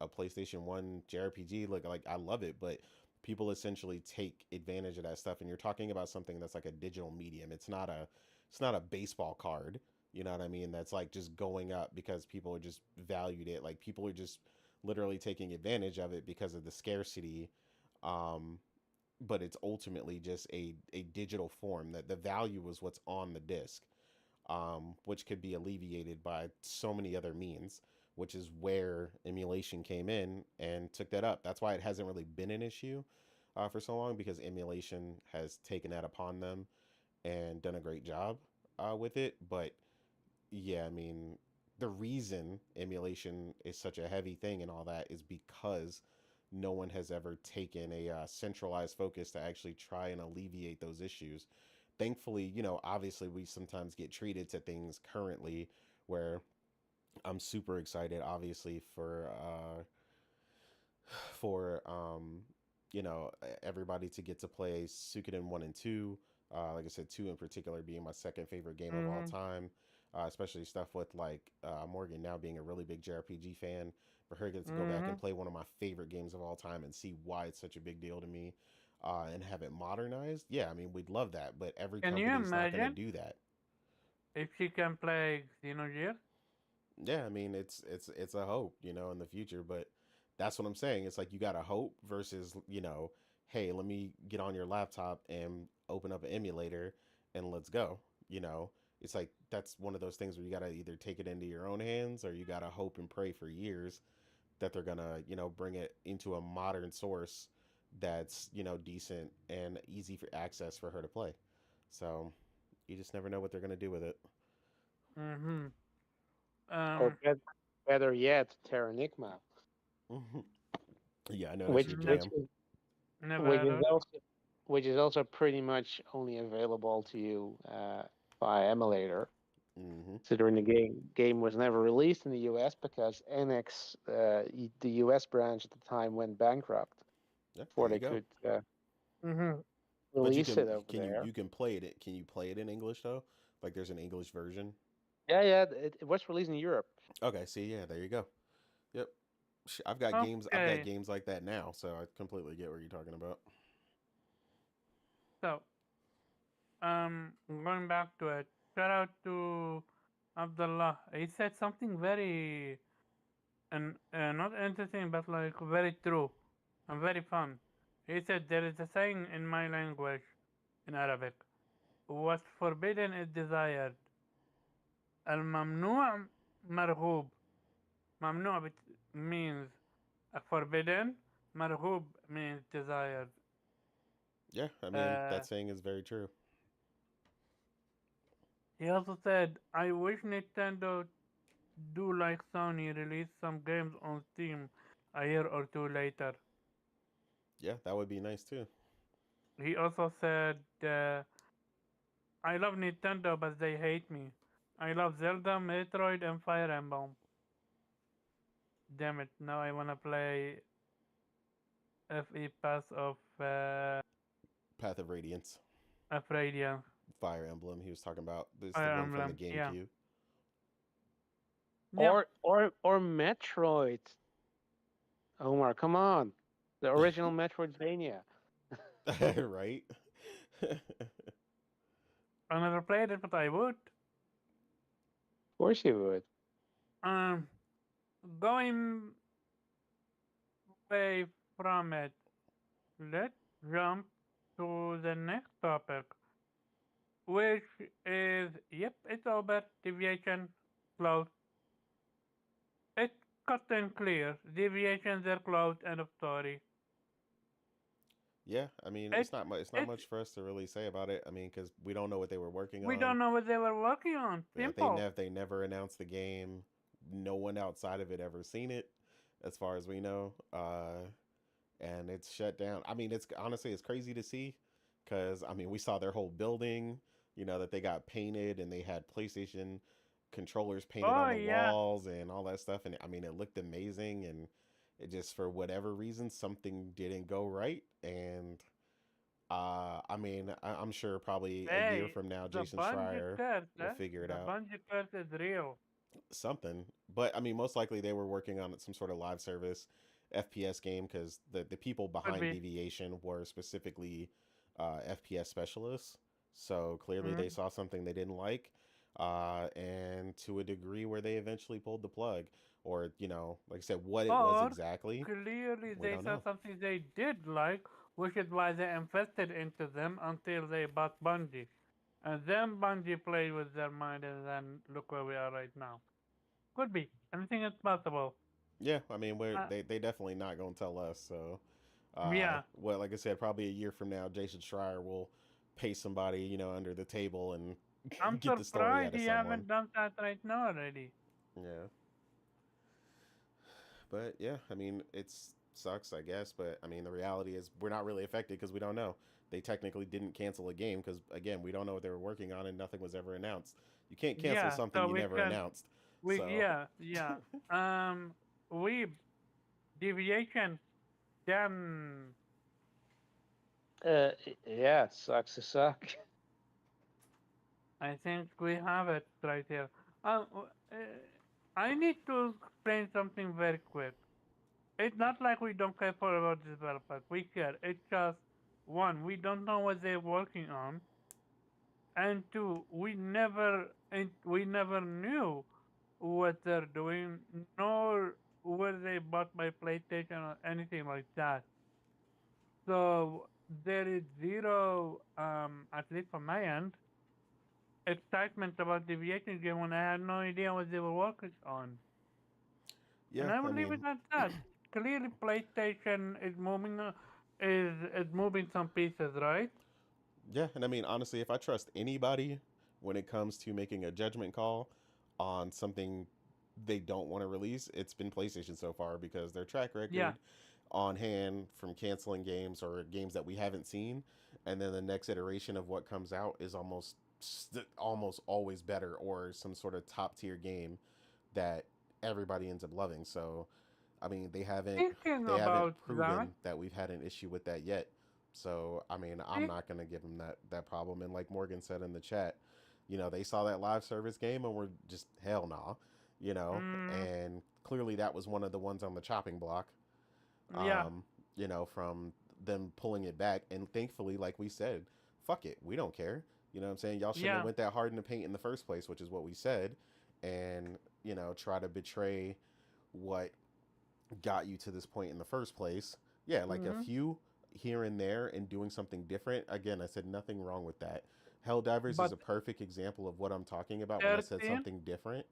a PlayStation 1 JRPG. Like I love it, but people essentially take advantage of that stuff, and you're talking about something that's like a digital medium. It's not a baseball card, you know what I mean? That's like just going up because people are just valued it. Like people are just literally taking advantage of it because of the scarcity. Um but it's ultimately just a digital form that the value is what's on the disc, which could be alleviated by so many other means, which is where emulation came in and took that up. That's why it hasn't really been an issue for so long, because emulation has taken that upon them and done a great job with it. But yeah, I mean, the reason emulation is such a heavy thing and all that is because no one has ever taken a centralized focus to actually try and alleviate those issues. Thankfully, obviously we sometimes get treated to things currently where I'm super excited, obviously, for everybody to get to play Suikoden 1 and 2. Like I said, 2 in particular being my second favorite game of all
Mm-hmm.
time, especially stuff with like Morgan now being a really big JRPG fan. For her to get to go back
Mm-hmm.
and play one of my favorite games of all time and see why it's such a big deal to me, and have it modernized, yeah, I mean, we'd love that, but every
Can you
company is not going to
imagine
do that.
if she can play Xenogears?
Yeah, I mean, it's a hope, in the future, but that's what I'm saying. It's like you got to hope versus, hey, let me get on your laptop and open up an emulator and let's go. You know, it's like that's one of those things where you got to either take it into your own hands or you got to hope and pray for years that they're going to, bring it into a modern source that's, decent and easy for access for her to play. So, you just never know what they're going to do with it.
Mm-hmm.
Or
Um,
better yet, Terranigma,
Yeah, I know that's
which
your
ne-
which
jam.
is
never
which
heard
is
of it.
also which is also pretty much only available to you by emulator.
Hmm.
Considering the game was never released in the U.S. because NX, the U.S. branch at the time, went bankrupt
Yeah, there
before
you
they
go.
could
Mm-hmm.
But you
release
can
it over there.
you can play it. Can you play it in English though? Like there's an English version.
Yeah, yeah, it was released in Europe.
Okay, see, yeah, there you go. Yep. I've got games. I've got
Okay,
games like that now, so I completely get what you're talking about.
so going back to it. Shout out to Abdullah. He said something very and not interesting, but like very true and very fun. He said there is a saying in my language, in Arabic. What's forbidden is desired. الممنوع مرغوب. ممنوع means forbidden. مرغوب means desired.
Yeah, I mean
Uh,
that saying is very true.
he also said, I wish Nintendo do like Sony, release some games on Steam a year or two later.
Yeah, that would be nice too.
He also said, I love Nintendo, but they hate me. I love Zelda, Metroid, and Fire Emblem. Damn it, now I wanna play FE Pass
Path of Radiance,
of Radiance.
Fire Emblem. He was talking about this, the
Fire
one from the
Emblem, yeah.
GameCube.
Yep.
Or Metroid. Omar, come on. The original Metroidvania.
Right?
I never played it, but I would.
Of course you would.
Um, Going away from it, let's jump to the next topic, which is, yep, it's over. Deviation closed. It's cut and clear. Deviations are closed. End of story.
Yeah, I mean,
It,
it's not
it's,
much for us to really say about it. I mean, because we don't know what they were working
we
on.
don't know what they were working on.
Yeah,
Simple.
they never announced the game. No one outside of it ever seen it, as far as we know. And it's shut down. I mean, it's honestly it's crazy to see, because I mean we saw their whole building, that they got painted, and they had PlayStation controllers painted
Oh
on the
yeah.
walls and all that stuff, and I mean it looked amazing, and it just for whatever reason something didn't go right, and I mean I'm sure probably a year
Hey,
from now
the
Jason
Bungie
Schreier
curse,
will figure it
The
out,
Bungie curse is real.
something. But I mean, most likely they were working on some sort of live service FPS game, because the people
Could
behind
be.
Deviation were specifically FPS specialists. So clearly they
Mm-hmm.
saw something they didn't like, and to a degree where they eventually pulled the plug. Or, like I said, what it was
Or
exactly,
clearly
we
they
don't
saw
know.
something they did like, which is why they invested into them until they bought Bungie. And then Bungie played with their mind, and then look where we are right now. Could be. Anything is possible.
Yeah, I mean,
Uh,
they definitely not going to tell us. So,
yeah.
well, like I said, probably a year from now, Jason Schreier will pay somebody, under the table and
I'm
get the story out
surprised
of
he
someone.
haven't done that right now already.
Yeah, but yeah, I mean, it sucks, I guess. But I mean, the reality is we're not really affected because we don't know. They technically didn't cancel a game because, again, we don't know what they were working on and nothing was ever announced. You can't cancel
Yeah,
something
so
you
we
never
can,
announced.
we,
So,
yeah. Um, we, Deviation, then
Yeah, sucks to suck.
I think we have it right here. I need to explain something very quick. It's not like we don't care for about developers. We care. It's just one, we don't know what they're working on, and two, we never knew what they're doing, nor were they bought by PlayStation or anything like that. So there is zero, at least from my end, excitement about the Deviation game when I had no idea what they were working on. And
yeah,
I
I
would leave it
mean,
at that. Clearly, PlayStation is moving some pieces, right?
yeah, and I mean, honestly, if I trust anybody when it comes to making a judgment call on something they don't want to release, it's been PlayStation so far, because their track
Yeah,
record on hand from canceling games or games that we haven't seen, and then the next iteration of what comes out is almost always better, or some sort of top tier game that everybody ends up loving. So I mean,
thinking
they haven't
about that,
proven that we've had an issue with that yet. So I mean, I'm
think,
not gonna give them that problem. And like Morgan said in the chat, they saw that live service game and were just hell nah,
mm,
and clearly that was one of the ones on the chopping block.
yeah,
Um, from them pulling it back, and thankfully, like we said, fuck it, we don't care. You know what I'm saying? Y'all shouldn't have
yeah,
went that hard in the paint in the first place, which is what we said, and try to betray what got you to this point in the first place. Yeah, like a
mm,
few here and there and doing something different. Again, I said nothing wrong with that. Helldivers is
but
a perfect example of what I'm talking about when I said
13,
something different.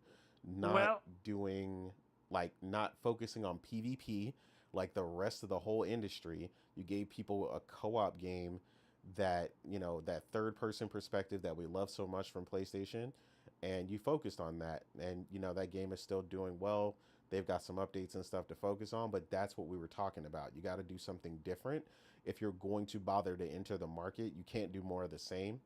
Not
well,
doing, like, not focusing on PvP like the rest of the whole industry. You gave people a co op game that, that third person perspective that we love so much from PlayStation, and you focused on that, and that game is still doing well. They've got some updates and stuff to focus on, but that's what we were talking about. You got to do something different if you're going to bother to enter the market. You can't do more of the same.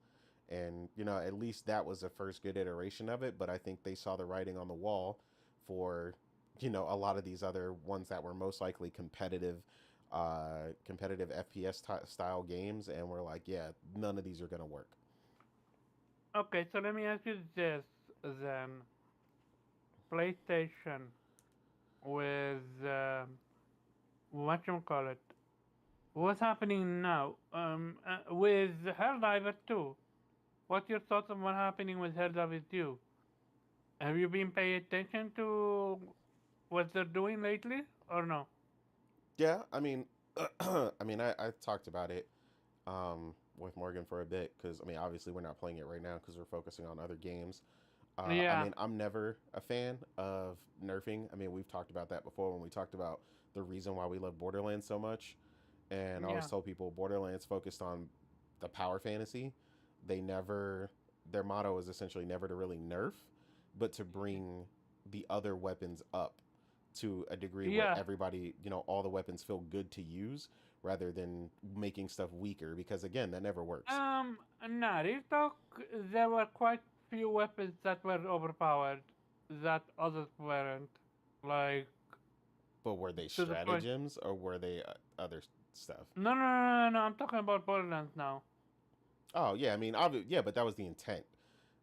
And at least that was the first good iteration of it, but I think they saw the writing on the wall for a lot of these other ones that were most likely competitive FPS style games, and we're like, yeah, none of these are going to work.
Okay, so let me ask you this then. PlayStation with what you call it? What's happening now? With Helldiver 2. What's your thoughts on what's happening with Helldiver 2? Have you been paying attention to what they're doing lately, or no?
Yeah, I mean, I talked about it with Morgan for a bit because obviously we're not playing it right now because we're focusing on other games.
Yeah,
I'm never a fan of nerfing. We've talked about that before when we talked about the reason why we love Borderlands so much. And I always
yeah,
tell people Borderlands focused on the power fantasy. They never, their motto is essentially never to really nerf, but to bring the other weapons up to a degree where
yeah.
everybody, all the weapons feel good to use rather than making stuff weaker because again, that never works.
No, real talk, there were quite few weapons that were overpowered that others weren't. Like,
But were they
to the point.
stratagems or were they other stuff?
No, no, no, no, no, I'm talking about Borderlands now.
Oh yeah, yeah, but that was the intent.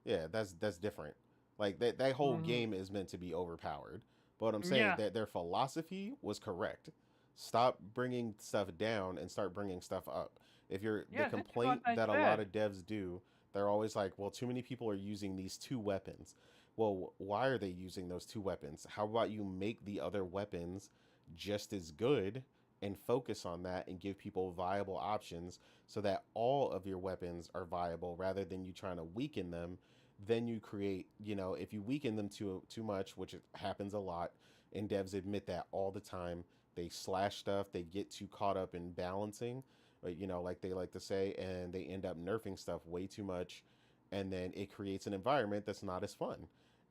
Yeah, that's different. Like that whole
Hmm.
game is meant to be overpowered. But what I'm saying
Yeah,
that their philosophy was correct. Stop bringing stuff down and start bringing stuff up. If you're the
yeah, this is what
complaint
I
that a lot
said.
of devs do, they're always like, "Well, too many people are using these two weapons." Well, why are they using those two weapons? How about you make the other weapons just as good and focus on that and give people viable options so that all of your weapons are viable rather than you trying to weaken them. Then you create, if you weaken them too much, which it happens a lot, and devs admit that all the time, they slash stuff, they get too caught up in balancing, like they like to say, and they end up nerfing stuff way too much, and then it creates an environment that's not as fun,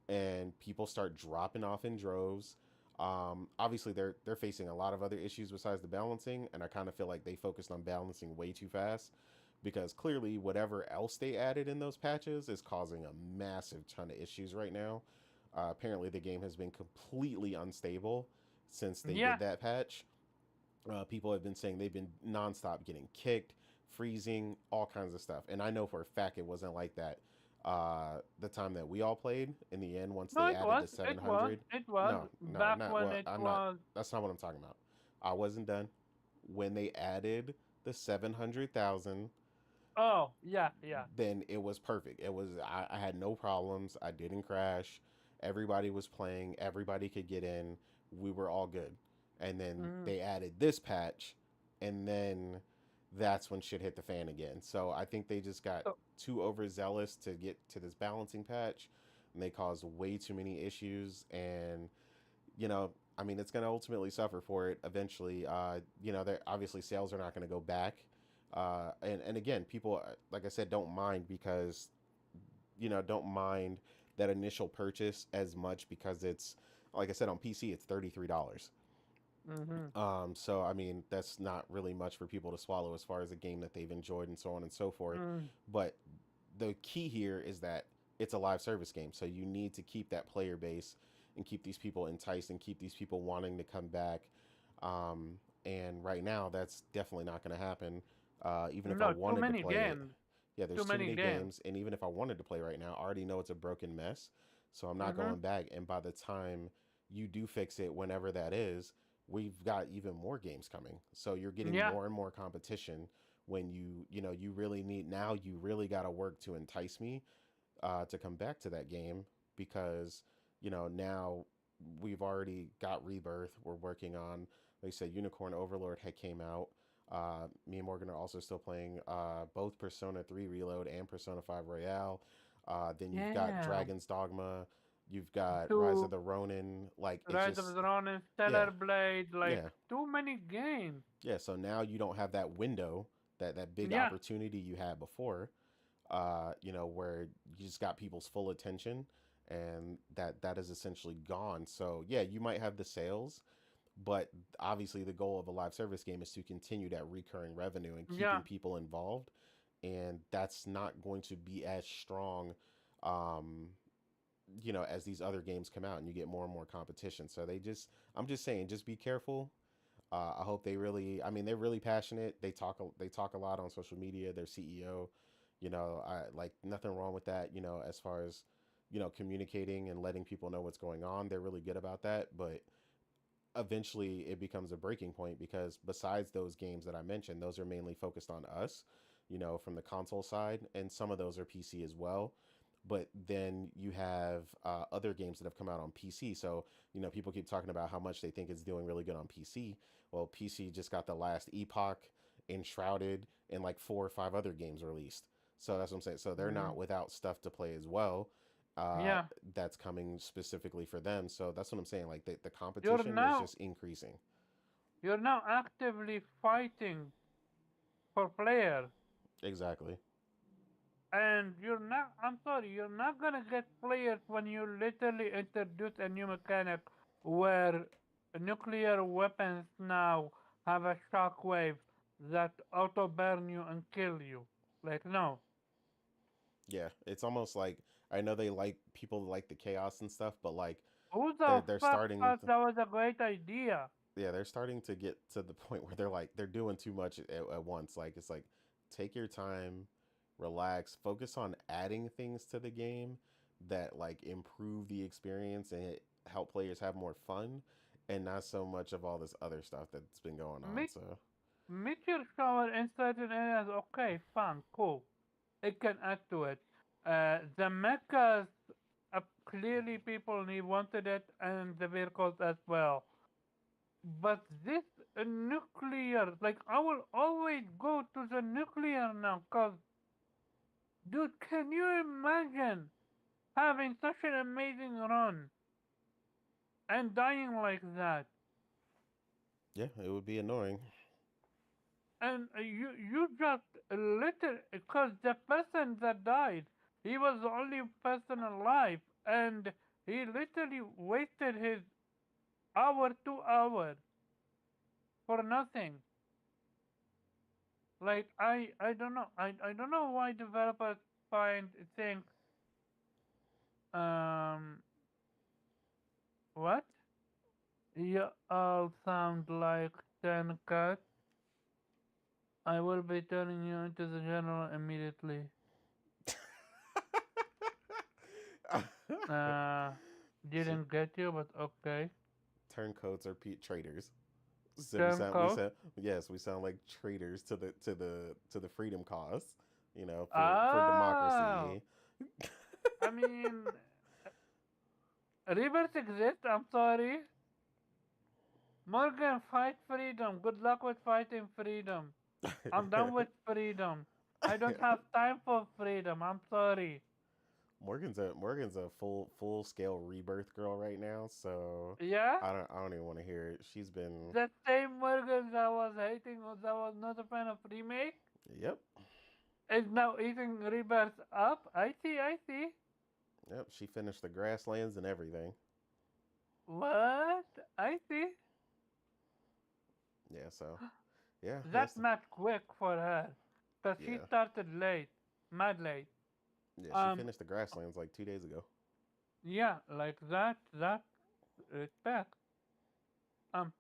and people start dropping off in droves. Obviously, they're facing a lot of other issues besides the balancing, and I kind of feel like they focused on balancing way too fast because clearly whatever else they added in those patches is causing a massive ton of issues right now. Apparently, the game has been completely unstable since they did
Yeah,
that patch. People have been saying they've been nonstop getting kicked, freezing, all kinds of stuff. And I know for a fact it wasn't like that the time that we all played. In the end, once
no,
they
it
added
was,
the
it was,
700,
it was
no,
back
not
when
what
it
I'm not.
was.
That's not what I'm talking about. I wasn't done when they added the 700,000.
Oh, yeah, yeah.
Then it was perfect. I had no problems. I didn't crash. Everybody was playing. Everybody could get in. We were all good. And then
Mm.
they added this patch, and then that's when shit hit the fan again. So I think they just got
So
too overzealous to get to this balancing patch, and they caused way too many issues. And it's going to ultimately suffer for it eventually. Obviously sales are not going to go back. And again, people, like I said, don't mind because, don't mind that initial purchase as much because it's, like I said, on PC, it's $33.
mm-hmm.
So that's not really much for people to swallow as far as a game that they've enjoyed and so on and so forth.
Mm.
But the key here is that it's a live service game, so you need to keep that player base and keep these people enticed and keep these people wanting to come back. And right now, that's definitely not going to happen. Even if I
No, too
wanted to
many
play it,
games.
yeah,
Too
there's too
many
many
games.
games, and even if I wanted to play right now, I already know it's a broken mess, so I'm not
Mm-hmm.
going back. And by the time you do fix it, whenever that is, we've got even more games coming. So you're getting
Yeah,
more and more competition when you really need now you really got to work to entice me to come back to that game because now we've already got Rebirth. We're working on, like I said, Unicorn Overlord had came out. Me and Morgan are also still playing both Persona 3 Reload and Persona 5 Royale. Then you've got
yeah.
Dragon's Dogma. You've got Rise of
Too
the Ronin. Like it's
Rise of
just
the Ronin,
yeah,
Stellar Blade, like
yeah,
too many games.
yeah. So now you don't have that window, that big
Yeah,
opportunity you had before. where you just got people's full attention, and that is essentially gone. So yeah, you might have the sales, but obviously the goal of a live service game is to continue that recurring revenue and keeping
Yeah,
people involved, and that's not going to be as strong, um, as these other games come out and you get more and more competition. So I'm just saying, just be careful. I hope they really. I mean, they're really passionate. They talk a lot on social media. Their CEO, I like nothing wrong with that. As far as communicating and letting people know what's going on, they're really good about that. But eventually, it becomes a breaking point because besides those games that I mentioned, those are mainly focused on us. From the console side, and some of those are PC as well. But then you have other games that have come out on PC. So, people keep talking about how much they think it's doing really good on PC. Well, PC just got the last Epoch, Enshrouded, and like 4 or 5 other games released. So that's what I'm saying. So they're
mm,
not without stuff to play as well. Uh,
yeah.
that's coming specifically for them. So that's what I'm saying. Like the
You're
competition is
now
just increasing.
you're now actively fighting for players,
Exactly.
and you're not. I'm sorry, you're not gonna get players when you literally introduce a new mechanic where nuclear weapons now have a shockwave that auto burn you and kill you. Like no,
Yeah, it's almost like I know they like people like the chaos and stuff, but like
who
they're
the
they're
fuck
starting
thought that was a great idea?
yeah, they're starting to get to the point where they're doing too much at once. Like it's like take your time, relax, focus on adding things to the game that like improve the experience and help players have more fun, and not so much of all this other stuff that's been going on.
Me
So
Meteor shower in certain areas, okay, fun, cool. It can add to it. The mechas, clearly people wanted it, and the vehicles as well. But this nuclear, like, I will always go to the nuclear now, cause, dude, can you imagine having such an amazing run and dying like that?
yeah, it would be annoying.
And you just literally, because the person that died, he was the only person alive, and he literally wasted his hour, 2 hours for nothing. Like I don't know, I don't know why developers find think um what? You all sound like 10 cats. I will be turning you into the general immediately. Uh,
Shit,
didn't get you, but okay.
turncoats are traitors. So we
Turncoat.
sound yes, we sound like traitors to the freedom cause, for
Oh,
democracy.
I mean, rivers exist. I'm sorry. Morgan, fight freedom. Good luck with fighting freedom. I'm done with freedom. I don't have time for freedom. I'm sorry.
Morgan's a full scale rebirth girl right now, so
Yeah?
I don't even want to hear it. She's been
That same Morgan that was hating, that was not a fan of remake,
yep,
is now eating rebirth up. I see, I see.
yep. She finished the grasslands and everything.
What? I see.
Yeah, so yeah,
That
that's
match quick for her. Because she
yeah,
started late. Mad late.
yeah. She
Um,
finished the grasslands like 2 days ago.
yeah, like that respect. Um,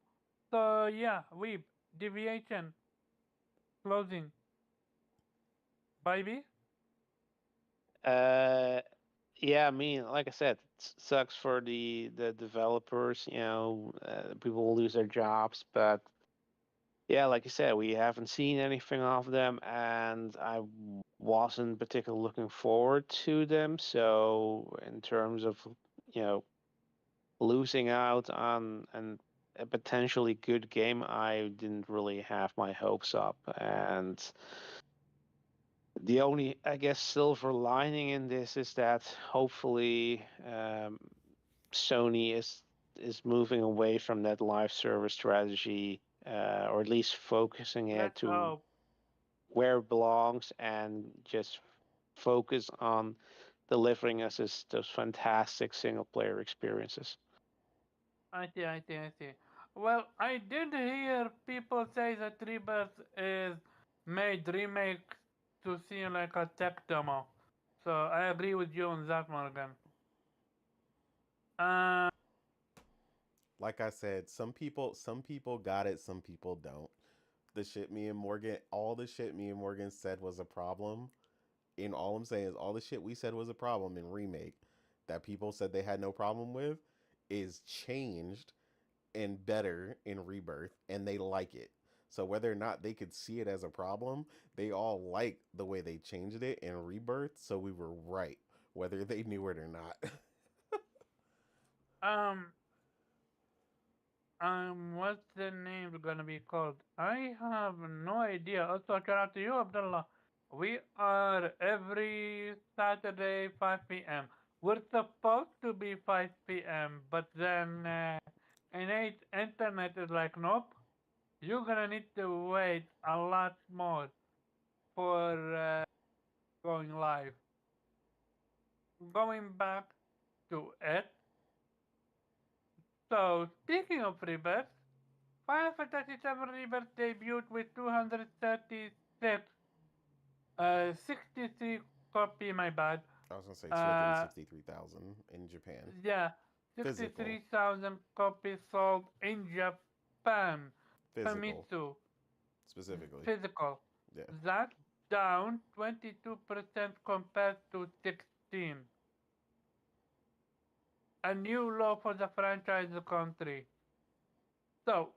so yeah, we deviation closing, baby.
Uh, yeah, I mean, like I said, it sucks for the developers. People will lose their jobs, but yeah, like you said, we haven't seen anything of them, and I wasn't particularly looking forward to them. So, in terms of, you know, losing out on a potentially good game, I didn't really have my hopes up. And the only, I guess, silver lining in this is that hopefully Sony is moving away from that live service strategy, or at least focusing it
Let's
to
hope.
where it belongs and just focus on delivering us those fantastic single player experiences.
I see. Well, I did hear people say that Rebirth is made remake to seem like a tech demo. So I agree with you on that, Morgan. Uh,
Like I said, some people got it, some people don't. The shit me and Morgan, all the shit me and Morgan said was a problem. And all I'm saying is all the shit we said was a problem in remake that people said they had no problem with is changed and better in rebirth, and they like it. So whether or not they could see it as a problem, they all like the way they changed it in rebirth. So we were right, whether they knew it or not.
um, what's the name gonna be called? I have no idea. Also, shout out to you, Abdullah. We are every Saturday 5 p.m. We're supposed to be 5 p.m., but then innate internet is like, nope. You're gonna need to wait a lot more for going live. Going back to it. So speaking of rebirth, Final Fantasy VII Rebirth debuted with 236, 63 copy. My bad.
I was gonna say
Uh,
263,000 in Japan,
yeah,
physical,
63,000 copies sold in Japan.
physical
Famitsu,
specifically.
physical.
Yeah,
That's down 22% compared to 16. A new law for the franchise country. So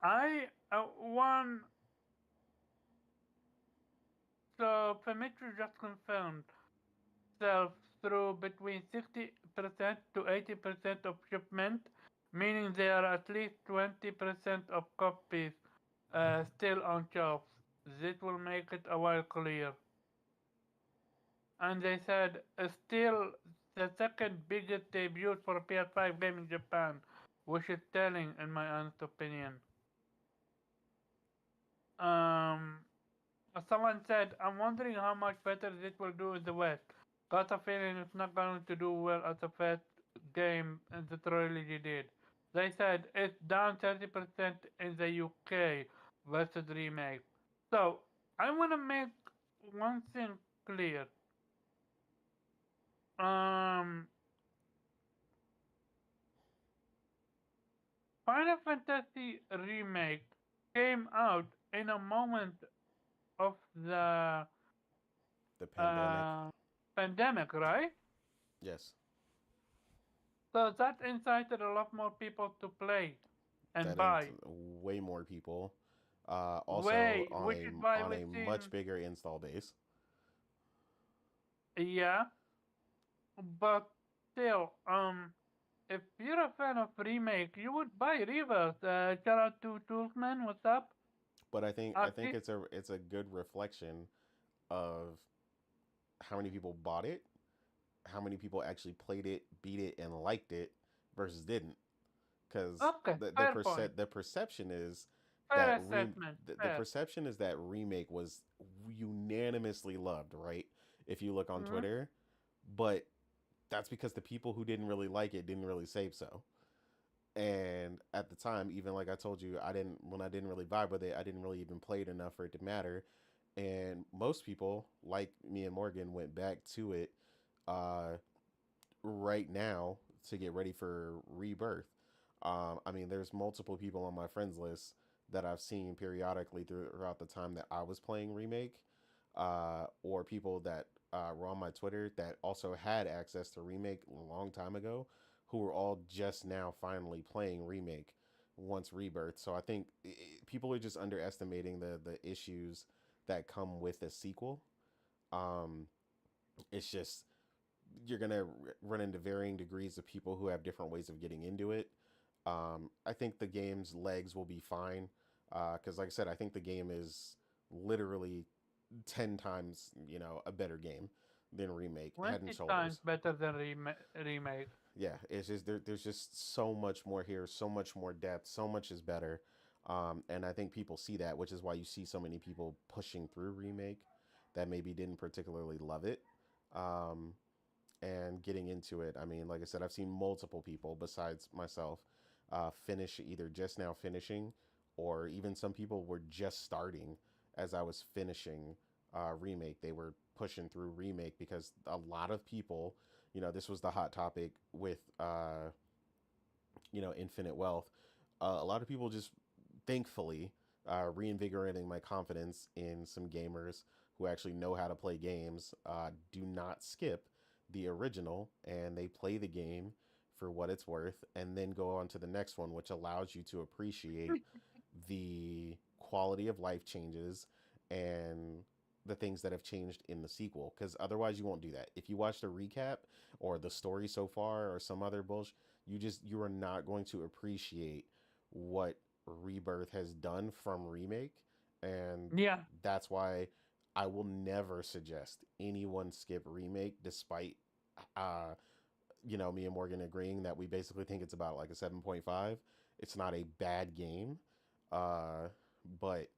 I one so Famitsu just confirmed sells through between 60% to 80% of shipment, meaning there are at least 20% of copies still on shelves. This will make it a while clear. And they said still the second biggest debut for a PS5 game in Japan, which is telling in my honest opinion. Um, Someone said, I'm wondering how much better this will do in the West. Got a feeling it's not going to do well as the first game the trilogy did. They said it's down 30% in the UK versus remake. So, I want to make one thing clear. Um, Final Fantasy Remake came out in a moment of the
the pandemic.
uh, pandemic, right?
Yes,
So that incited a lot more people to play and
that and
buy.
way more people. Also
Way, which is why
on
we've
a much
seen,
bigger install base.
yeah, but still, if you're a fan of remake, you would buy Reverse. Shout out to Toolsman, what's up?
But I think
Aki?
it's a good reflection of how many people bought it, how many people actually played it, beat it, and liked it versus didn't. Because
Okay, fair point.
the perception is
Fair assessment.
the
Fair.
perception is that remake was unanimously loved, right? If you look on
Mm-hmm.
Twitter, but that's because the people who didn't really like it didn't really say so. And at the time, even like I told you, I didn't really vibe with it, I didn't really even play it enough for it to matter. And most people, like me and Morgan, went back to it uh, right now to get ready for rebirth. I mean, there's multiple people on my friends list that I've seen periodically throughout the time that I was playing remake, or people that were on my Twitter that also had access to remake a long time ago, who were all just now finally playing remake once rebirth. So I think people are just underestimating the issues that come with a sequel. Um, it's just you're gonna run into varying degrees of people who have different ways of getting into it. I think the game's legs will be fine because, like I said, I think the game is literally 10 times a better game than remake, head and
20 times
shoulders.
better than remake.
Yeah, it's just there's just so much more here, so much more depth, so much is better. And I think people see that, which is why you see so many people pushing through remake. that maybe didn't particularly love it. Um, and getting into it, I mean, like I said, I've seen multiple people besides myself finish either just now finishing, or even some people were just starting as I was finishing remake. They were pushing through remake because a lot of people, this was the hot topic with infinite wealth. A lot of people just, thankfully, reinvigorating my confidence in some gamers who actually know how to play games, do not skip the original and they play the game for what it's worth and then go on to the next one, which allows you to appreciate the quality of life changes and the things that have changed in the sequel, because otherwise you won't do that. If you watch the recap or the story so far or some other bullshit, you are not going to appreciate what Rebirth has done from remake, and
Yeah.
that's why I will never suggest anyone skip remake, despite uh me and Morgan agreeing that we basically think it's about like a 7.5. It's not a bad game, uh but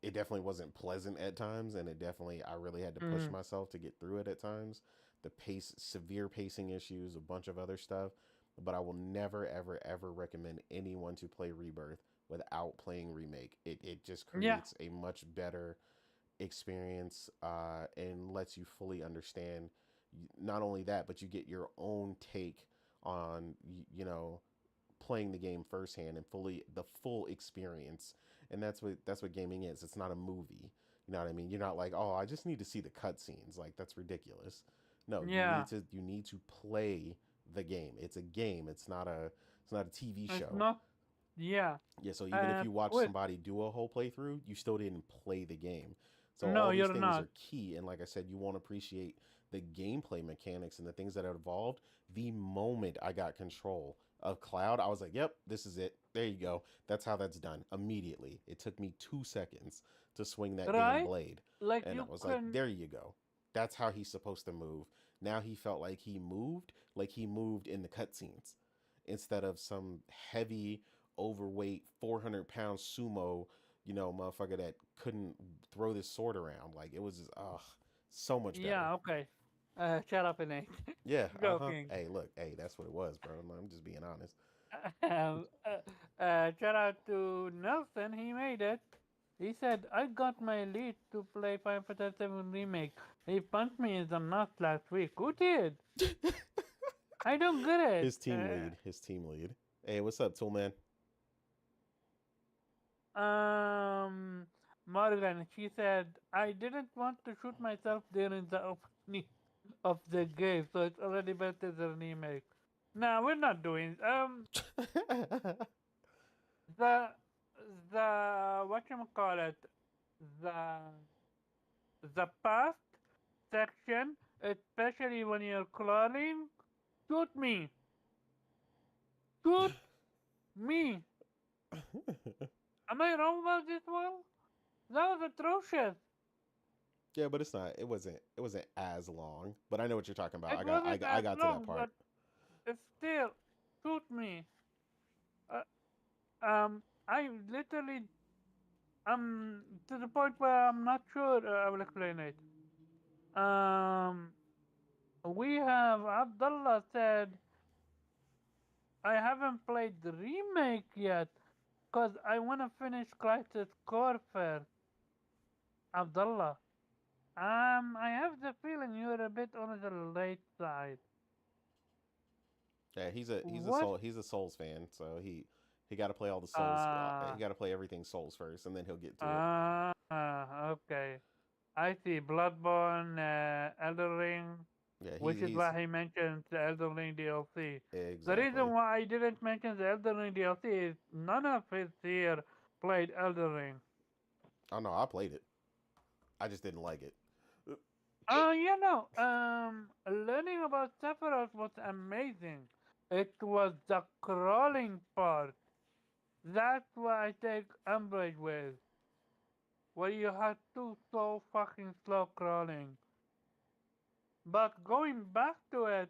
it definitely wasn't pleasant at times, and it definitely, I really had to push
Mm.
myself to get through it at times. The pace, severe pacing issues, a bunch of other stuff. But I will never, ever, ever recommend anyone to play Rebirth without playing Remake. It just
Yeah.
creates a much better experience, and lets you fully understand. Not only that, but you get your own take on, playing the game firsthand and fully the full experience. And that's what gaming is. It's not a movie. You know what I mean? You're not like, oh, I just need to see the cutscenes. Like, that's ridiculous. No, you
Yeah.
need to play the game. It's a game. It's not a TV
It's
show.
not. Yeah.
Yeah, so even if you watch
Wait.
somebody do a whole playthrough, you still didn't play the game. So
No,
all these
you're
things
not.
are key, and like I said, you won't appreciate the gameplay mechanics and the things that have evolved. The moment I got control of Cloud, I was like, "Yep, this is it. There you go. That's how that's done." Immediately, it took me 2 seconds to swing that damn
Right?
blade,
Like
and I
you
was like,
can.
"There you go. That's how he's supposed to move." Now he felt like he moved in the cutscenes, instead of some heavy, overweight, 400-pound sumo, motherfucker that couldn't throw this sword around. Like, it was just, so much better.
Yeah. Okay. Shut up, Nate.
Yeah,
Joking.
Hey, look, hey, that's what it was, bro. I'm just being honest.
Shout out to Nelson. He made it. He said, I got my lead to play Final Fantasy VII Remake. He punched me in the nuts last week. Who did? I don't get it.
His team lead. His team lead. Hey, what's up, Toolman?
Morgan, she said, I didn't want to shoot myself during the opening of the game, so it's already better than remake. No, we're not doing. The what you call it, the the past section, especially when you're crawling, shoot me, shoot me. Am I wrong about this one? That was atrocious.
Yeah, but it's not. It wasn't as long. But I know what you're talking about.
It wasn't
I
as
got to that
long,
part.
but it's still shoot me. Uh, I literally to the point where I'm not sure. I will explain it. Um, we have Abdullah said I haven't played the remake yet because I want to finish Crisis Core first. Abdullah, I have the feeling you're a bit on the late side.
Yeah,
What?
He's a Souls fan, so he got to play all the Souls. He
Uh,
got to play everything Souls first, and then he'll get to it.
okay. I see Bloodborne, Elden Ring,
Yeah,
which is
he's
why he mentioned the Elden Ring DLC. The reason
exactly.
why I didn't mention the Elden Ring DLC is none of his here played Elden Ring.
Oh no, I played it. I just didn't like it.
Learning about Sephiroth was amazing. It was the crawling part. That's what I take umbrage with. Where you had to so fucking slow crawling. But going back to it,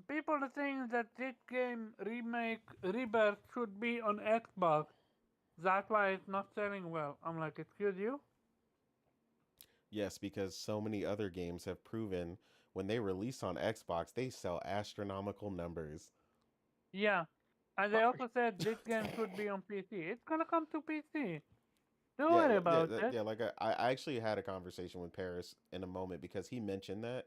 people are saying that this game remake rebirth should be on Xbox. That's why it's not selling well. I'm like, excuse you?
Yes, because so many other games have proven when they release on Xbox, they sell astronomical numbers.
Yeah. And they
Well,
also said this game should be on PC. It's gonna come to PC. Don't
Yeah,
worry about it.
yeah. Like I actually had a conversation with Paris in a moment because he mentioned that,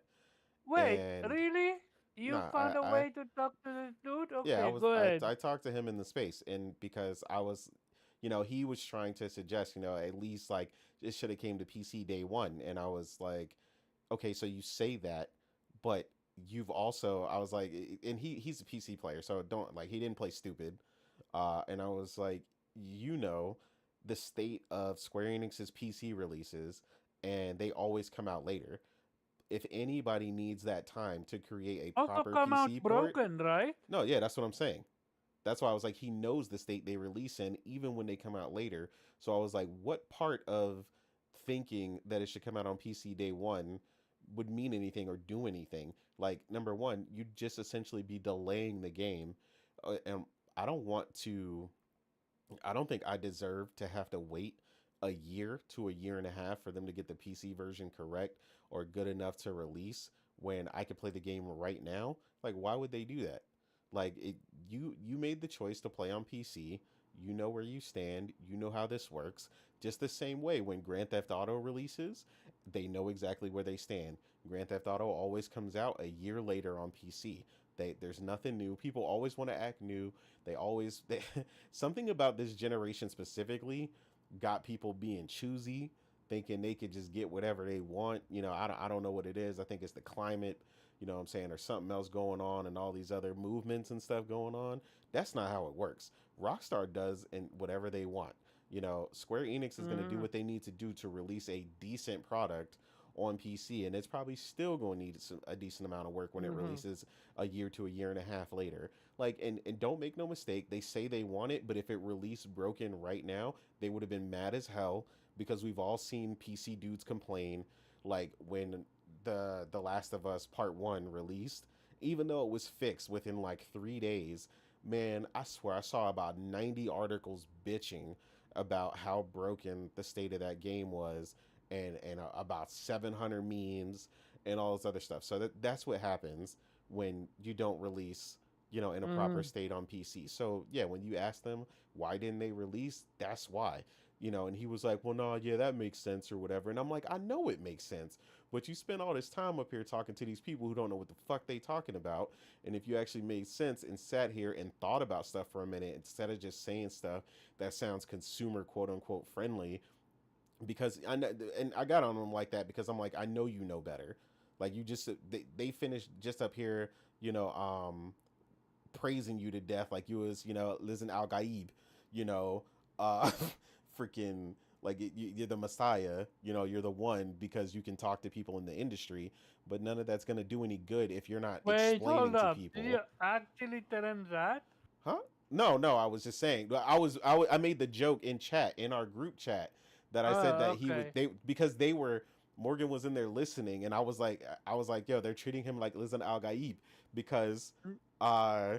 Wait,
and
really? You
nah,
found a way to talk to this dude?
yeah,
Okay, good.
I talked to him in the space, and because I was, he was trying to suggest, at least like it should have came to PC day one, and I was like, okay, so you say that, but you've also, I was like, and he's a PC player, so don't like he didn't play stupid, and I was like, the state of Square Enix's PC releases, and they always come out later. If anybody needs that time to create a
Also
proper
come out
PC port,
broken, right?
no, yeah, that's what I'm saying. That's why I was like, he knows the state they release in, even when they come out later. So I was like, what part of thinking that it should come out on PC day one would mean anything or do anything? Like, number one, you'd just essentially be delaying the game. And I don't want to, I don't think I deserve to have to wait a year to a year and a half for them to get the PC version correct or good enough to release when I could play the game right now. Like, why would they do that? Like, you made the choice to play on PC. You know where you stand. You know how this works. Just the same way when Grand Theft Auto releases, they know exactly where they stand. Grand Theft Auto always comes out a year later on PC. There's nothing new. People always want to act new. They something about this generation specifically got people being choosy, thinking they could just get whatever they want. I don't know what it is. I think it's the climate, what I'm saying, or something else going on and all these other movements and stuff going on. That's not how it works. Rockstar does and whatever they want. Square Enix is going to do
Mm,
what they need to do to release a decent product on PC, and it's probably still going to need a decent amount of work when it
mm-hmm.
releases a year to a year and a half later. Like, and don't make no mistake, they say they want it, but if it released broken right now, they would have been mad as hell because we've all seen PC dudes complain, like when the Last of Us Part One released, even though it was fixed within like 3 days. Man, I swear I saw about 90 articles bitching about how broken the state of that game was, and about 700 memes and all this other stuff. So that's what happens when you don't release, in a proper
Mm-hmm.
state on PC. So yeah, when you ask them why didn't they release, that's why. And he was like, well, no, yeah, that makes sense or whatever. And I'm like, I know it makes sense, but you spend all this time up here talking to these people who don't know what the fuck they talking about. And if you actually made sense and sat here and thought about stuff for a minute instead of just saying stuff that sounds consumer quote unquote friendly, because I know, and I got on them like that because I'm like, I know you know better. Like, you just they finished just up here, you know, praising you to death like you was, Liz Al Gaib, you know, uh, freaking like you're the Messiah, you're the one because you can talk to people in the industry, but none of that's gonna do any good if you're not
Wait, hold
explaining to
up. Did you
people.
actually tell him that?
Huh? No, no, I was just saying. I made the joke in chat in our group chat that I said
Oh,
that he was
okay.
they because they were Morgan was in there listening, and I was like, yo, they're treating him like Liz Al Gaib because
Mm,
uh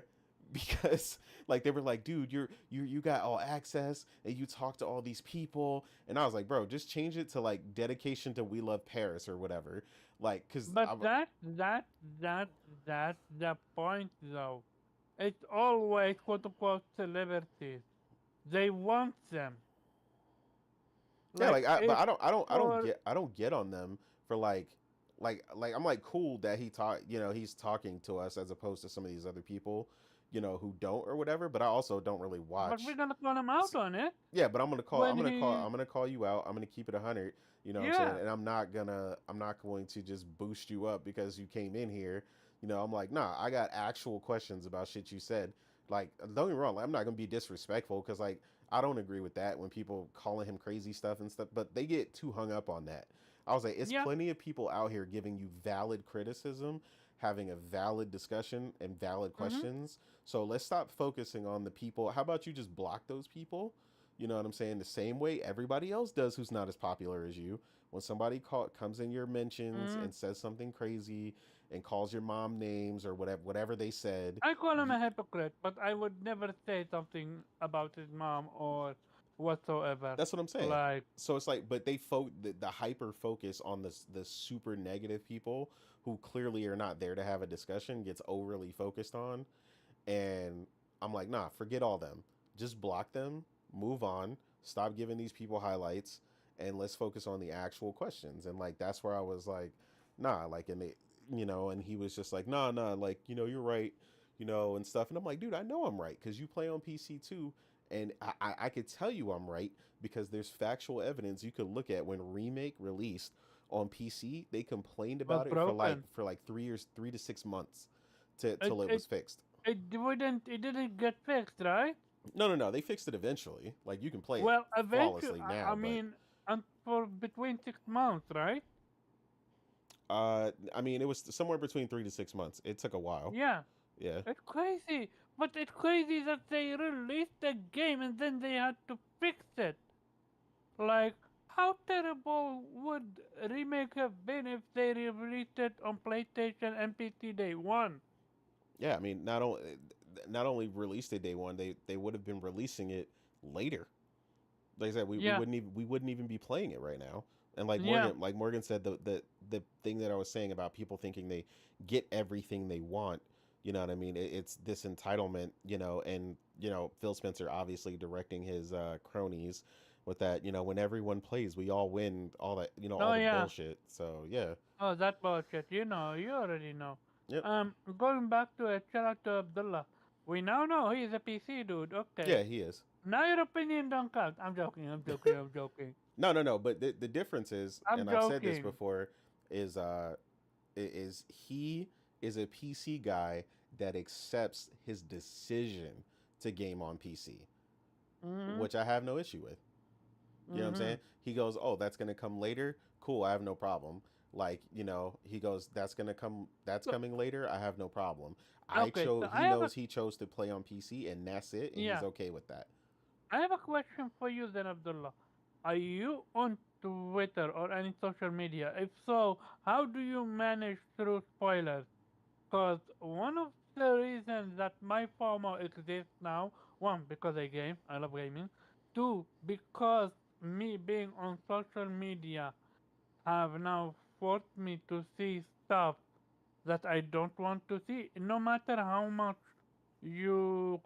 because like they were like, dude, you got all access and you talk to all these people, and I was like, bro, just change it to like dedication to We Love Paris or whatever, like because
But that, that's the point, though. It's always quote unquote celebrities. They want them.
yeah,
Like
like but
if for
I don't get on them for like I'm like cool that he's talking to us as opposed to some of these other people, who don't or whatever. But I also don't really
but we're
watch.
gonna call him out on it
Yeah, but
when he
I'm gonna call you out. I'm gonna keep it 100. You know what I'm saying?
yeah.
And I'm not going to just boost you up because you came in here. I'm like, nah, I got actual questions about shit you said. Like, don't get me wrong, like, I'm not gonna be disrespectful because like I don't agree with that when people calling him crazy stuff and stuff, but they get too hung up on that. I was like, it's
Yeah.
plenty of people out here giving you valid criticism, having a valid discussion and valid
Mm-hmm.
questions. So let's stop focusing on the people. How about you just block those people? You know what I'm saying? The same way everybody else does who's not as popular as you. When somebody comes in your mentions
Mm.
and says something crazy and calls your mom names or whatever they said,
I call him
you,
a hypocrite, but I would never say something about his mom or. whatsoever.
That's what I'm saying.
Like,
So it's like, but the hyper focus on the super negative people who clearly are not there to have a discussion gets overly focused on, and I'm like, nah, forget all them. Just block them, move on, stop giving these people highlights, and let's focus on the actual questions. And like that's where I was like, nah, like and they, and he was just like, nah, like you're right, and stuff. And I'm like, dude, I know I'm right because you play on PC too, and I could tell you I'm right because there's factual evidence you could look at when Remake released on PC. They complained
was
about it
broken.
for like 3 years, 3 to 6 months, till
It
it
it
was fixed.
it didn't get fixed, right?
No. They fixed it eventually. Like you can play it
Well, eventually,
flawlessly
I
now, but
mean, and for between 6 months, right?
I mean, it was somewhere between 3 to 6 months. It took a while.
Yeah,
Yeah.
it's crazy. But it's crazy that they released the game and then they had to fix it. Like, how terrible would remake have been if they released it on PlayStation and PC day one?
Yeah. I mean, not only released it day one, they would have been releasing it later. Like I said,
Yeah,
we wouldn't even be playing it right now. And
yeah.
Like Morgan said, the thing that I was saying about people thinking they get everything they want. You know what I mean? It's this entitlement, and Phil Spencer obviously directing his cronies with that. When everyone plays, we all win. All that, all
Oh
the
yeah.
bullshit. So yeah,
Oh, that bullshit. You already know.
yep,
Going back to it, shout out to Abdullah. We now know he's a PC dude. Okay.
yeah, he is.
Now your opinion don't count. I'm joking. I'm joking. I'm joking.
No. But the difference is,
I'm
and I've said this
joking.
before, is he is a PC guy that accepts his decision to game on PC,
Mhm.
which I have no issue with. You know what I'm saying?
Mhm.
He goes, "Oh, that's gonna come later. Cool, I have no problem." Like, he goes, That's
So
coming later. I have no problem."
okay. So I
He
have a
knows he chose to play on PC, and that's it, and he's
yeah.
okay with that.
I have a question for you then, Abdullah. Are you on Twitter or any social media? If so, how do you manage through spoilers? Because one of the reasons that my FOMO exists now, one, because I love gaming. Two, because me being on social media have now forced me to see stuff that I don't want to see, no matter how much you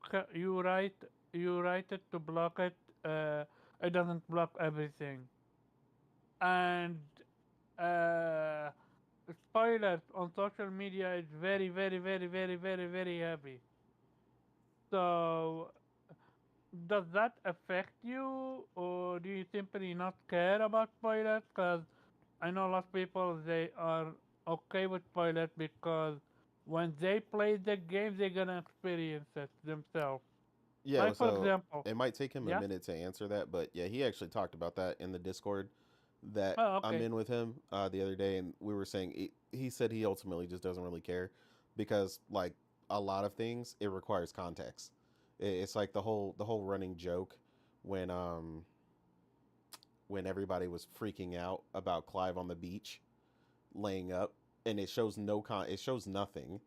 write it to block it, it doesn't block everything. And uh, spoilers on social media is very, very, very, very, very, very heavy. So, does that affect you, or do you simply not care about spoilers? Because I know a lot of people they are okay with spoilers because when they play the game, they're gonna experience it themselves.
Yeah,
Like for
so
example,
it might take him a
yeah.
minute to answer that, but yeah, he actually talked about that in the Discord that
Oh,
I'm
okay.
in with him the other day, and we were saying he said he ultimately just doesn't really care because like a lot of things it requires context. It's like the whole running joke when everybody was freaking out about Clive on the beach laying up, and it shows it shows nothing,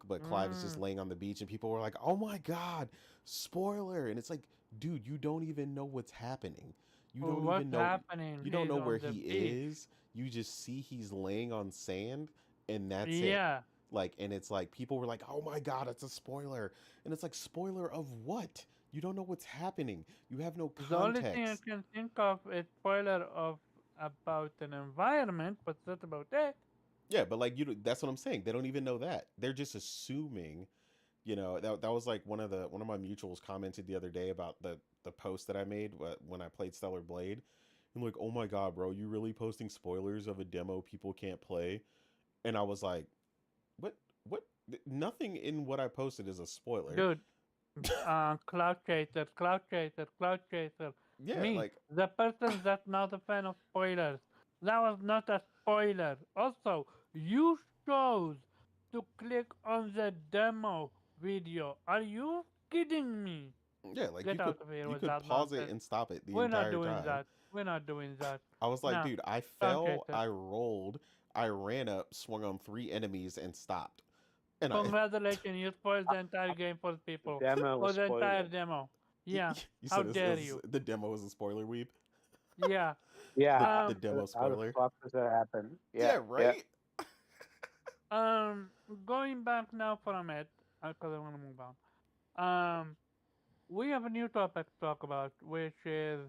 but Clive is just
Mm.
laying on the beach, and people were like, "Oh my god, spoiler!" And it's like, dude, you don't even know what's happening. You don't even
What's
know.
happening?
You don't
He's
know where
on the
he
beach.
is. You just see he's laying on sand, and that's it.
Yeah.
Like, and it's like people were like, "Oh my god, it's a spoiler," and it's like, spoiler of what? You don't know what's happening. You have no
The only thing I
context.
can think of is spoiler of about an environment, but that's about it.
Yeah, but like that's what I'm saying. They don't even know that. They're just assuming. That was like one of my mutuals commented the other day about the post that I made when I played Stellar Blade. And like, "Oh my god, bro, you really posting spoilers of a demo people can't play?" And I was like, "What? What? Nothing in what I posted is a spoiler."
Dude, Cloud Chaser, Cloud Chaser.
Yeah,
Me,
like
the person that's not a fan of spoilers. That was not a spoiler. Also, you chose to click on the demo video. Are you kidding me?
yeah, like
Get out of here
you
with
could
that
pause it
nonsense.
and stop it the
We're not
entire
doing
time.
that. We're not doing that.
I was like,
No,
dude, I
Cloud
fell,
Chaser.
I rolled, I ran up, swung on three enemies and stopped. And I
Congratulations, you spoiled the entire game for the
The
people.
demo
Or
was
the entire
spoiler.
demo. Yeah.
You
How
said
dare you?
the demo was a spoiler weep.
Yeah.
Yeah,
The
Um.
demo
how the
spoiler.
fuck does that happen?
Yeah,
Yeah, yeah.
right.
Um. Going back now from it, because I want to move on. Um. We have a new topic to talk about, which is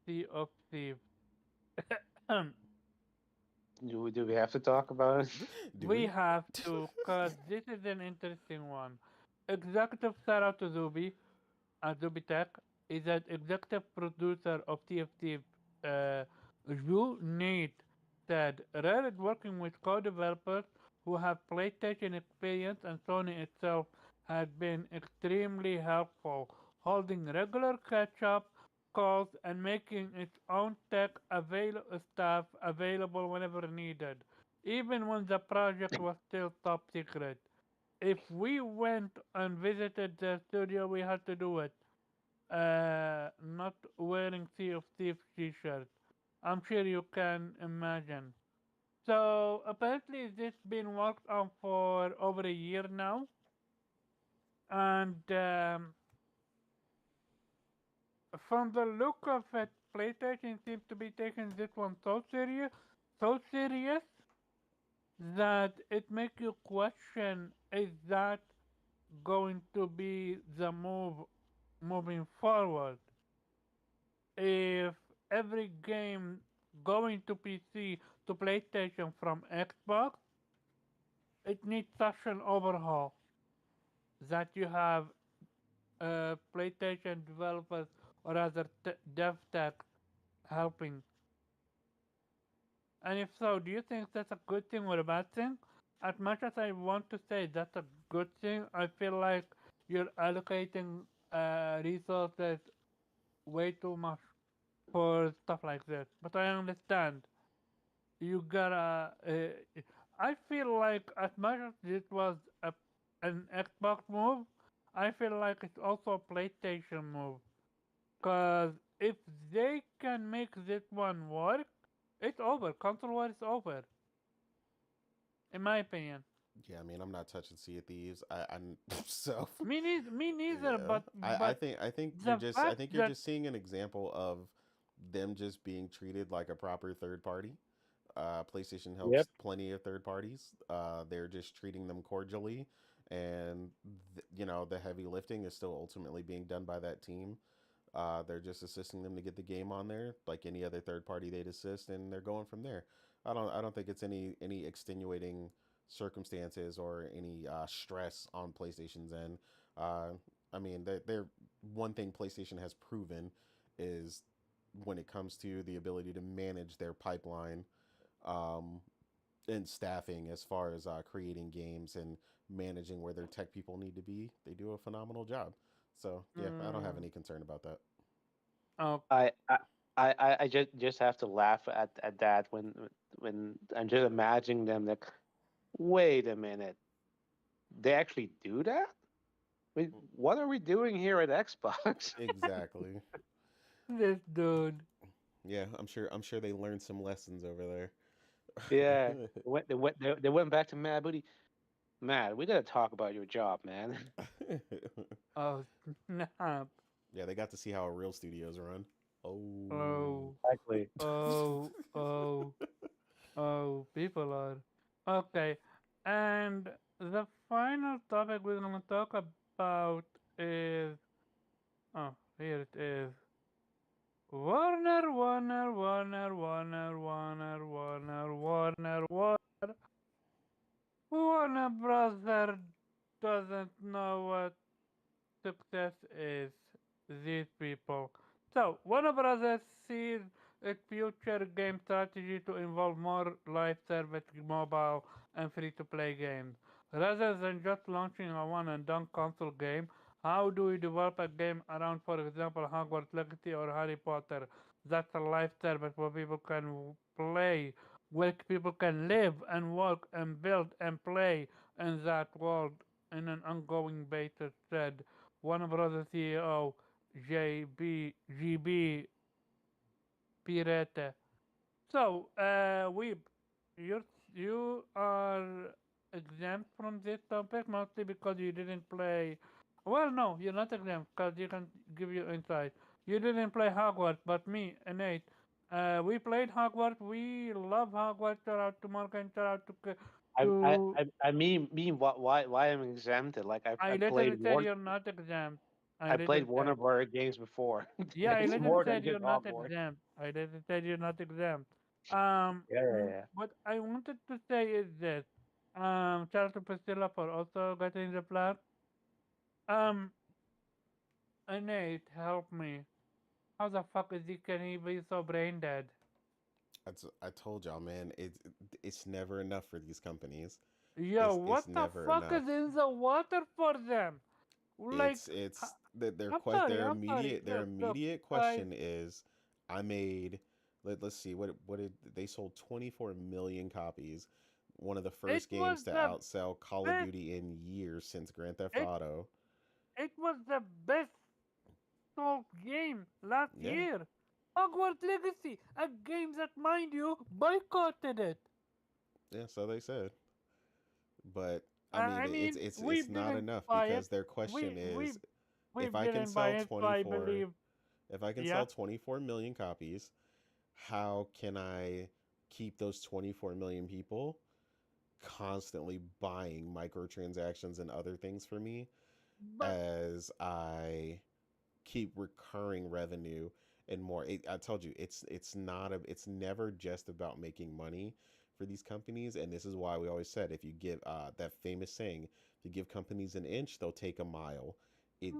Sea of Thieves.
Do we have to talk about it?
Do
We
we?
have to, cause this is an interesting one. Executive shout out to Zuby, Zuby Tech, is an executive producer of TFT. You Nate said Rare is working with co-developers who have PlayStation experience, and Sony itself has been extremely helpful, holding regular catch-up calls and making its own tech staff available whenever needed, even when the project was still top secret. If we went and visited their studio, we had to do it. Not wearing Sea of Thieves t-shirt. I'm sure you can imagine. So apparently this been worked on for over a year now, and from the look of it, PlayStation seems to be taking this one so serious that it makes you question: is that going to be the move moving forward? If every game going to PC to PlayStation from Xbox, it needs such an overhaul that you have PlayStation developers or rather dev tech helping. And if so, do you think that's a good thing or a bad thing? As much as I want to say that's a good thing, I feel like you're allocating resources way too much for stuff like this. But I understand you gotta. I feel like as much as this was an Xbox move, I feel like it's also a PlayStation move. Cause if they can make this one work, it's over. Console war is over, in my opinion.
Yeah, I mean, I'm not touching Sea of Thieves. I'm so
Me neither.
yeah.
But
I think
the fact
you're
that
just seeing an example of them just being treated like a proper third party. PlayStation
Yep.
helps plenty of third parties. They're just treating them cordially, and the heavy lifting is still ultimately being done by that team. They're just assisting them to get the game on there, like any other third party they'd assist, and they're going from there. I don't think it's any extenuating circumstances or any stress on PlayStation's end. Uh, I mean, they're one thing PlayStation has proven is when it comes to the ability to manage their pipeline um, and staffing as far as creating games and managing where their tech people need to be, they do a phenomenal job. So yeah, I don't have
mm,
any concern about that.
oh,
I just have to laugh at that when I'm just imagining them like, wait a minute, they actually do that? What are we doing here at Xbox?
Exactly.
this dude.
Yeah, I'm sure they learned some lessons over
Yeah,
there.
they went back to Mad Booty. Mad, we gotta talk about your job, man.
Oh snap!
Yeah, they got to see how real studios run. Oh.
Oh
Exactly.
oh oh oh! People are okay. And the final topic we're gonna talk about is here it is. Warner. Warner Brother doesn't know what success is. These people. So, Warner Brothers sees its future game strategy to involve more live service mobile and free-to-play games. Rather than just launching a one-and-done console game, how do we develop a game around, for example, Hogwarts Legacy or Harry Potter? That's a live service where people can play, where people can live and work and build and play in that world in an ongoing basis, said Warner Brothers CEO GB Pirete. So, you you are exempt from this topic mostly because you didn't play Well, no, you're not exempt because you can give you insight. You didn't play Hogwarts, but me and Nate, we played Hogwarts. We love Hogwarts. Shout out to Morgan. Shout out to to.
I mean, why I'm exempted? Like
I literally said you're not exempt. I
I played
literally
one
said.
of our games before.
Yeah, I
It's
literally
more than
said you're
just
not
Hogwarts.
exempt. I literally said you're not exempt.
Yeah, yeah, yeah.
What I wanted to say is this. Shout out to Priscilla for also getting the plot. Um, Nate, help me. How the fuck can he be so brain dead?
I told y'all, man, it's never enough for these companies.
Yo,
It's
what the
never
fuck
enough.
is in the water for them? Like,
It's that their
I'm
quite
sorry, I'm sorry.
their
Look,
immediate
guys,
question is, I made let's see what did they sold 24 million copies, one of the
it
first
was
games to
the
outsell Call of
best.
Duty in years since Grand Theft
It
Auto.
it was the best sold game last
Yeah,
year. Hogwarts Legacy, a game that, mind you, boycotted it.
yeah, so they said. But I mean,
I mean, we
it's not
didn't
enough
buy it.
because their question
We we
is,
we
if I can
didn't buy
sell
it, so I
24
believe.
if I can
Yeah,
sell 24 million copies, how can I keep those 24 million people constantly buying microtransactions and other things for me
but
as I keep recurring revenue and more. I told you it's not it's never just about making money for these companies, and this is why we always said if you give that famous saying, if you give companies an inch, they'll take a mile.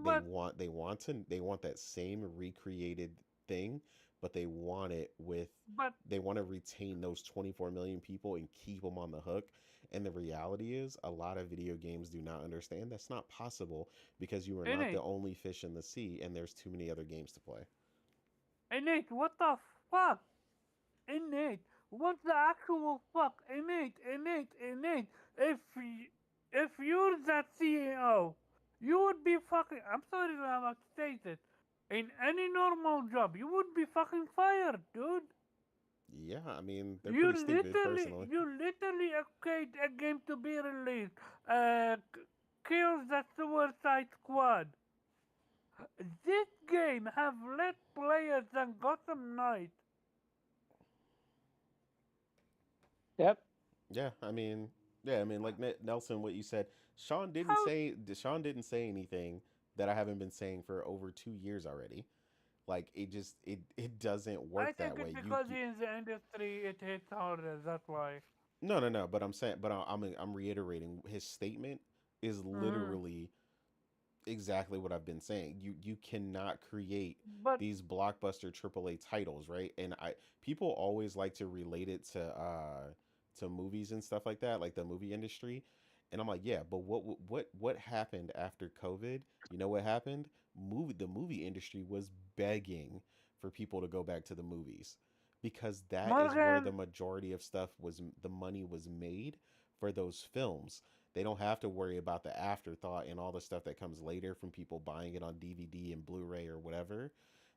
but
They want that same recreated thing, but they want it with
but
they want to retain those 24 million people and keep them on the hook. And the reality is, a lot of video games do not understand that's not possible because you are not the
innate,
only fish in the sea and there's too many other games to play.
innate, what the fuck? Innate, what the actual fuck? Innate. If you're that CEO, you would be fucking. I'm sorry that I'm about to say this. In any normal job, you would be fucking fired, dude.
Yeah, I mean, they're
You
pretty stupid,
literally,
personally.
you literally okayed a game to be released. Kills the Suicide Squad. This game have less players than Gotham Knight.
Yep.
Yeah, I mean, like Nelson, what you said,
How?
Sean didn't say anything that I haven't been saying for over 2 years already. Like it doesn't
I
work that
think
way.
it's because he's in the industry, it hits harder. That's why.
No. But I'm saying, but I'm reiterating his statement is
Hmm.
literally exactly what I've been saying. You cannot create
But
these blockbuster AAA titles, right? And I people always like to relate it to movies and stuff like that, like the movie industry. And I'm like, yeah, but what happened after COVID? You know what happened? The movie industry was begging for people to go back to the movies because that is where the
Morgan,
majority of stuff was the money was made for those films. They don't have to worry about the afterthought and all the stuff that comes later from people buying it on DVD and Blu-ray or whatever.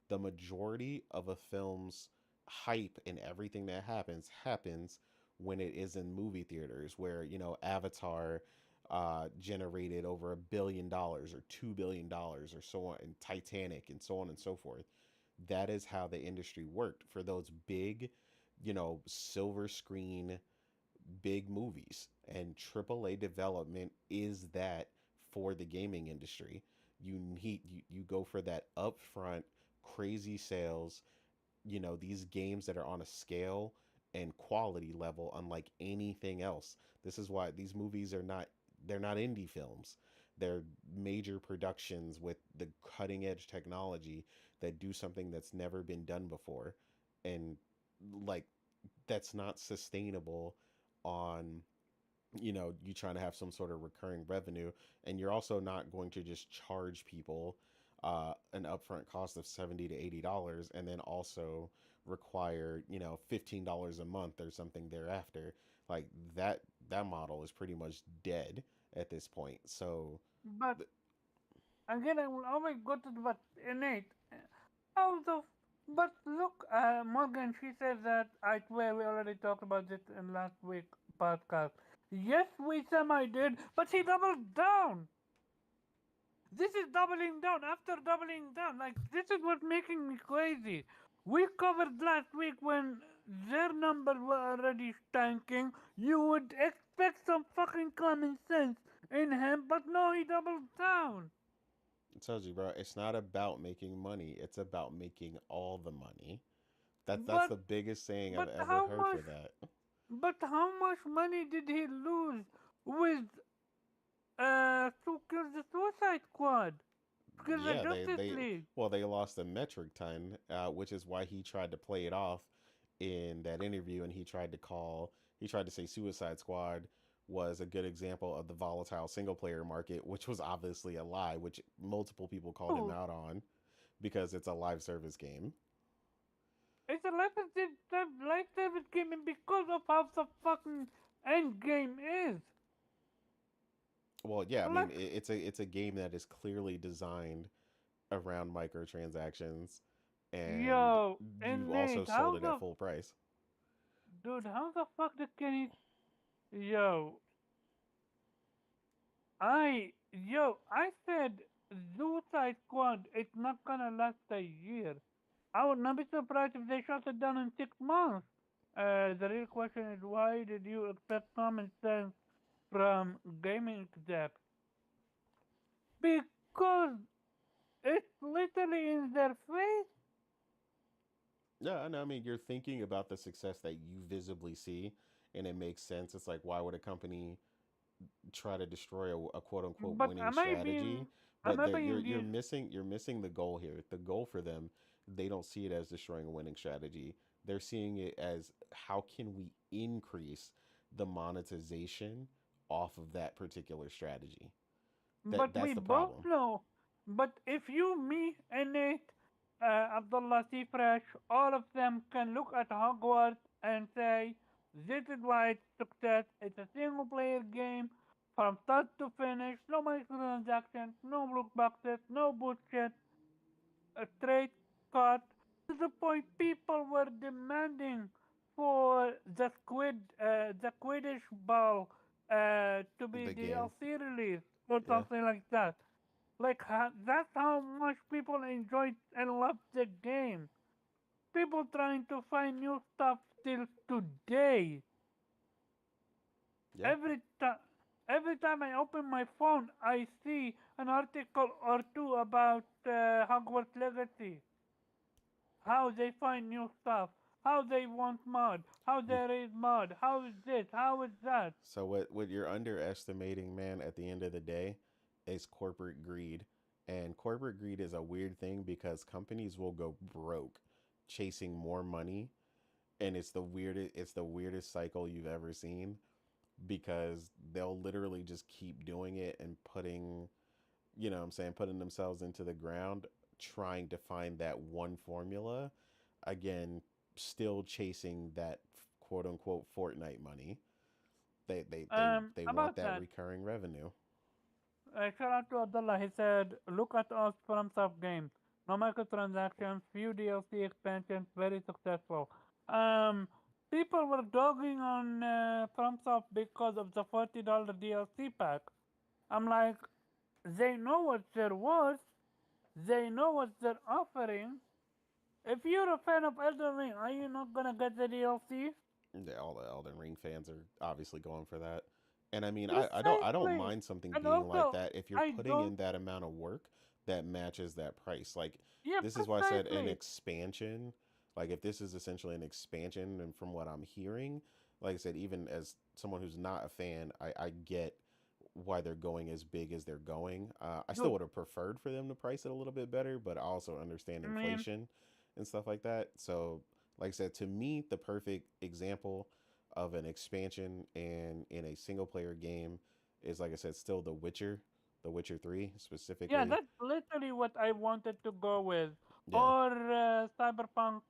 The majority of a film's hype and everything that happens when it is in movie theaters, where Avatar generated over $1 billion or $2 billion or so on, and Titanic and so on and so forth. That is how the industry worked for those big, silver screen big movies, and AAA development is that for the gaming industry. You go for that upfront crazy sales, these games that are on a scale and quality level unlike anything else. This is why these movies are not they're not indie films. They're major productions with the cutting edge technology that do something that's never been done before. And like that's not sustainable on you trying to have some sort of recurring revenue, and you're also not going to just charge people an upfront cost of $70 to $80 and then also require $15 a month or something thereafter. Like that model is pretty much dead at this point. So
but again, I will always go to the but innate. How the? But look, Morgan, she said that I swear we already talked about this in last week podcast. Yes, we semi did, but she doubled down. This is doubling down after doubling down. Like, this is what's making me crazy. We covered last week when their numbers were already tanking. You would expect some fucking common sense in him, but no, he doubled down.
It tells you, bro, it's not about making money. It's about making all the money. That's
But
the biggest saying I've
but
ever
how
heard for
much
that.
how much money did he lose with to kill the Suicide Squad? Kill the
Yeah,
Justice League.
they lost a metric ton, which is why he tried to play it off in that interview, and he tried to say Suicide Squad was a good example of the volatile single player market, which was obviously a lie, which multiple people called him
Oh,
out on because it's a live service game.
it's a life service game and because of how the fucking end game is.
Well, yeah, I mean
Like,
it's a game that is clearly designed around microtransactions, and
yo,
you
and
also
Nate,
sold it at full price.
how the fuck can he, yo, I said Suicide Squad, it's not gonna last a year. I would not be surprised if they shut it down in 6 months. The real question is why did you expect common sense from gaming execs? Because it's literally in their face.
Yeah, and I mean you're thinking about the success that you visibly see, and it makes sense. It's like why would a company try to destroy a quote unquote
But
winning strategy?
am
But
I being
you're missing the goal here. The goal for them, they don't see it as destroying a winning strategy. They're seeing it as how can we increase the monetization off of that particular strategy.
But
That's
we
the
both
problem.
know. But if you, me, and Nate, Abdullah Fresh, all of them can look at Hogwarts and say, this is why it's success. It's a single player game from start to finish. No microtransactions, no loot boxes, no bullshit. A straight cut. To the point people were demanding for the Quidditch ball to be
The
the
game.
DLC release or
Yeah.
something like that. Like that's how much people enjoyed and loved the game. People trying to find new stuff till today.
Yeah.
Every time, every time I open my phone, I see an article or two about Hogwarts Legacy. How they find new stuff, how they want mod, how
You
there is mod, how is this, how is that.
So what you're underestimating, man, at the end of the day, is corporate greed. And corporate greed is a weird thing because companies will go broke chasing more money, and it's the weirdest cycle you've ever seen because they'll literally just keep doing it and putting, you know what I'm saying, putting themselves into the ground trying to find that one formula again, still chasing that quote unquote Fortnite money. They want
About
that
that,
recurring revenue.
shout out to Abdullah. He said, "Look at us from sub games. No microtransactions, few DLC expansions, very successful." Um, People were dogging on FromSoft because of the $40 DLC pack. I'm like, they know what they're worth. They know what they're offering. If you're a fan of Elden Ring, are you not gonna get the DLC?
Yeah, all the Elden Ring fans are obviously going for that. And I mean, I don't
Precisely.
mind something
And
being like
also,
that if you're
I
putting in
don't.
that amount of work that matches that price. Like
Yeah,
this is why I said an
precisely.
expansion. Like if this is essentially an expansion, and from what I'm hearing, like I said, even as someone who's not a fan, I get why they're going as big as they're going. I still
Dude,
would have preferred for them to price it a little bit better, but I also understand
man,
inflation and stuff like that. So, like I said, to me, the perfect example of an expansion and in a single player game is, like I said, still The Witcher 3
yeah,
specifically.
that's literally what I wanted to go with.
Yeah.
Or Cyberpunk,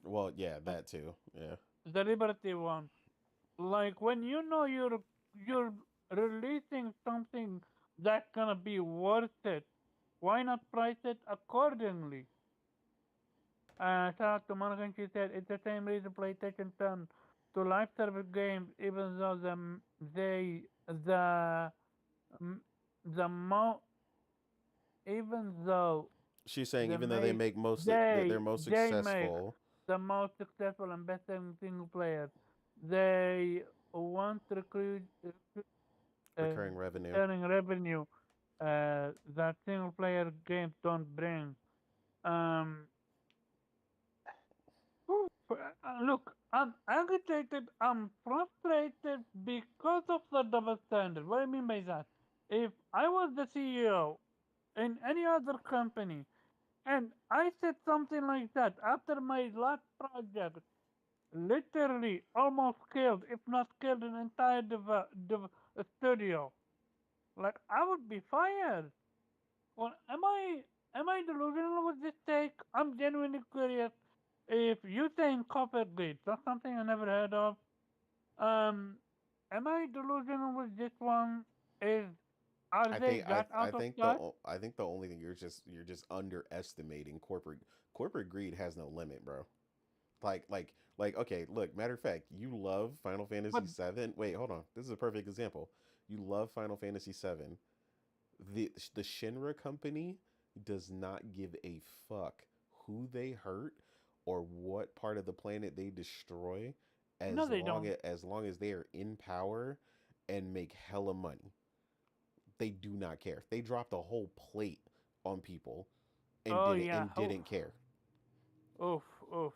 Well, yeah, that too. Yeah.
the Liberty one. Like when you know you're releasing something that's gonna be worth it, why not price it accordingly? Shout out to Monica, and she said it's the same reason PlayStation turned to live service games, even though the m- the mo even though
She's saying
they
even though they
make
make most they're
they
most
they make
successful
the most successful and best-selling single player, they want to
recurring revenue.
recurring revenue that single player games don't bring. Um, Look, I'm agitated, I'm frustrated because of the double standard. What I mean by that, if I was the CEO in any other company and I said something like that after my last project literally almost killed, if not killed, an entire studio, like I would be fired. Well, am I delusional with this take? I'm genuinely curious. If you think copper bleeds, that's something I never heard of. Um, am I delusional with this one? Is Are
I
they
think
that
I
out of
think
touch?
I think the only thing you're just underestimating corporate greed has no limit, bro. Like okay, look, matter of fact, you love Final
But
Fantasy 7. Wait, hold on. This is a perfect example. You love Final Fantasy 7. The Shinra company does not give a fuck who they hurt or what part of the planet they destroy
no, they don't.
as long as they are in power and make hella money. They do not care. They dropped a whole plate on people
Oh yeah.
and
Oof,
didn't care.
oof, oof.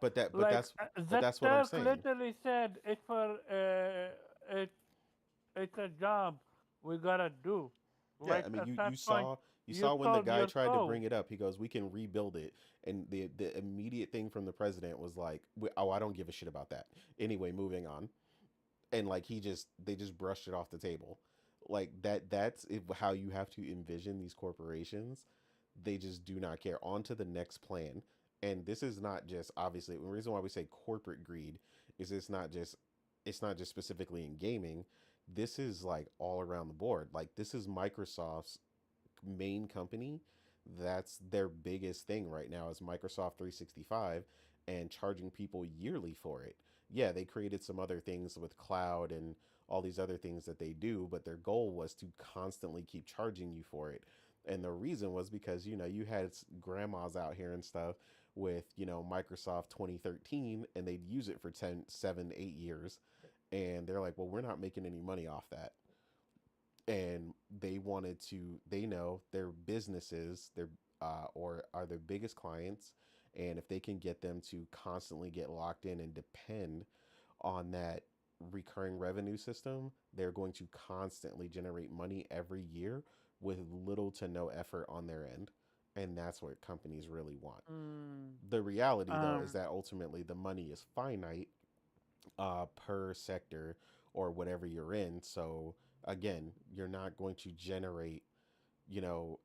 But that but
Like
that's but
that
that's what I'm
Turk
saying.
literally said, it, it's a job we gotta do.
Yeah,
Like
I mean
at that point,
you
you
saw when the
sold
guy
your
tried to
soul.
bring it up. He goes, "We can rebuild it," and the immediate thing from the president was like, "Oh, I don't give a shit about that." Anyway, moving on, and like they just brushed it off the table, like how you have to envision these corporations. They just do not care. On to the next plan, and this is not just obviously the reason why we say corporate greed is it's not just specifically in gaming. This is like all around the board. Like this is Microsoft's main company. That's their biggest thing right now is Microsoft 365 and charging people yearly for it. Yeah, they created some other things with cloud and all these other things that they do, but their goal was to constantly keep charging you for it. And the reason was because, you had grandmas out here and stuff with, Microsoft 2013 and they'd use it for 10, 7, 8 years. And they're like, well, we're not making any money off that, and they know their businesses or are their biggest clients, and if they can get them to constantly get locked in and depend on that recurring revenue system, they're going to constantly generate money every year with little to no effort on their end, and that's what companies really want.
Mm,
The reality though is
um,
that ultimately the money is finite per sector or whatever you're in. So again, you're not going to generate,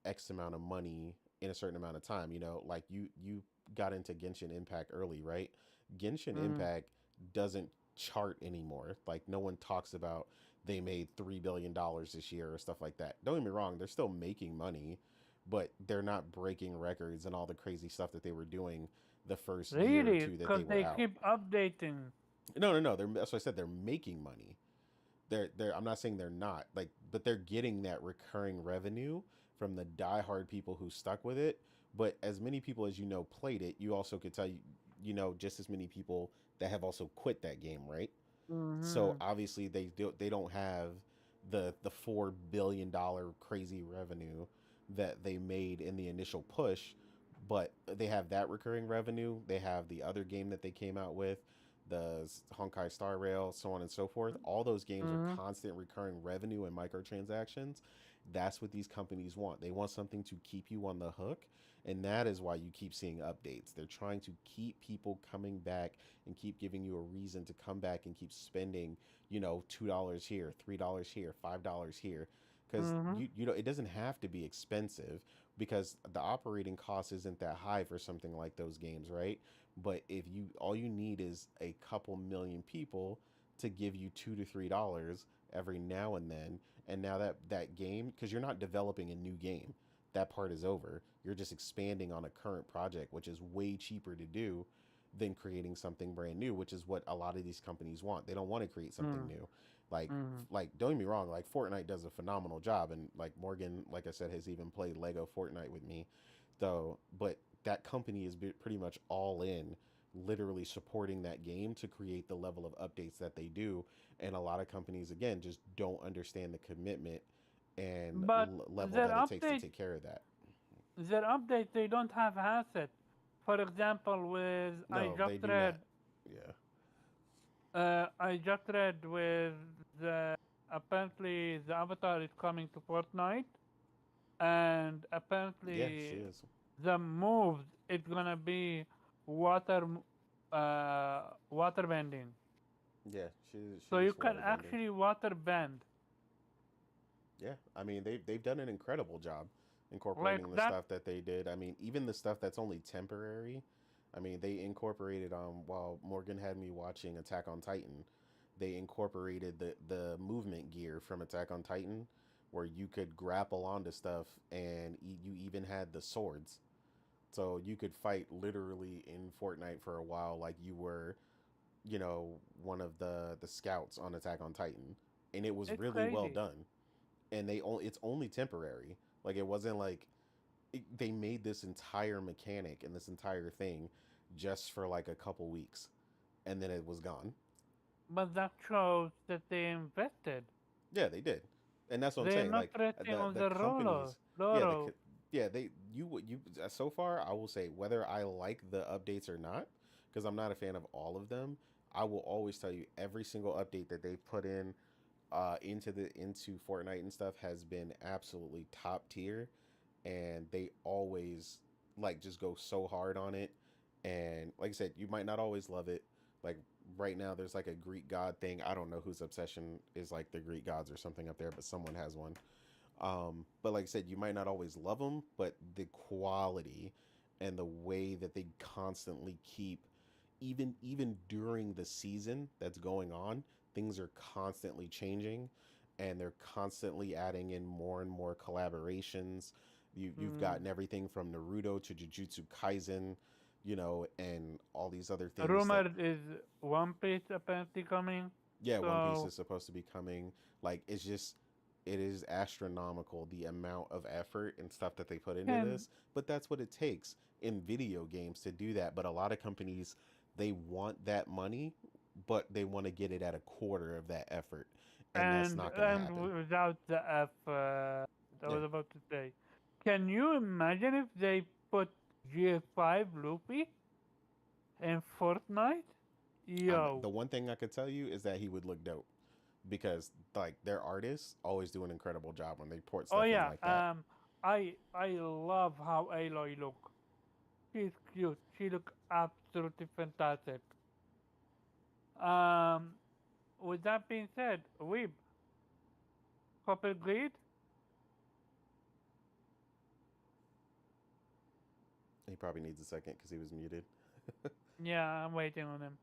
X amount of money in a certain amount of time. Like you got into Genshin Impact early, right? Genshin
mm,
Impact doesn't chart anymore. Like no one talks about they made $3 billion this year or stuff like that. Don't get me wrong, they're still making money, but they're not breaking records and all the crazy stuff that they were doing the first year or
really?
two that they
Because
were
they
out.
keep updating.
No, no, no. That's what I said. They're making money. They're. I'm not saying they're not like, but they're getting that recurring revenue from the diehard people who stuck with it. But as many people as played it, you also could tell just as many people that have also quit that game, right? So
Mm-hmm.
obviously they don't have the $4 billion crazy revenue that they made in the initial push, but they have that recurring revenue. They have the other game that they came out with, the Honkai Star Rail, so on and so forth. All those games are
Mm-hmm.
constant recurring revenue and microtransactions. That's what these companies want. They want something to keep you on the hook, and that is why you keep seeing updates. They're trying to keep people coming back and keep giving you a reason to come back and keep spending, $2 here, $3 here, $5 here. Because
Mm-hmm.
it doesn't have to be expensive because the operating cost isn't that high for something like those games, right? But if you all you need is a couple million people to give you $2 to $3 every now and now that game, because you're not developing a new game, that part is over. You're just expanding on a current project, which is way cheaper to do than creating something brand new, which is what a lot of these companies want. They don't want to create something
Mm,
new. Like
mm.
don't get me wrong, like Fortnite does a phenomenal job, and like Morgan, like I said, has even played Lego Fortnite with me, though. But that company is pretty much all in, literally supporting that game to create the level of updates that they do. And a lot of companies, again, just don't understand the commitment and
But
level that it takes to take care of that.
their update, they don't have assets. For example, with
No, they do not. Yeah.
I just read with the apparently the avatar is coming to Fortnite, and
Yeah, she
apparently
is.
the moves it's gonna be water water bending.
Yeah,
So
she's
you can
water bending.
actually water bend
Yeah, I mean they've done an incredible job
like
incorporating the
that.
stuff that they did. I mean even the stuff that's only temporary. I mean they incorporated while Morgan had me watching Attack on Titan, they incorporated the movement gear from Attack on Titan, where you could grapple onto stuff and you even had the swords, so you could fight literally in Fortnite for a while like you were, one of the scouts on Attack on Titan, and it was
It's
really well
crazy.
done. And it's only temporary. Like it wasn't like they made this entire mechanic and this entire thing just for like a couple weeks, and then it was gone.
But that shows that they invested.
Yeah, they did, and that's what I'm
They're
saying.
not
Like
resting
the
on
the
the roller.
companies, yeah,
Laurel.
yeah, they you so far I will say whether I like the updates or not, because I'm not a fan of all of them. I will always tell you every single update that they've put in into Fortnite and stuff has been absolutely top tier, and they always like just go so hard on it. And like I said, you might not always love it. Like right now, there's like a Greek god thing. I don't know whose obsession is like the Greek gods or something up there, but someone has one. But like I said, you might not always love them, but the quality and the way that they constantly keep, even during the season that's going on, things are constantly changing, and they're constantly adding in more and more collaborations. You've
Mm.
gotten everything from Naruto to Jujutsu Kaisen, and all these other things that,
Rumored is One Piece apparently coming.
yeah, One Piece
So
is supposed to be coming. Like it's just it is astronomical the amount of effort and stuff that they put into
can
this, but that's what it takes in video games to do that. But a lot of companies, they want that money, but they want to get it at a quarter of that effort, and that's not going to happen.
without the F, I
Yeah.
was about to say. Can you imagine if they put GF5 Luffy in Fortnite? Yo,
The one thing I could tell you is that he would look dope, because like their artists always do an incredible job when they port
oh
stuff in
yeah.
like that.
I love how Aloy look. She's cute. She look absolutely fantastic. Um, with that being said, Weeb, couple agreed?
He probably needs a second because he was muted.
Yeah, I'm waiting on him.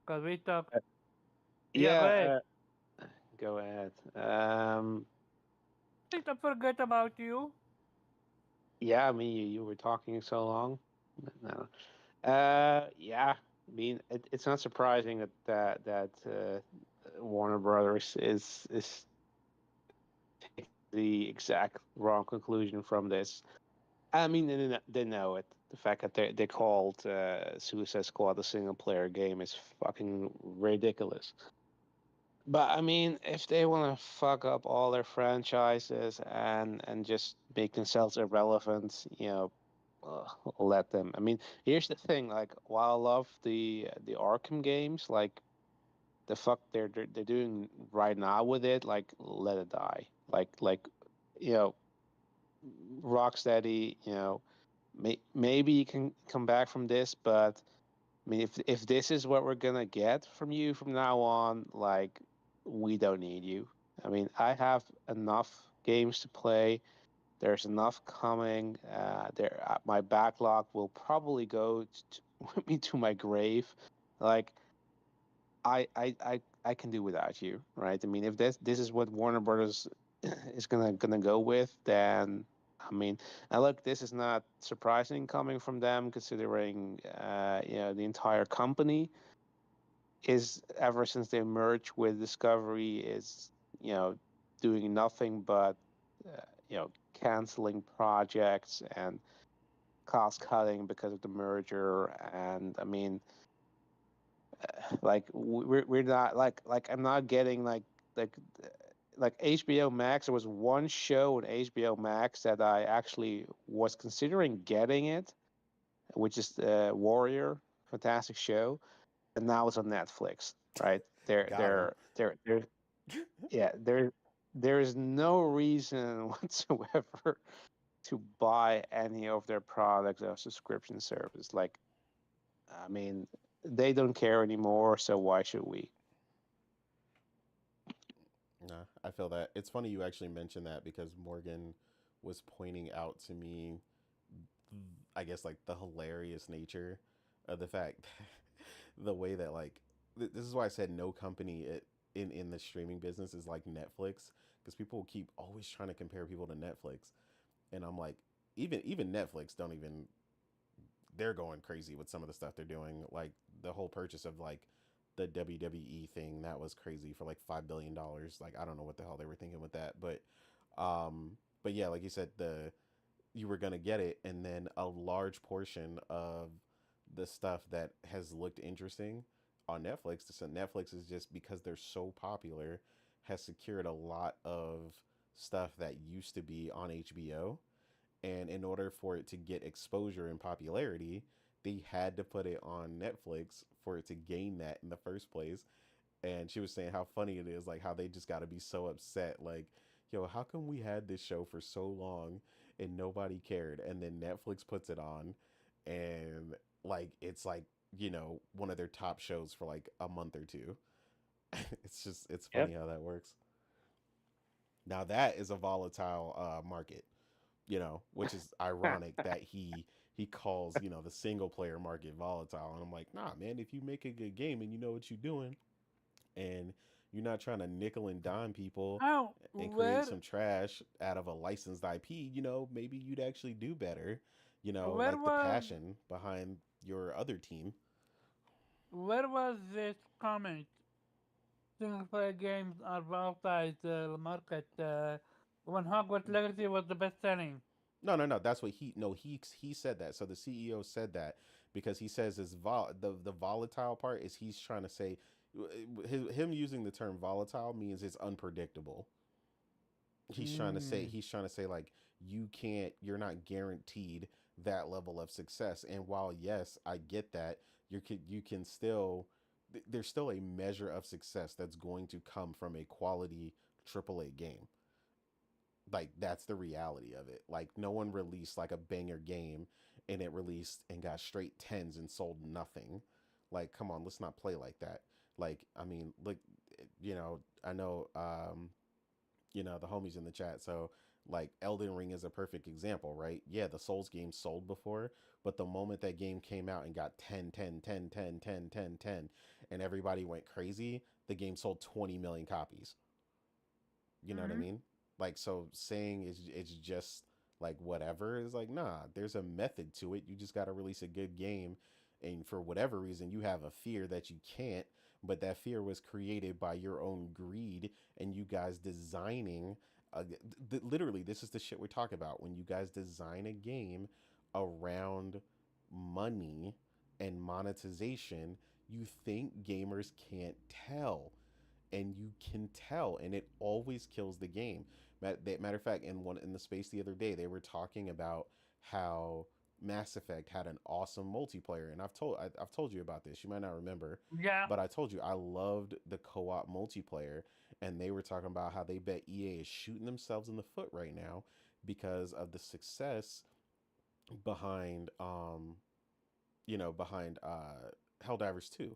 Cause we talk.
Uh,
Yeah, go
yeah,
ahead.
go ahead.
Think I forget about you.
Yeah, I mean, you were talking so long. No. Yeah, I mean, it's not surprising that Warner Brothers is taking the exact wrong conclusion from this. I mean, they know it. The fact that they called Suicide Squad a single player game is fucking ridiculous. But I mean, if they want to fuck up all their franchises and just make themselves irrelevant, let them. I mean, here's the thing: like, while I love the Arkham games, like the fuck they're doing right now with it, like let it die. Like, you know, Rocksteady, maybe you can come back from this, but I mean, if this is what we're gonna get from you from now on, like we don't need you. I mean, I have enough games to play. There's enough coming. My backlog will probably go with me to my grave. Like I can do without you, right? I mean, if this is what Warner Brothers is gonna go with, then I mean, and look, this is not surprising coming from them, considering the entire company is ever since they merged with Discovery is doing nothing but uh, canceling projects and cost cutting because of the merger. And I mean, like we're not like I'm not getting like like HBO Max. There was one show on HBO Max that I actually was considering getting it, which is Warrior, fantastic show, and now it's on Netflix. Right?
Got him.
Yeah, there is no reason whatsoever to buy any of their products or subscription service. Like, I mean, they don't care anymore, so why should we?
Nah, I feel that. It's funny you actually mentioned that because Morgan was pointing out to me, I guess, like the hilarious nature of the fact, the way that, like, this is why I said no company in the streaming business is like Netflix, because people keep always trying to compare people to Netflix. And I'm like, even Netflix don't even, they're going crazy with some of the stuff they're doing. Like the whole purchase of like the WWE thing, that was crazy for like $5 billion. Like I don't know what the hell they were thinking with that, um, but yeah, like you said, the you were gonna get it, and then a large portion of the stuff that has looked interesting on Netflix. So Netflix is just because they're so popular, has secured a lot of stuff that used to be on HBO, and in order for it to get exposure and popularity, they had to put it on Netflix for it to gain that in the first place. And she was saying how funny it is, like how they just got to be so upset, like, yo, how come we had this show for so long and nobody cared, and then Netflix puts it on, and like it's like, one of their top shows for like a month or two. It's
Yep.
funny how that works. Now that is a volatile market, which is ironic that he calls, the single player market volatile. And I'm like, nah, man, if you make a good game and you know what you're doing, and you're not trying to nickel and dime people
How?
and create
Where?
some trash out of a licensed IP, maybe you'd actually do better.
Where
Like the
was?
passion behind your other team.
Where was this comment? Single player games are volatile the market. When Hogwarts Legacy was the best selling.
No, no, no. That's what he no he said that. So the CEO said that because he says the volatile part is he's trying to say him using the term volatile means it's unpredictable.
Mm.
He's trying to say like you're not guaranteed that level of success. And while yes, I get that, you can still there's still a measure of success that's going to come from a quality AAA game. Like that's the reality of it. Like no one released like a banger game and it released and got straight tens and sold nothing. Like come on, let's not play like that. Like I mean, look, I know the homies in the chat. So like Elden Ring is a perfect example, right? Yeah, the Souls game sold before, but the moment that game came out and got 10, 10, 10, 10, 10, 10, 10, and everybody went crazy, the game sold 20 million copies. You know what I
Mm-hmm.
mean? Like so saying it's just like whatever is like nah, there's a method to it. You just got to release a good game, and for whatever reason you have a fear that you can't, but that fear was created by your own greed and you guys designing literally this is the shit we're talking about when you guys design a game around money and monetization, you think gamers can't tell, and you can tell, and it always kills the game. Matter of fact, in the space the other day, they were talking about how Mass Effect had an awesome multiplayer, and I've told you about this. You might not remember,
Yeah.
but I told you I loved the co-op multiplayer, and they were talking about how they bet EA is shooting themselves in the foot right now because of the success behind Helldivers 2.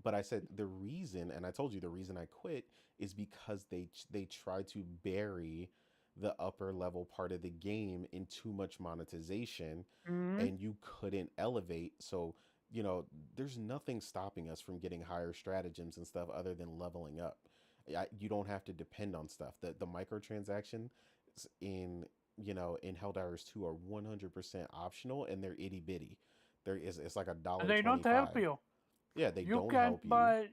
But I said the reason, and I told you the reason I quit is because they tried to bury the upper level part of the game in too much monetization,
Mm-hmm.
and you couldn't elevate. So you know, there's nothing stopping us from getting higher stratagems and stuff other than leveling up. You don't have to depend on stuff. The microtransaction in in Helldivers 2 are 100% optional and they're itty bitty. There is it's like a dollar
They don't
twenty
help
five.
you.
Yeah, they
You
don't
can't
help you.
buy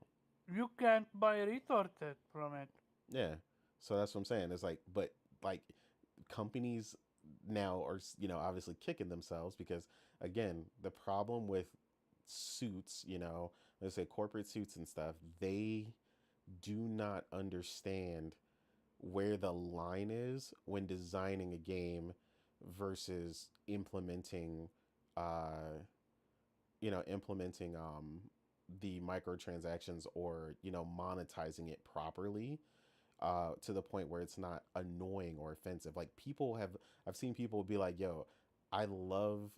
you can't buy resources from it.
Yeah. So that's what I'm saying. It's like, but like companies now are, obviously kicking themselves because, again, the problem with suits, let's say corporate suits and stuff, they do not understand where the line is when designing a game versus uh, implementing the microtransactions or, monetizing it properly to the point where it's not annoying or offensive. Like I've seen people be like, "Yo, I love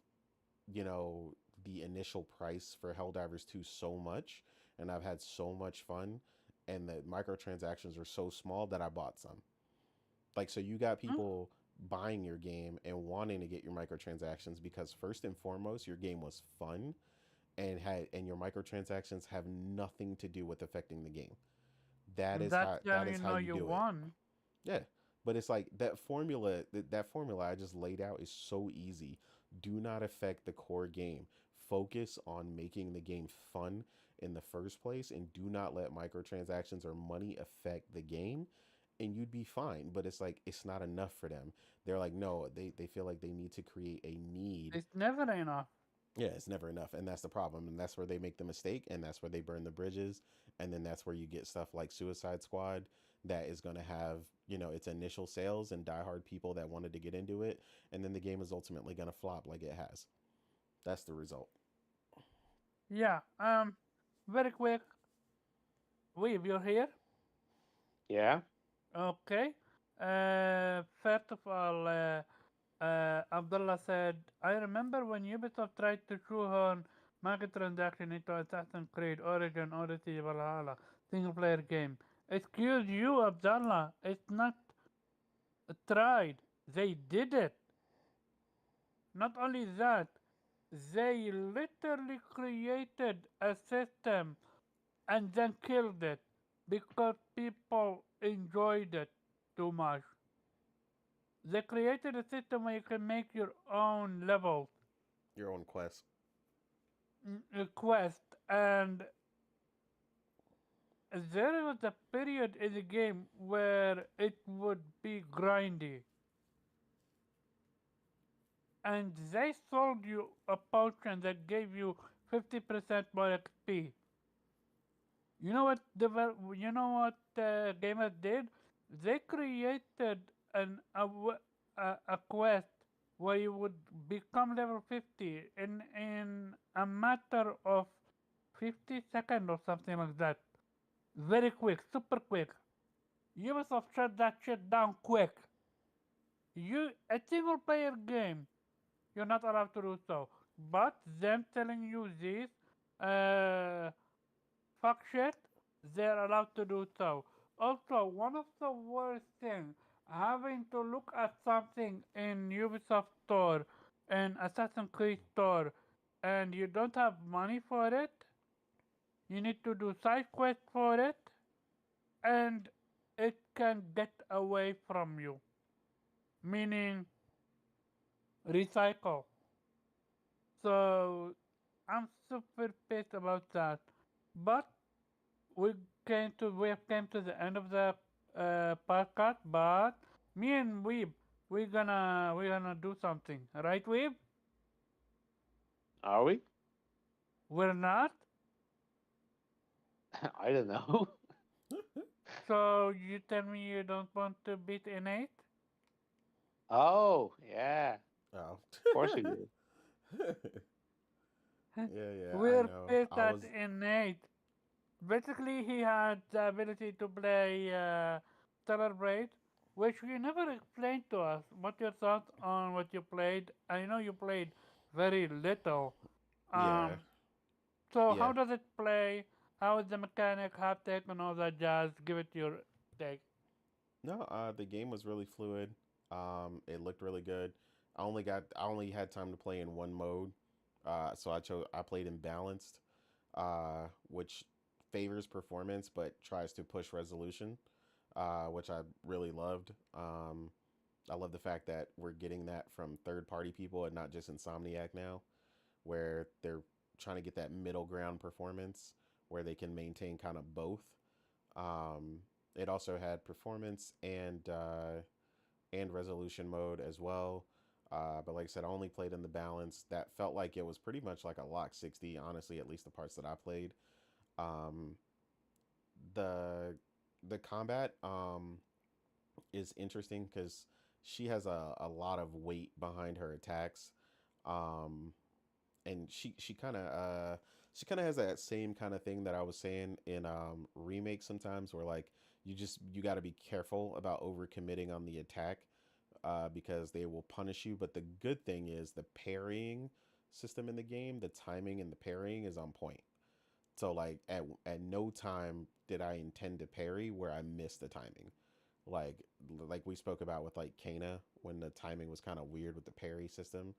you know the initial price for Helldivers 2 so much, and I've had so much fun, and the microtransactions are so small that I bought some." Like, so you got
Hmm?
people buying your game and wanting to get your microtransactions because first and foremost, your game was fun and your microtransactions have nothing to do with affecting the game. That is
That's
how
how you know
you
you
do it.
won.
Yeah. But it's like that formula I just laid out is so easy. Do not affect the core game. Focus on making the game fun in the first place and do not let microtransactions or money affect the game and you'd be fine. But it's like it's not enough for them. They're like, no, they feel like they need to create a need.
It's never enough.
Yeah, it's never enough. And that's the problem. And that's where they make the mistake. And that's where they burn the bridges. And then that's where you get stuff like Suicide Squad that is going to have, its initial sales and diehard people that wanted to get into it. And then the game is ultimately going to flop like it has. That's the result.
Yeah. Very quick. Weave, you're here.
Yeah.
Okay. First of all, Abdullah said, I remember when Ubisoft tried to shoehorn microtransaction into Assassin's Creed, Origin, Odyssey, Valhalla, single player game. Excuse you, Abdullah. It's not tried. They did it. Not only that, they literally created a system and then killed it because people enjoyed it too much. They created a system where you can make your own levels,
Your own quest.
quest, and there was a period in the game where it would be grindy, and they sold you a potion that gave you 50% more XP. You know what gamers did? They created a quest where you would become level 50 in a matter of 50 seconds or something like that. Very quick, super quick. Ubisoft shut that shit down quick. A single player game, you're not allowed to do so. But them telling you this, uh, fuck shit, they're allowed to do so. Also, one of the worst things, having to look at something in Ubisoft store and Assassin's Creed store, and you don't have money for it, you need to do side quests for it, and it can get away from you. Meaning, recycle. So, I'm super pissed about that. But we have came to the end of the podcast, but me and Weeb, we're gonna do something, right, Weeb?
Are we?
We're not.
I don't know.
So you tell me you don't want to beat innate?
Oh, yeah.
Oh.
Of course we do.
Yeah, I
We're
know.
pissed
I
at
was
innate. Basically, he had the ability to play Celebrate, which you never explained to us. What your thoughts on what you played? I know you played very little.
yeah.
Um, so how
Yeah.
does it play? How is the mechanic, haptic, and all that jazz? Give it your take.
No, the game was really fluid. It looked really good. I only had time to play in one mode. So I played in balanced, which favors performance but tries to push resolution, which I really loved. I love the fact that we're getting that from third party people and not just Insomniac now, where they're trying to get that middle ground performance where they can maintain kind of both. Um, it also had performance and resolution mode as well. But like I said, I only played in the balance. That felt like it was pretty much like a lock 60, honestly, at least the parts that I played. Um, the the combat is interesting because she has a lot of weight behind her attacks. Um, and she kind of has that same kind of thing that I was saying in remakes sometimes where like you got to be careful about overcommitting on the attack because they will punish you. But the good thing is the parrying system in the game, the timing and the parrying is on point. So like at no time did I intend to parry where I missed the timing. Like like we spoke about with like Kana when the timing was kind of weird with the parry system.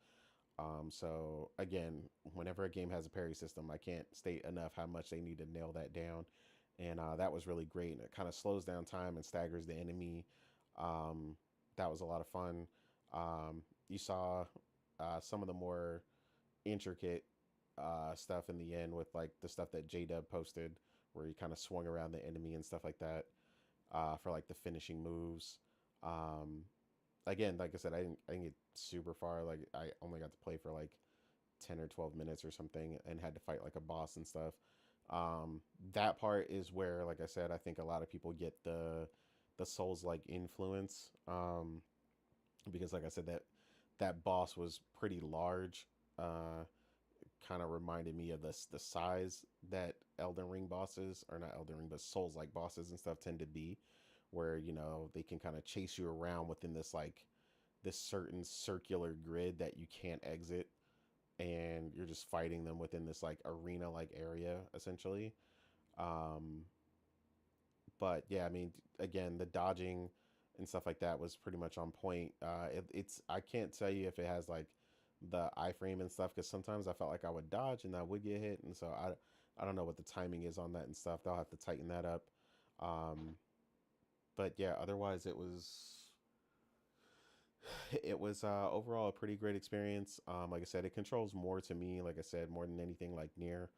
So again, whenever a game has a parry system, I can't state enough how much they need to nail that down, and that was really great. And it kind of slows down time and staggers the enemy. Um, that was a lot of fun. You saw some of the more intricate stuff in the end with like the stuff that J Dub posted, where he kind of swung around the enemy and stuff like that for like the finishing moves. Um, Again, like I said, I didn't get super far. Like I only got to play for like 10 or 12 minutes or something, and had to fight like a boss and stuff. Um, that part is where, like I said, I think a lot of people get the Souls like influence. Because like I said, that boss was pretty large. Uh, Kind of reminded me of the size that Elden Ring bosses, or not Elden Ring, but Souls like bosses and stuff tend to be, where they can kind of chase you around within this certain circular grid that you can't exit, and you're just fighting them within this like arena like area essentially. Um, but yeah, I mean, again, the dodging and stuff like that was pretty much on point. It's I can't tell you if it has like the iframe and stuff because sometimes I felt like I would dodge and I would get hit, and so I don't know what the timing is on that and stuff. They'll have to tighten that up. Um, but yeah, otherwise it was overall a pretty great experience. Like I said, it controls more to me. Like I said, more than anything, like near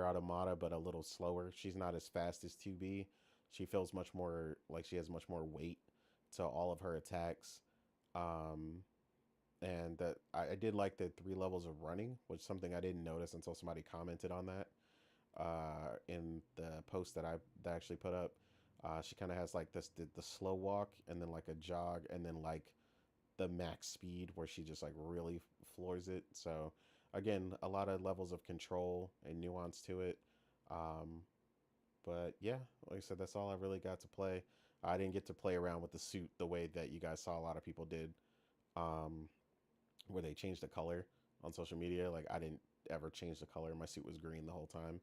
Automata, but a little slower. She's not as fast as 2B. She feels much more like she has much more weight to all of her attacks. Um, and that I did like the 3 levels of running, which is something I didn't notice until somebody commented on that in the post that I actually put up. She kind of has like the slow walk and then like a jog and then like the max speed where she just like really floors it. So again, a lot of levels of control and nuance to it. Um, but yeah, like I said, that's all I really got to play. I didn't get to play around with the suit the way that you guys saw a lot of people did, um, where they changed the color on social media. Like I didn't ever change the color. My suit was green the whole time.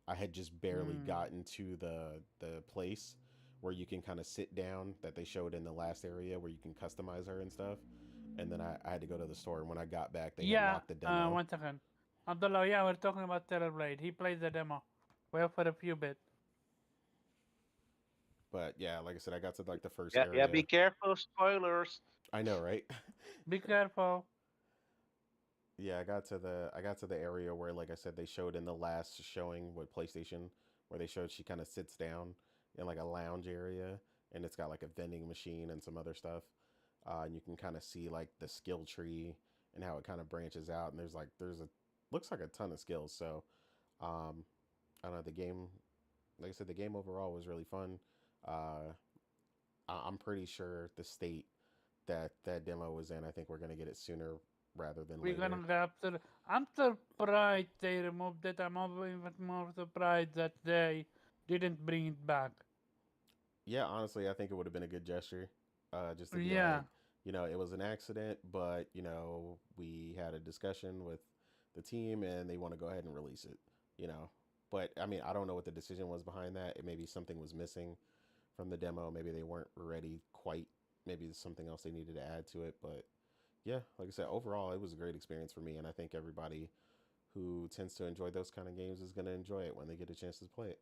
I had just barely
Hmm.
gotten to the place where you can kind of sit down that they showed in the last area where you can customize her and stuff. And then I had to go to the store. And when I got back, they had
Yeah,
locked the demo.
1 second. Abdullah, yeah, we're talking about Terrorblade. He plays the demo. Well, for a few bit.
But yeah, like I said, I got to like the first
Yeah, yeah. Be
area.
careful, spoilers.
I know, right?
Be careful.
Yeah, I got to the area where, like I said, they showed in the last showing with PlayStation, where they showed she kind of sits down in like a lounge area, and it's got like a vending machine and some other stuff, and you can kind of see like the skill tree and how it kind of branches out, and there's a looks like a ton of skills. So, um, I don't know the game. Like I said, the game overall was really fun. Uh, I'm pretty sure the state that that demo was in, I think we're gonna get it sooner rather than
We're
later.
gonna capture. I'm surprised they removed it. I'm even more surprised that they didn't bring it back.
Yeah, honestly, I think it would have been a good gesture, just to be
Yeah.
like, it was an accident, but we had a discussion with the team, and they want to go ahead and release it. You know, but I mean, I don't know what the decision was behind that. It maybe something was missing from the demo. Maybe they weren't ready quite. Maybe there's something else they needed to add to it. But yeah, like I said, overall, it was a great experience for me, and I think everybody who tends to enjoy those kind of games is going to enjoy it when they get a chance to play it.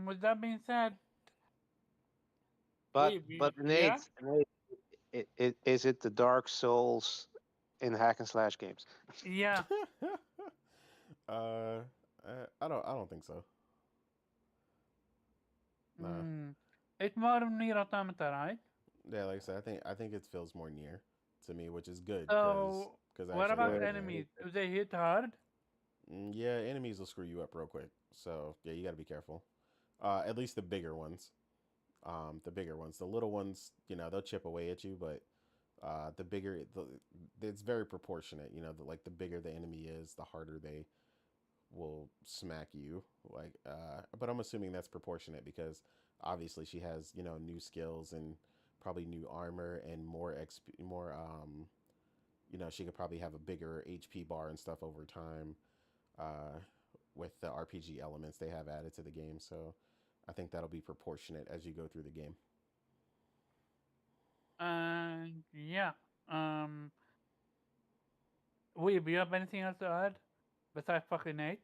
With that being said,
But
Yeah?
Nate, is it the Dark Souls in hack and slash games?
Yeah.
uh, I don't think so. Nah.
Mm. It's more Nier Automata, right?
Yeah, like I said, I think it feels more near to me, which is good
So,
I
what
actually
about
like
Good.
Nier.
enemies? Do they hit hard?
Yeah, enemies will screw you up real quick. So yeah, you got to be careful. At least the bigger ones. The bigger ones. The little ones, you know, they'll chip away at you, but the bigger, it's very proportionate. You know, like the bigger the enemy is, the harder they will smack you. Like, but I'm assuming that's proportionate because obviously she has, you know, new skills and probably new armor and more more you know, she could probably have a bigger HP bar and stuff over time uh, with the RPG elements they have added to the game. So I think that'll be proportionate as you go through the game.
Yeah. Um, do you have anything else to add besides fucking eight?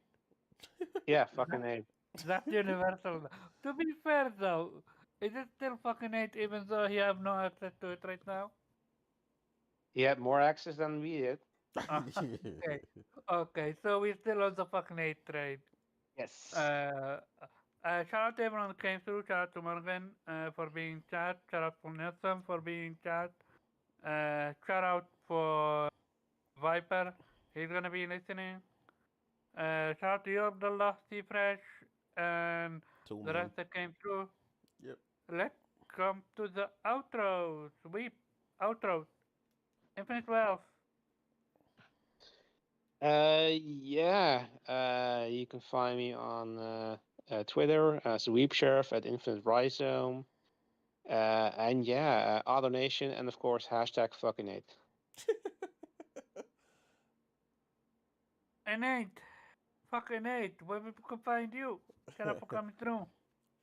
Yeah,
That,
fucking A.
that's universal. To be fair though, is it still fucking eight even though you have no access to it right now?
He had more access than we did.
Okay. Okay, so we're still on the fucking eight train.
Yes.
Uh, Shout out to everyone that came through. Shout out to Morgan for being chat. Shout out for Nelson for being chat. Shout out for Viper. He's gonna be listening. Shout out to you, Abdullah, Steve Fresh, and
Tool
the
man.
rest that came through.
Yep.
Let's come to the outro. Sweep. Outro. Infinite Wealth.
Yeah. You can find me on Twitter, Sweep Sheriff at Infinite Rhizome. And yeah, Other Nation, and of course, hashtag fucking eight.
And eight. Fucking eight. Where people can find you. Shout out for coming through.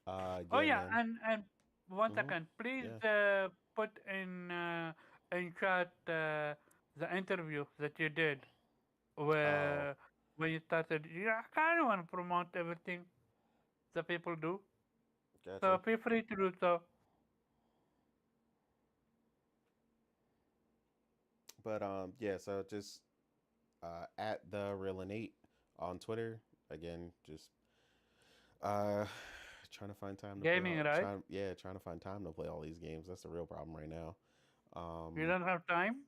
Oh
Yeah,
yeah,
man.
and one
Mm-hmm.
second, please
Yeah.
put in chat the interview that you did
Oh,
where when you started. Yeah, I kind of want to promote everything that people do, so
gotcha.
feel free to do so.
But yeah. So just at the real innate on Twitter. Again, just uh, trying to find time to play
Gaming,
all.
right?
Trying to find time to play all these games. That's the real problem right now.
You
Um,
don't have time.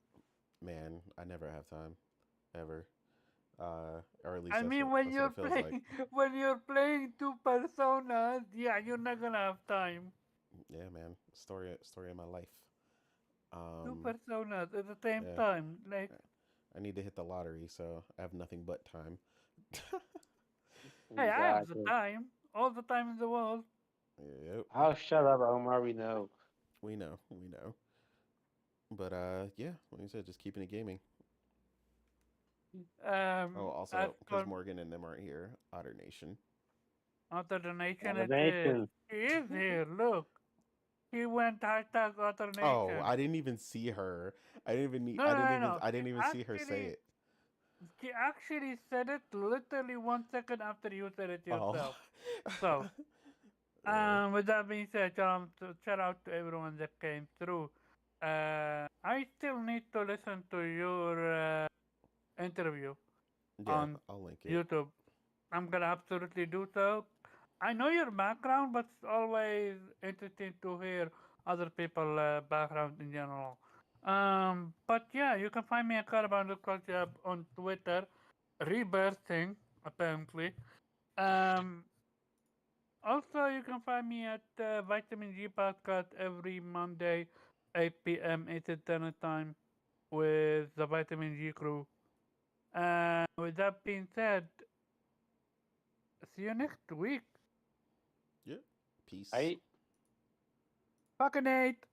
man, I never have time ever. Or at least
I mean, when
that's what
you're
it feels like.
playing when you're playing two personas, yeah, you're not gonna have time.
Yeah, man. Story of my life.
Two
Um,
personas at the same
yeah.
time, like.
I need to hit the lottery, so I have nothing but time.
Hey, I have the
Exactly.
time, all the time in the world.
Yep.
Oh, shut up, Omar. We know.
We know. We know. But yeah, like you said, just keeping it gaming. Oh,
As
also, because
for
Morgan and them aren't here, Otter Nation.
Author Donation,
Other
it is.
Nation.
He is here, look. He went hashtag Author
Oh,
Nation.
I didn't even see her.
No, no, no, no.
I didn't even see her say it.
She actually said it literally 1 second after you said it
Oh.
yourself. So,
uh,
with that being said, shout out to everyone that came through. I still need to listen to your interview
yeah,
on
I'll link it.
YouTube. I'm gonna absolutely do so. I know your background, but it's always interesting to hear other people' background in general. But yeah, you can find me at Caravan Culture on Twitter, rebirthing apparently. Um, Also, you can find me at Vitamin G Podcast every Monday, 8 p.m. Eastern Standard Time with the Vitamin G crew. With that being said, see you next week.
Yep. Peace.
I
Fucking Nate.